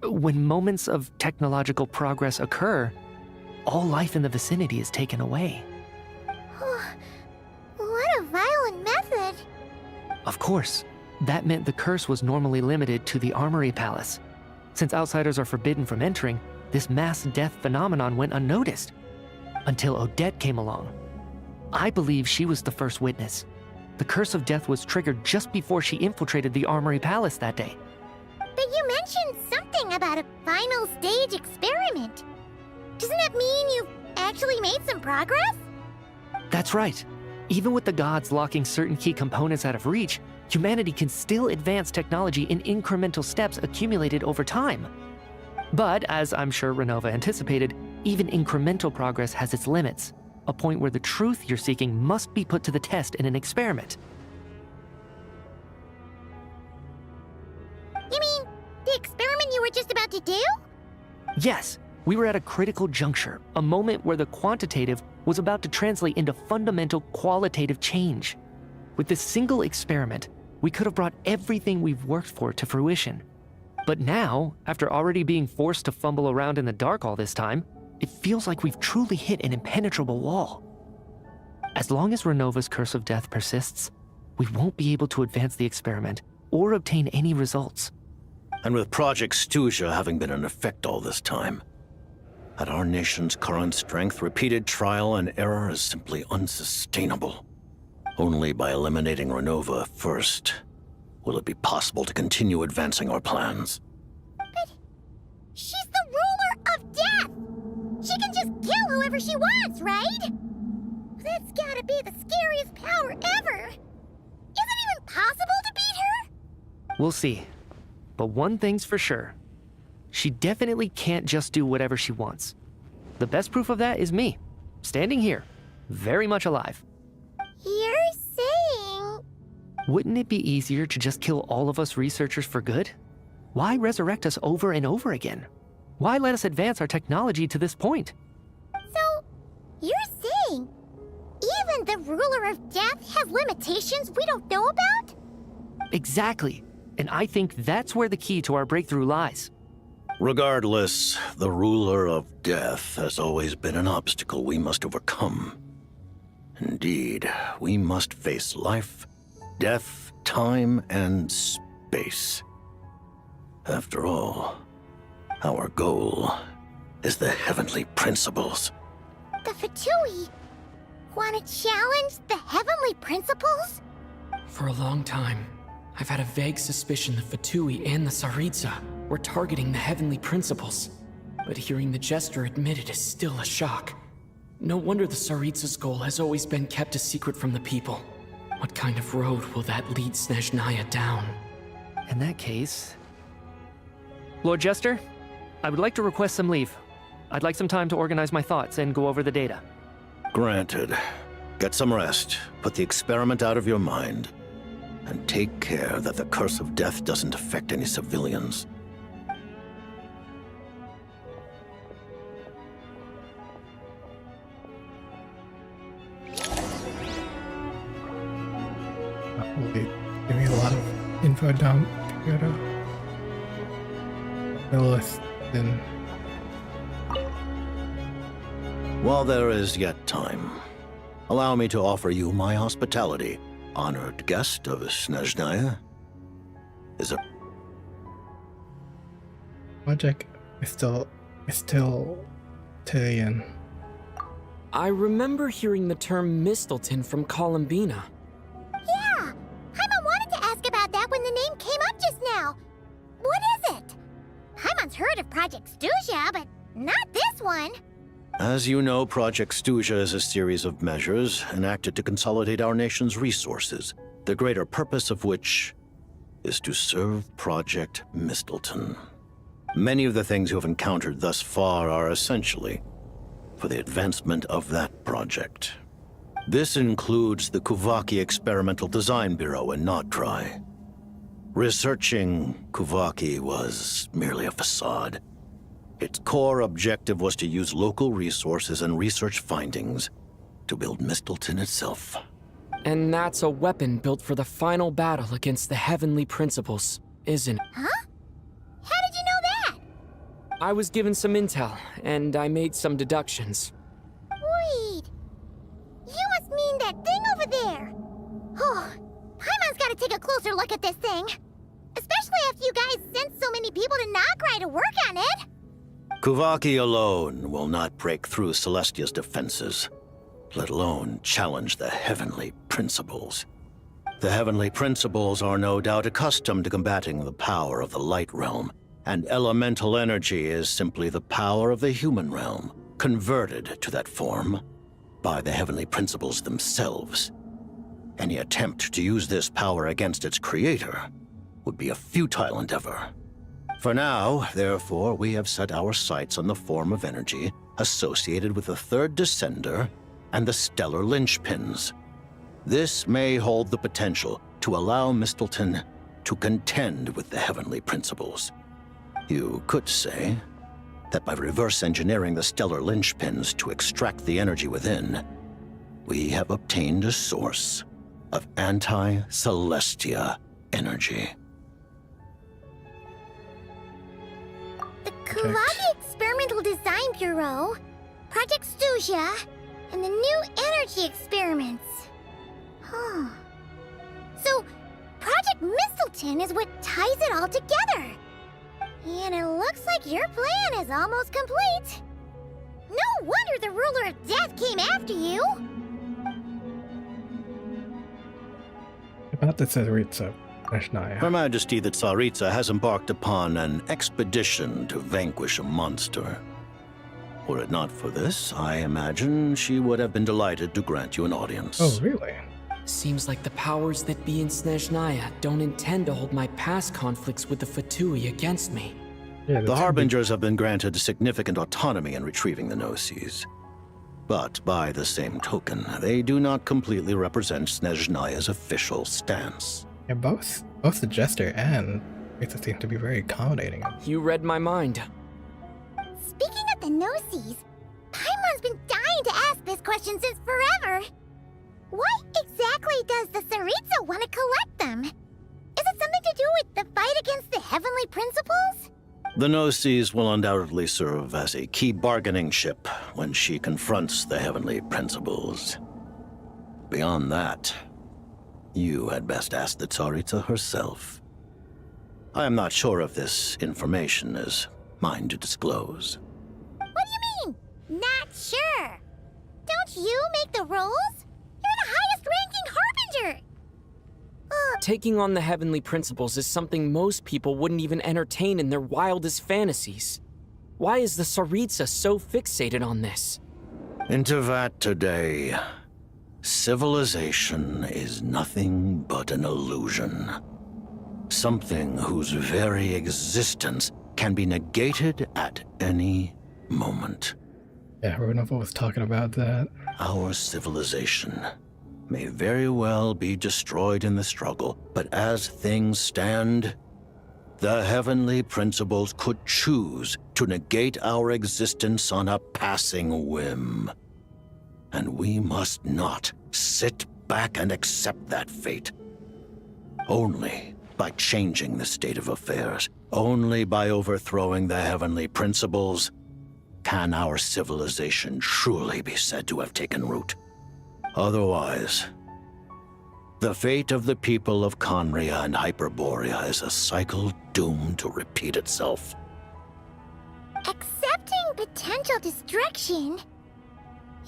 when moments of technological progress occur, all life in the vicinity is taken away. What a violent method. Of course, that meant the curse was normally limited to the Armory Palace. Since outsiders are forbidden from entering, this mass death phenomenon went unnoticed. Until Odette came along. I believe she was the first witness. The Curse of Death was triggered just before she infiltrated the Armory Palace that day. But you mentioned something about a final stage experiment. Doesn't that mean you've actually made some progress? That's right. Even with the gods locking certain key components out of reach, humanity can still advance technology in incremental steps accumulated over time. But, as I'm sure Renova anticipated, even incremental progress has its limits, a point where the truth you're seeking must be put to the test in an experiment. You mean the experiment you were just about to do? Yes, we were at a critical juncture, a moment where the quantitative was about to translate into fundamental qualitative change. With this single experiment, we could have brought everything we've worked for to fruition. But now, after already being forced to fumble around in the dark all this time, it feels like we've truly hit an impenetrable wall. As long as Renova's Curse of Death persists, we won't be able to advance the experiment or obtain any results. And with Project Stuzha having been in effect all this time, at our nation's current strength, repeated trial and error is simply unsustainable. Only by eliminating Renova first will it be possible to continue advancing our plans. But she's the ruler of death! She can just kill whoever she wants, right? That's gotta be the scariest power ever! Is it even possible to beat her? We'll see. But one thing's for sure. She definitely can't just do whatever she wants. The best proof of that is me, standing here, very much alive. You're saying... Wouldn't it be easier to just kill all of us researchers for good? Why resurrect us over and over again? Why let us advance our technology to this point? So, you're saying even the ruler of death has limitations we don't know about? Exactly. And I think that's where the key to our breakthrough lies. Regardless, the ruler of death has always been an obstacle we must overcome. Indeed, we must face life, death, time, and space. After all, our goal is the heavenly principles. The Fatui want to challenge the heavenly principles? For a long time, I've had a vague suspicion the Fatui and the Tsaritsa were targeting the heavenly principles. But hearing the Jester admit it is still a shock. No wonder the Tsaritsa's goal has always been kept a secret from the people. What kind of road will that lead Snezhnaya down? In that case... Lord Jester, I would like to request some leave. I'd like some time to organize my thoughts and go over the data. Granted. Get some rest, put the experiment out of your mind, and take care that the Curse of Death doesn't affect any civilians. Hopefully give me a lot of info down to go to the list then. While there is yet time, allow me to offer you my hospitality, honored guest of Snezhnaya. Is it? Project is still Tillian. I remember hearing the term Mistleton from Columbina. Yeah! Paimon wanted to ask about that when the name came up just now. What is it? Paimon's heard of Project Stuja, but not this one. As you know, Project Stuja is a series of measures enacted to consolidate our nation's resources, the greater purpose of which is to serve Project Mistleton. Many of the things you have encountered thus far are essentially for the advancement of that project. This includes the Kuvaki Experimental Design Bureau in Notdry. Researching Kuvaki was merely a facade. Its core objective was to use local resources and research findings to build Mistleton itself. And that's a weapon built for the final battle against the Heavenly Principles, isn't it? Huh? How did you know that? I was given some intel, and I made some deductions. Wait. You must mean that thing over there. Oh, Paimon's gotta take a closer look at this thing. Especially after you guys sent so many people to Notdry to work on it. Kuvaki alone will not break through Celestia's defenses, let alone challenge the Heavenly Principles. The Heavenly Principles are no doubt accustomed to combating the power of the Light Realm, and elemental energy is simply the power of the human realm, converted to that form by the Heavenly Principles themselves. Any attempt to use this power against its creator would be a futile endeavor. For now, therefore, we have set our sights on the form of energy associated with the Third Descender and the Stellar Linchpins. This may hold the potential to allow Mistleton to contend with the Heavenly Principles. You could say that by reverse engineering the Stellar Linchpins to extract the energy within, we have obtained a source of anti-Celestia energy. The Kuvaki Experimental Design Bureau, Project Stuja, and the new energy experiments. Huh. So, Project Mistleton is what ties it all together. And it looks like your plan is almost complete. No wonder the Ruler of Death came after you. About the Tsaritsa, Snezhnaya. Her Majesty the Tsaritsa has embarked upon an expedition to vanquish a monster. Were it not for this, I imagine she would have been delighted to grant you an audience. Oh, really? Seems like the powers that be in Snezhnaya don't intend to hold my past conflicts with the Fatui against me. Yeah, the Harbingers have been granted significant autonomy in retrieving the Gnosis. But by the same token, they do not completely represent Snezhnaya's official stance. Yeah, both the Jester and Rita seem to be very accommodating. You read my mind. Speaking of the Gnosis, Paimon's been dying to ask this question since forever. Why exactly does the Tsaritsa want to collect them? Is it something to do with the fight against the Heavenly Principles? The Gnosis will undoubtedly serve as a key bargaining chip when she confronts the Heavenly Principles. Beyond that, you had best ask the Tsaritsa herself. I am not sure if this information is mine to disclose. What do you mean, not sure? Don't you make the rules? You're the highest-ranking Harbinger! Taking on the Heavenly Principles is something most people wouldn't even entertain in their wildest fantasies. Why is the Tsaritsa so fixated on this? Into that today, civilization is nothing but an illusion. Something whose very existence can be negated at any moment. Yeah, Runova was talking about that. Our civilization may very well be destroyed in the struggle, but as things stand, the Heavenly Principles could choose to negate our existence on a passing whim. And we must not sit back and accept that fate. Only by changing the state of affairs, only by overthrowing the heavenly principles, can our civilization truly be said to have taken root. Otherwise, the fate of the people of Conria and Hyperborea is a cycle doomed to repeat itself. Accepting potential destruction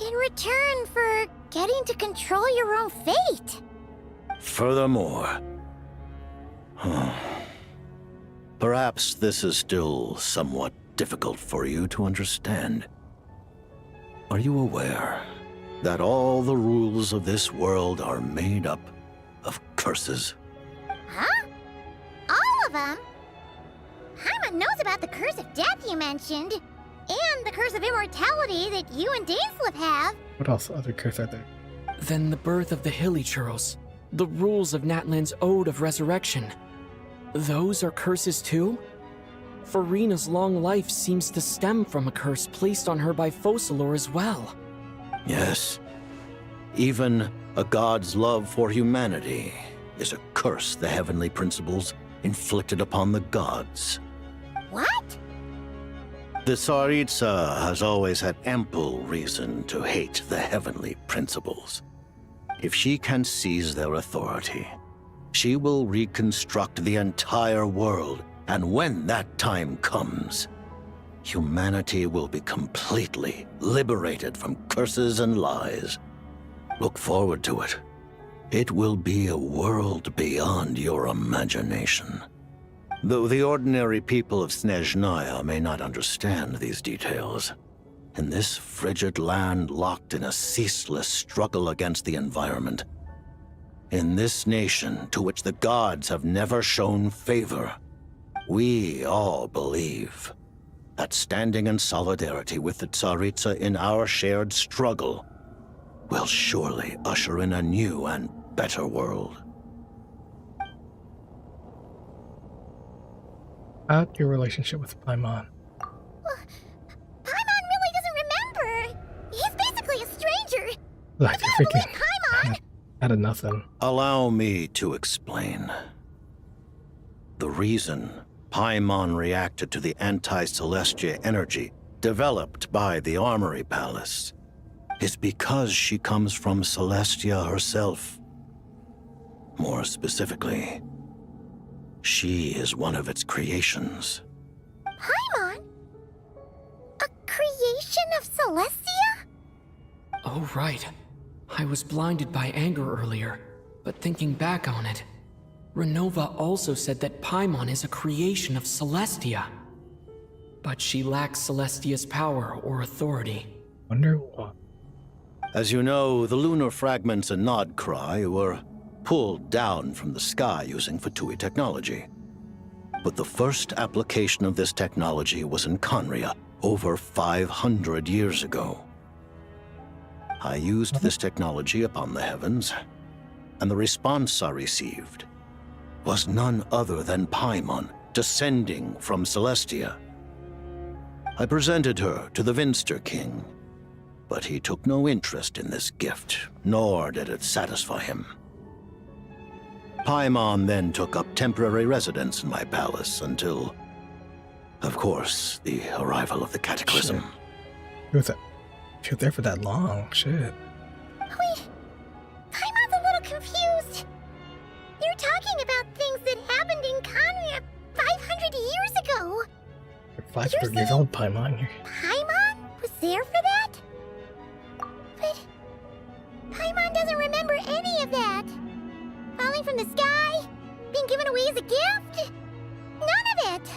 in return for getting to control your own fate. Furthermore, perhaps this is still somewhat difficult for you to understand. Are you aware that all the rules of this world are made up of curses? Huh? All of them? Paimon knows about the curse of death you mentioned, and the curse of immortality that you and Dainsleif have. What else other curse are there? Then the birth of the Hilly Churls, the rules of Natlan's Ode of Resurrection. Those are curses too? Farina's long life seems to stem from a curse placed on her by Focalor as well. Yes. Even a god's love for humanity is a curse the heavenly principles inflicted upon the gods. What? The Tsaritsa has always had ample reason to hate the heavenly principles. If she can seize their authority, she will reconstruct the entire world, and when that time comes, humanity will be completely liberated from curses and lies. Look forward to it. It will be a world beyond your imagination. Though the ordinary people of Snezhnaya may not understand these details, in this frigid land locked in a ceaseless struggle against the environment, in this nation to which the gods have never shown favor, we all believe that standing in solidarity with the Tsaritsa in our shared struggle will surely usher in a new and better world. About your relationship with Paimon. Paimon really doesn't remember. He's basically a stranger. Like you're freaking out of nothing. Allow me to explain. The reason Paimon reacted to the anti-Celestia energy developed by the Armory Palace is because she comes from Celestia herself. More specifically, she is one of its creations. Paimon? A creation of Celestia? Oh, right. I was blinded by anger earlier, but thinking back on it, Renova also said that Paimon is a creation of Celestia. But she lacks Celestia's power or authority. Wonder what? As you know, the lunar fragments in Nodcry were pulled down from the sky using Fatui technology. But the first application of this technology was in Conria over 500 years ago. I used this technology upon the heavens, and the response I received was none other than Paimon descending from Celestia. I presented her to the Vinster King, but he took no interest in this gift, nor did it satisfy him. Paimon then took up temporary residence in my palace until, of course, the arrival of the Cataclysm. Shit. She was there for that long, shit. Wait, Paimon's a little confused. You're talking about things that happened in Conria 500 years ago. You're 500 years old, Paimon. Paimon was there for that? But Paimon doesn't remember any of that. Falling from the sky? Being given away as a gift? None of it!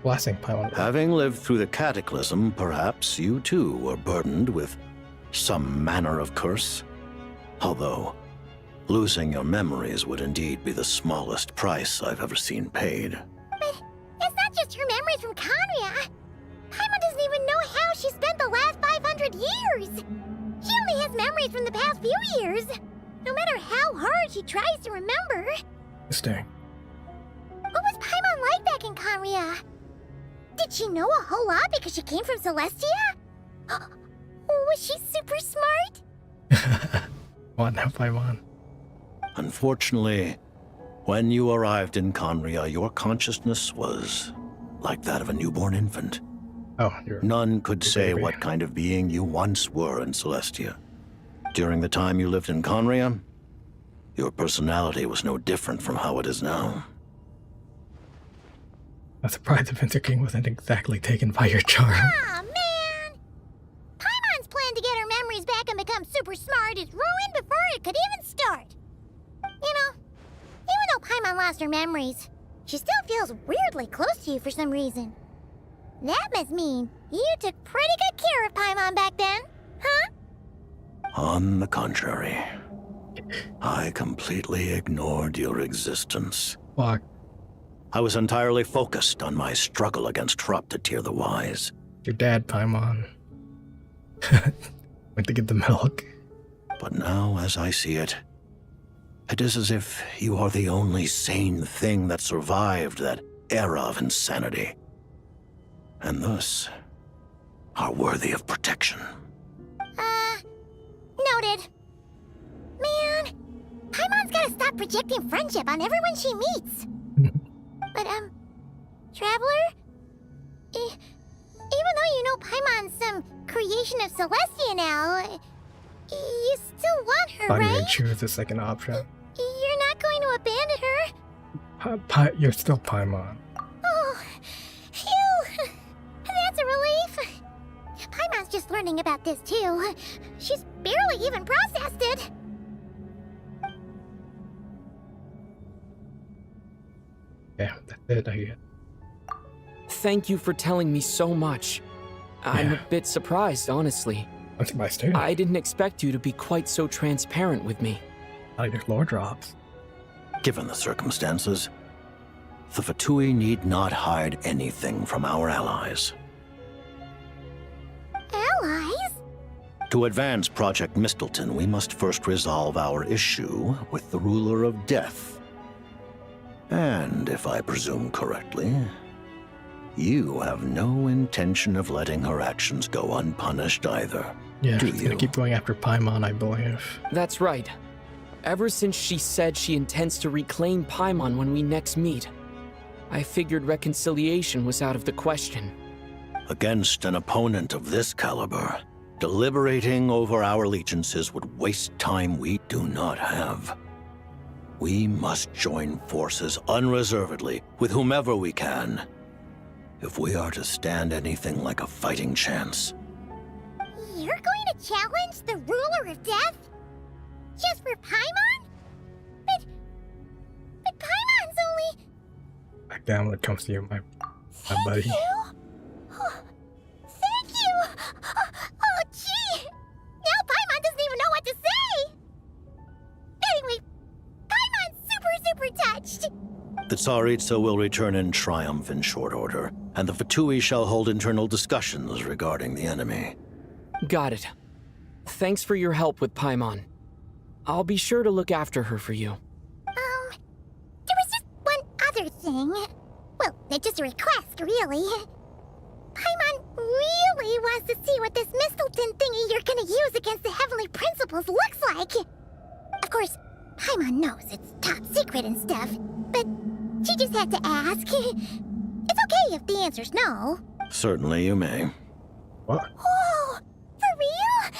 Blessing Paimon. Having lived through the Cataclysm, perhaps you too were burdened with some manner of curse. Although, losing your memories would indeed be the smallest price I've ever seen paid. But it's not just her memories from Conria. Paimon doesn't even know how she spent the last 500 years. She only has memories from the past few years. No matter how hard she tries to remember. Interesting. What was Paimon like back in Conria? Did she know a whole lot because she came from Celestia? Was she super smart? What now, Paimon? Unfortunately, When you arrived in Conria, your consciousness was like that of a newborn infant. Oh, None could say what kind of being you once were in Celestia. During the time you lived in Conria, your personality was no different from how it is now. I'm surprised the Winter King wasn't exactly taken by your charm. Aw, man! Paimon's plan to get her memories back and become super smart is ruined before it could even start. You know, even though Paimon lost her memories, she still feels weirdly close to you for some reason. That must mean you took pretty good care of Paimon back then, huh? On the contrary, I completely ignored your existence. Fuck. I was entirely focused on my struggle against Troptatir the Wise. Your dad, Paimon. Went to get the milk. But now, as I see it, it is as if you are the only sane thing that survived that era of insanity. And thus, are worthy of protection. Noted. Man, Paimon's gotta stop projecting friendship on everyone she meets. But, Traveler? Even though you know Paimon's some creation of Celestia now, you still want her, Thought you right? would choose the second option. You're not going to abandon her? You're still Paimon. Oh, phew! That's a relief. Paimon's just learning about this, too. She's barely even processed it. Yeah, that's it, I guess. Thank you for telling me so much. I'm a bit surprised, honestly. I'm surprised too. I didn't expect you to be quite so transparent with me. I like your lore drops. Given the circumstances, the Fatui need not hide anything from our allies. Allies? To advance Project Mistleton, we must first resolve our issue with the Ruler of Death. And if I presume correctly, you have no intention of letting her actions go unpunished either. Yeah, do she's you? gonna keep going after Paimon, I believe. That's right. Ever since she said she intends to reclaim Paimon when we next meet, I figured reconciliation was out of the question. Against an opponent of this caliber, deliberating over our allegiances would waste time we do not have. We must join forces unreservedly with whomever we can, if we are to stand anything like a fighting chance. You're going to challenge the Ruler of Death? Just for Paimon? But Paimon's only... Back down when it comes to you, my buddy. Thank you! Oh, gee! Now Paimon doesn't even know what to say! Anyway, Paimon's super touched! The Tsaritsa will return in triumph in short order, and the Fatui shall hold internal discussions regarding the enemy. Got it. Thanks for your help with Paimon. I'll be sure to look after her for you. There was just one other thing. Well, it's just a request, really. Paimon really wants to see what this Mistleton thingy you're gonna use against the Heavenly Principles looks like. Of course, Paimon knows it's top secret and stuff, but she just had to ask. It's okay if the answer's no. Certainly you may. What? Oh, for real?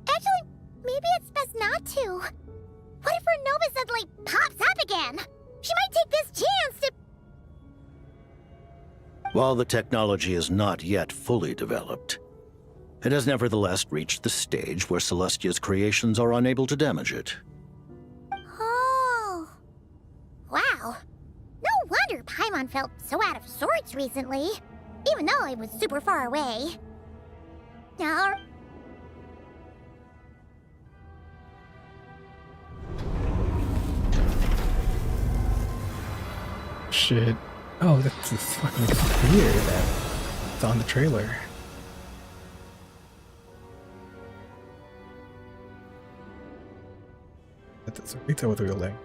Actually, maybe it's best not to. What if her Nova suddenly pops up again? She might take this chance to... While the technology is not yet fully developed, it has nevertheless reached the stage where Celestia's creations are unable to damage it. Oh. Wow. No wonder Paimon felt so out of sorts recently, even though it was super far away. Now... Shit. Oh, that's this fucking fear that's on the trailer. That's a pizza with wielding.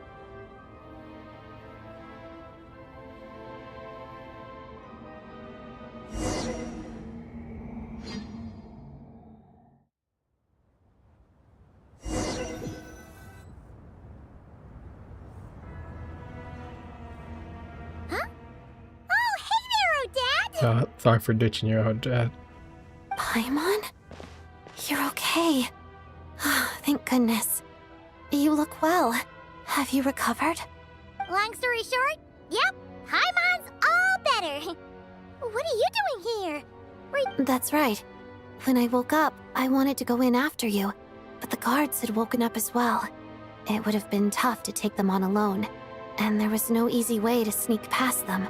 Sorry for ditching you, Dad. Paimon? You're okay. Thank goodness. You look well. Have you recovered? Long story short, yep, Paimon's all better. What are you doing here? That's right. When I woke up, I wanted to go in after you, but the guards had woken up as well. It would have been tough to take them on alone, and there was no easy way to sneak past them.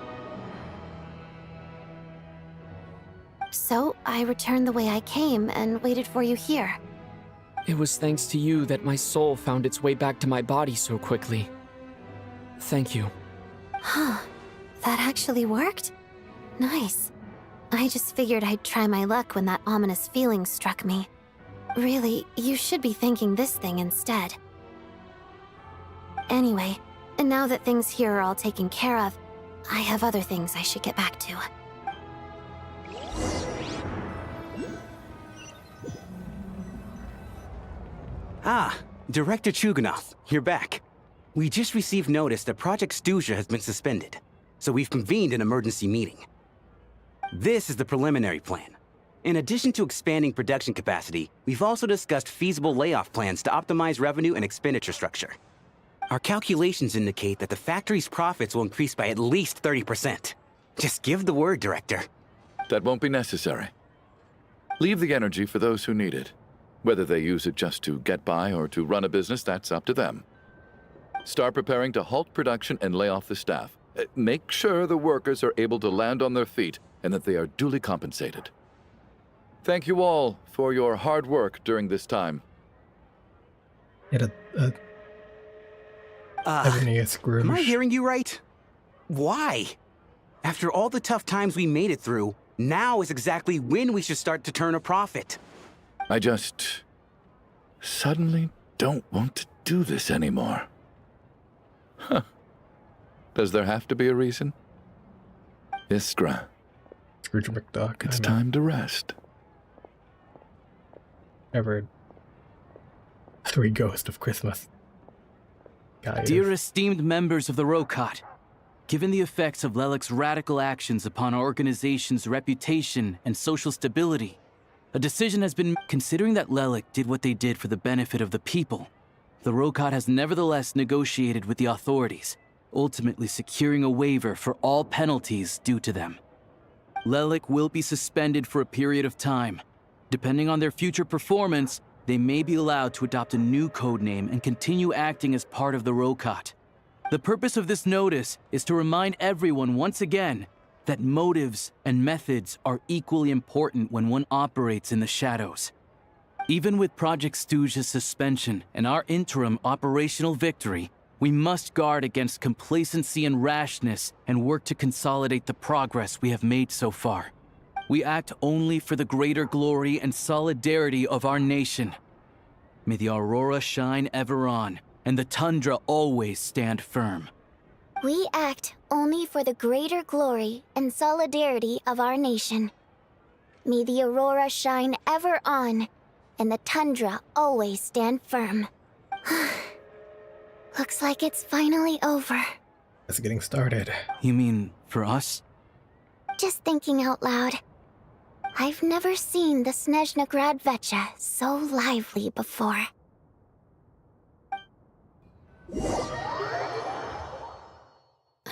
So, I returned the way I came and waited for you here. It was thanks to you that my soul found its way back to my body so quickly. Thank you. Huh. That actually worked? Nice. I just figured I'd try my luck when that ominous feeling struck me. Really, you should be thanking this thing instead. Anyway, and now that things here are all taken care of, I have other things I should get back to. Ah, Director Chuganov, you're back. We just received notice that Project Stuzha has been suspended, so we've convened an emergency meeting. This is the preliminary plan. In addition to expanding production capacity, we've also discussed feasible layoff plans to optimize revenue and expenditure structure. Our calculations indicate that the factory's profits will increase by at least 30%. Just give the word, Director. That won't be necessary. Leave the energy for those who need it. Whether they use it just to get by or to run a business, that's up to them. Start preparing to halt production and lay off the staff. Make sure the workers are able to land on their feet and that they are duly compensated. Thank you all for your hard work during this time. Am I hearing you right? Why? After all the tough times we made it through, now is exactly when we should start to turn a profit. I just suddenly don't want to do this anymore. Huh. Does there have to be a reason? Iskra. Scrooge McDuck. It's time to rest. Ever. Three Ghost of Christmas. Dear esteemed members of the Rokot, given the effects of Lelik's radical actions upon our organization's reputation and social stability, a decision has been considering that Lelik did what they did for the benefit of the people. The Rokot has nevertheless negotiated with the authorities, ultimately securing a waiver for all penalties due to them. Lelik will be suspended for a period of time. Depending on their future performance, they may be allowed to adopt a new codename and continue acting as part of the Rokot. The purpose of this notice is to remind everyone once again that motives and methods are equally important when one operates in the shadows. Even with Project Stuzha's suspension and our interim operational victory, we must guard against complacency and rashness and work to consolidate the progress we have made so far. We act only for the greater glory and solidarity of our nation. May the aurora shine ever on, and the tundra always stand firm. We act only for the greater glory and solidarity of our nation. May the aurora shine ever on, and the tundra always stand firm. Looks like it's finally over. It's getting started. You mean for us? Just thinking out loud. I've never seen the Snezhnaya Act so lively before.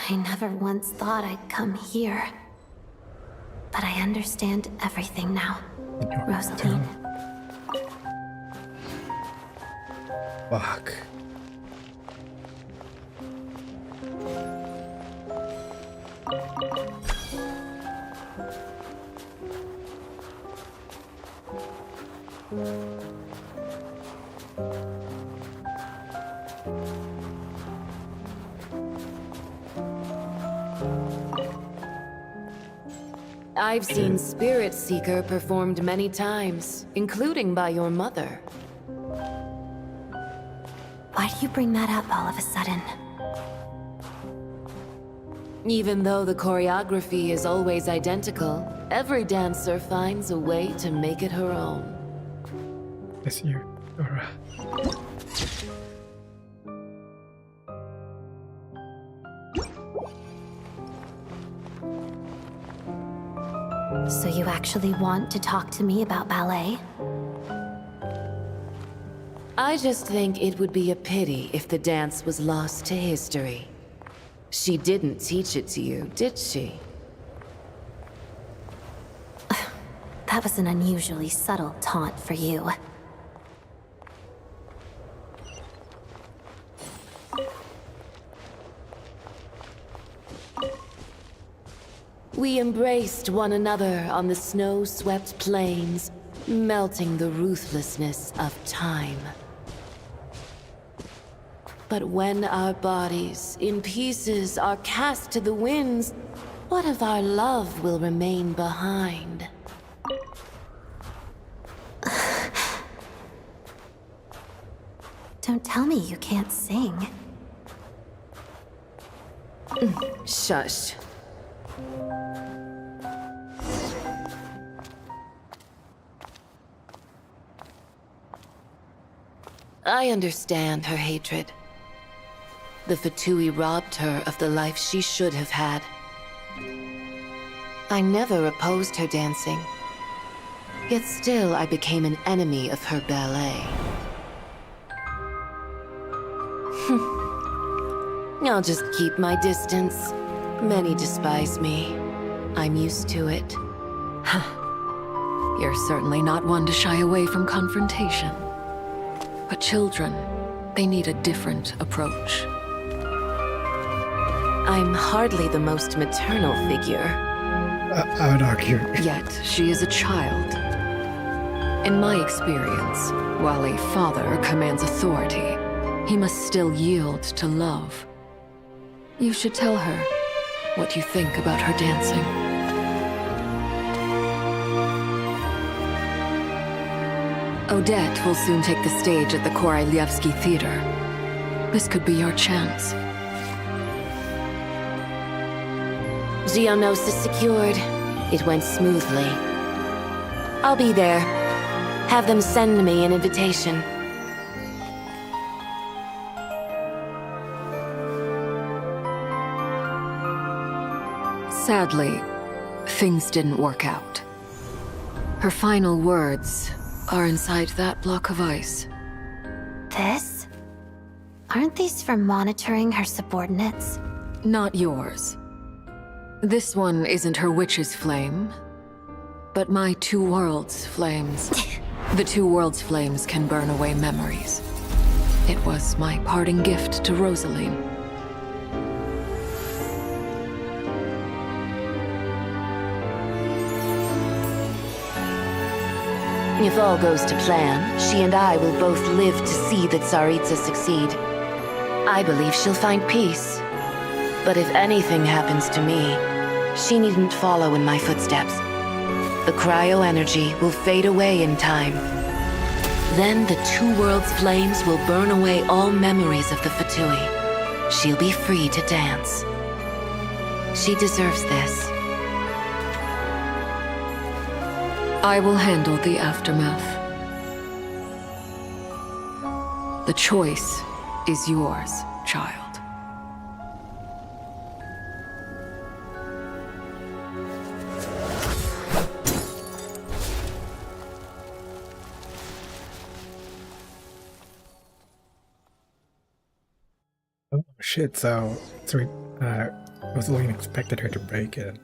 I never once thought I'd come here. But I understand everything now, Rosaline. Fuck. I've seen Spirit Seeker performed many times, including by your mother. Why do you bring that up all of a sudden? Even though the choreography is always identical, every dancer finds a way to make it her own. This year, Dora. So you actually want to talk to me about ballet? I just think it would be a pity if the dance was lost to history. She didn't teach it to you, did she? That was an unusually subtle taunt for you. We embraced one another on the snow-swept plains, melting the ruthlessness of time. But when our bodies, in pieces, are cast to the winds, what of our love will remain behind? Don't tell me you can't sing. Shush. I understand her hatred. The Fatui robbed her of the life she should have had. I never opposed her dancing. Yet still I became an enemy of her ballet. I'll just keep my distance. Many despise me. I'm used to it. You're certainly not one to shy away from confrontation. But children, they need a different approach. I'm hardly the most maternal figure. I would argue. Yet, she is a child. In my experience, while a father commands authority, he must still yield to love. You should tell her what you think about her dancing. Odette will soon take the stage at the Koralyevsky Theater. This could be your chance. Geonosis secured. It went smoothly. I'll be there. Have them send me an invitation. Sadly, things didn't work out. Her final words are inside that block of ice. This? Aren't these for monitoring her subordinates? Not yours. This one isn't her witch's flame, but my two worlds' flames. The two worlds' flames can burn away memories. It was my parting gift to Rosaline. If all goes to plan, she and I will both live to see the Tsaritsa succeed. I believe she'll find peace. But if anything happens to me, she needn't follow in my footsteps. The cryo-energy will fade away in time. Then the two worlds' flames will burn away all memories of the Fatui. She'll be free to dance. She deserves this. I will handle the aftermath. The choice is yours, child. Oh shit, so Rosaline expected her to break it.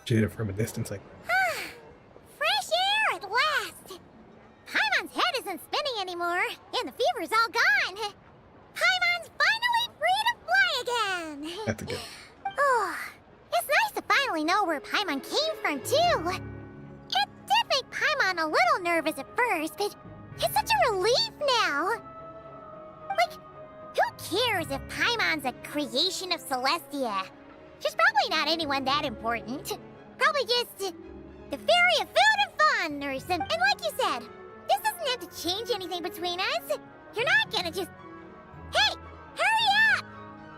She did it from a distance, like. Fresh air at last! Paimon's head isn't spinning anymore, and the fever's all gone. Paimon's finally free to fly again! That's good. Oh, it's nice to finally know where Paimon came from, too. It did make Paimon a little nervous at first, but it's such a relief now. Like, who cares if Paimon's a creation of Celestia? She's probably not anyone that important. Probably just the fairy of food and fun or something. And like you said, this doesn't have to change anything between us. You're not gonna just... Hey, hurry up!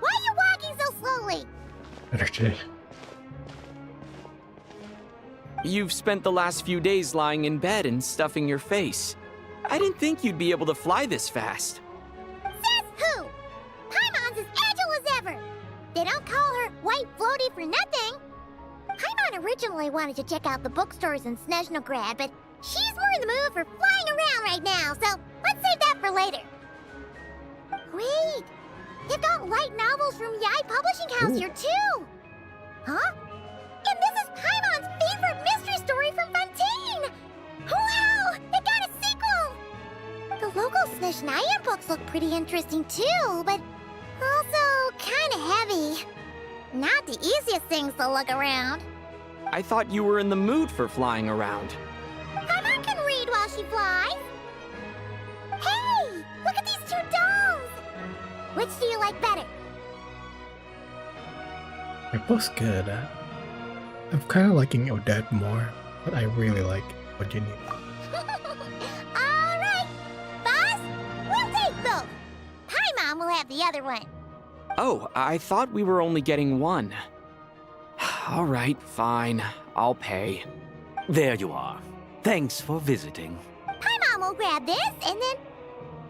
Why are you walking so slowly? Energy. You've spent the last few days lying in bed and stuffing your face. I didn't think you'd be able to fly this fast. Says who? Paimon's as agile as ever. They don't call her White Floaty for nothing. Paimon originally wanted to check out the bookstores in Snezhnaya, but she's more in the mood for flying around right now, so let's save that for later. Wait, they've got light novels from Yai Publishing House here too. Huh? And this is Paimon's favorite mystery story from Fontaine! Wow! They got a sequel! The local Snezhnaya books look pretty interesting too, but also kinda heavy. Not the easiest things to look around. I thought you were in the mood for flying around. Paimon can read while she flies. Hey! Look at these two dolls! Which do you like better? They're both good. I'm kind of liking Odette more, but I really like What You Need. Alright! Boss, we'll take both. Paimon will have the other one. Oh, I thought we were only getting one. All right, fine. I'll pay. There you are. Thanks for visiting. Paimon will grab this and then...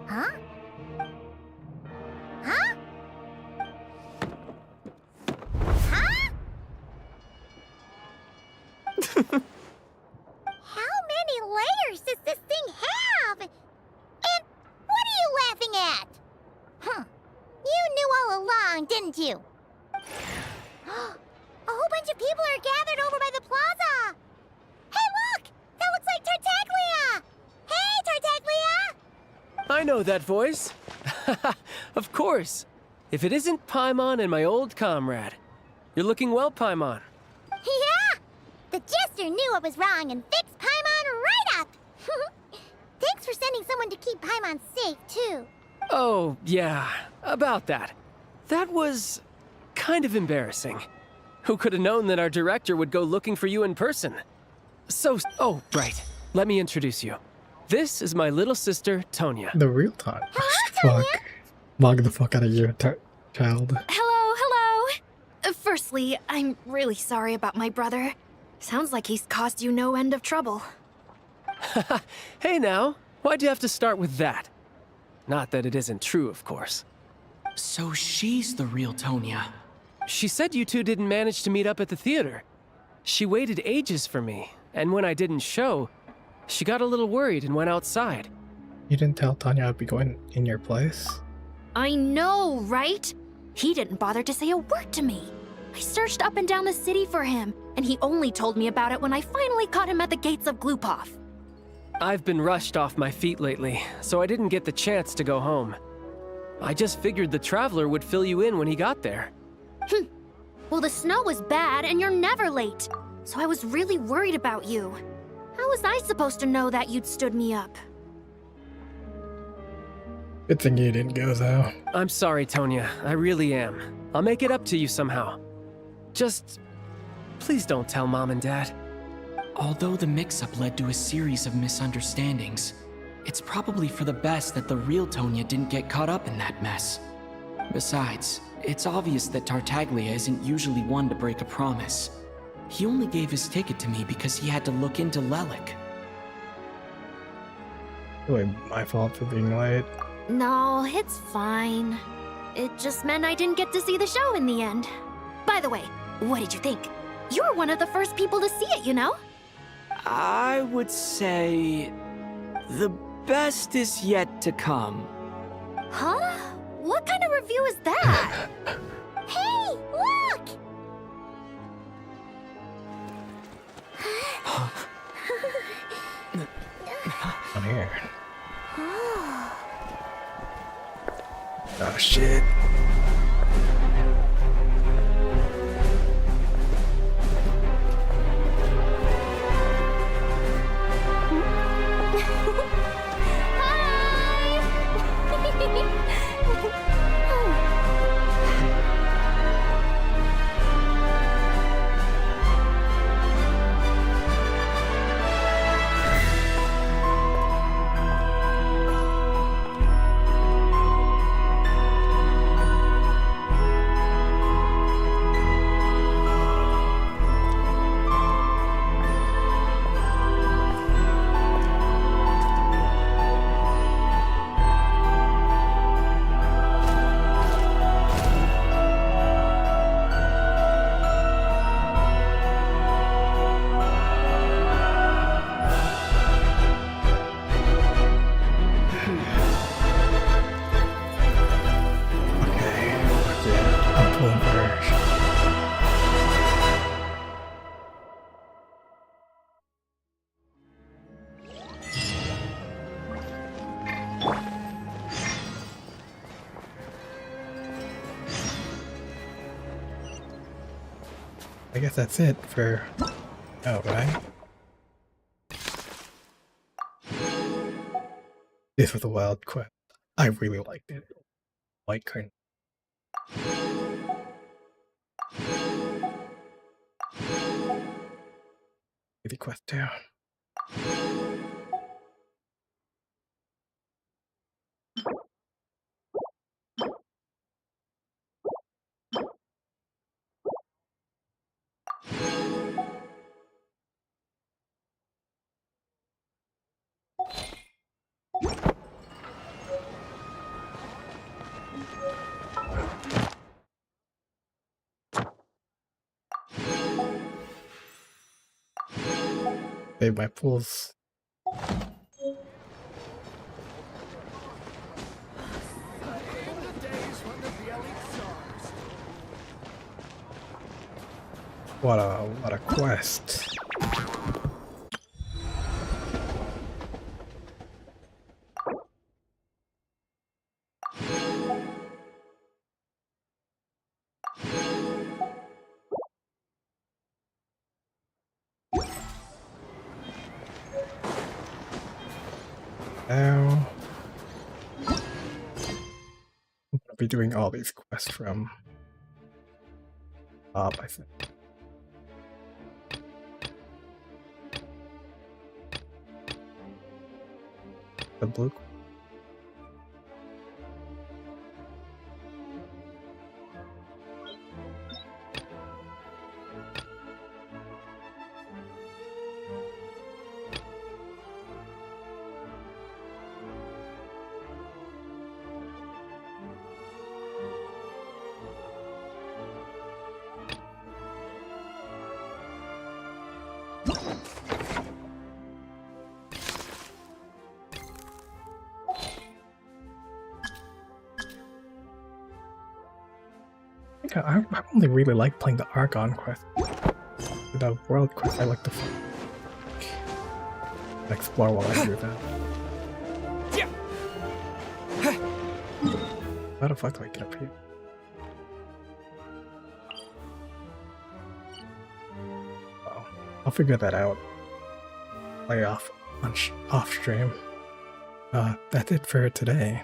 Huh? Huh? Huh? How many layers does this thing have? And what are you laughing at? Huh. You knew all along, didn't you? A whole bunch of people are gathered over by the plaza. Hey, look! That looks like Tartaglia! Hey, Tartaglia! I know that voice. Of course. If it isn't Paimon and my old comrade. You're looking well, Paimon. Yeah! The jester knew I was wrong and fixed Paimon right up! Thanks for sending someone to keep Paimon safe, too. Oh, yeah. About that. That was kind of embarrassing. Who could have known that our director would go looking for you in person? Oh, right. Let me introduce you. This is my little sister, Tonya. The real time. Fuck. Mog the fuck out of you, child. Hello. Firstly, I'm really sorry about my brother. Sounds like he's caused you no end of trouble. Hey now, why'd you have to start with that? Not that it isn't true, of course. So she's the real Tonya. She said you two didn't manage to meet up at the theater. She waited ages for me, and when I didn't show, she got a little worried and went outside. You didn't tell Tonya I'd be going in your place? I know, right? He didn't bother to say a word to me. I searched up and down the city for him, and he only told me about it when I finally caught him at the gates of Glupov. I've been rushed off my feet lately, so I didn't get the chance to go home. I just figured the Traveler would fill you in when he got there. Well, the snow was bad, and you're never late. So I was really worried about you. How was I supposed to know that you'd stood me up? Good thing you didn't go, though. I'm sorry, Tonya. I really am. I'll make it up to you somehow. Just... please don't tell Mom and Dad. Although the mix-up led to a series of misunderstandings, it's probably for the best that the real Tonya didn't get caught up in that mess. Besides, it's obvious that Tartaglia isn't usually one to break a promise. He only gave his ticket to me because he had to look into Lelik. Really my fault for being late. No, it's fine. It just meant I didn't get to see the show in the end. By the way, what did you think? You were one of the first people to see it, you know? I would say... the best is yet to come. Huh? What kind of review is that? Hey, look! I'm here. Oh shit. I guess that's it for... Oh, right? This was a wild quest. I really liked it. White curtain. Maybe quest down. Save my pools. What a quest. Now I'm gonna be doing all these quests from Bob, I think. The blue. I only really like playing the Argon quest. The world quest I like to explore while I do that. How the fuck do I get up here? Oh, I'll figure that out. Play off stream. That's it for today.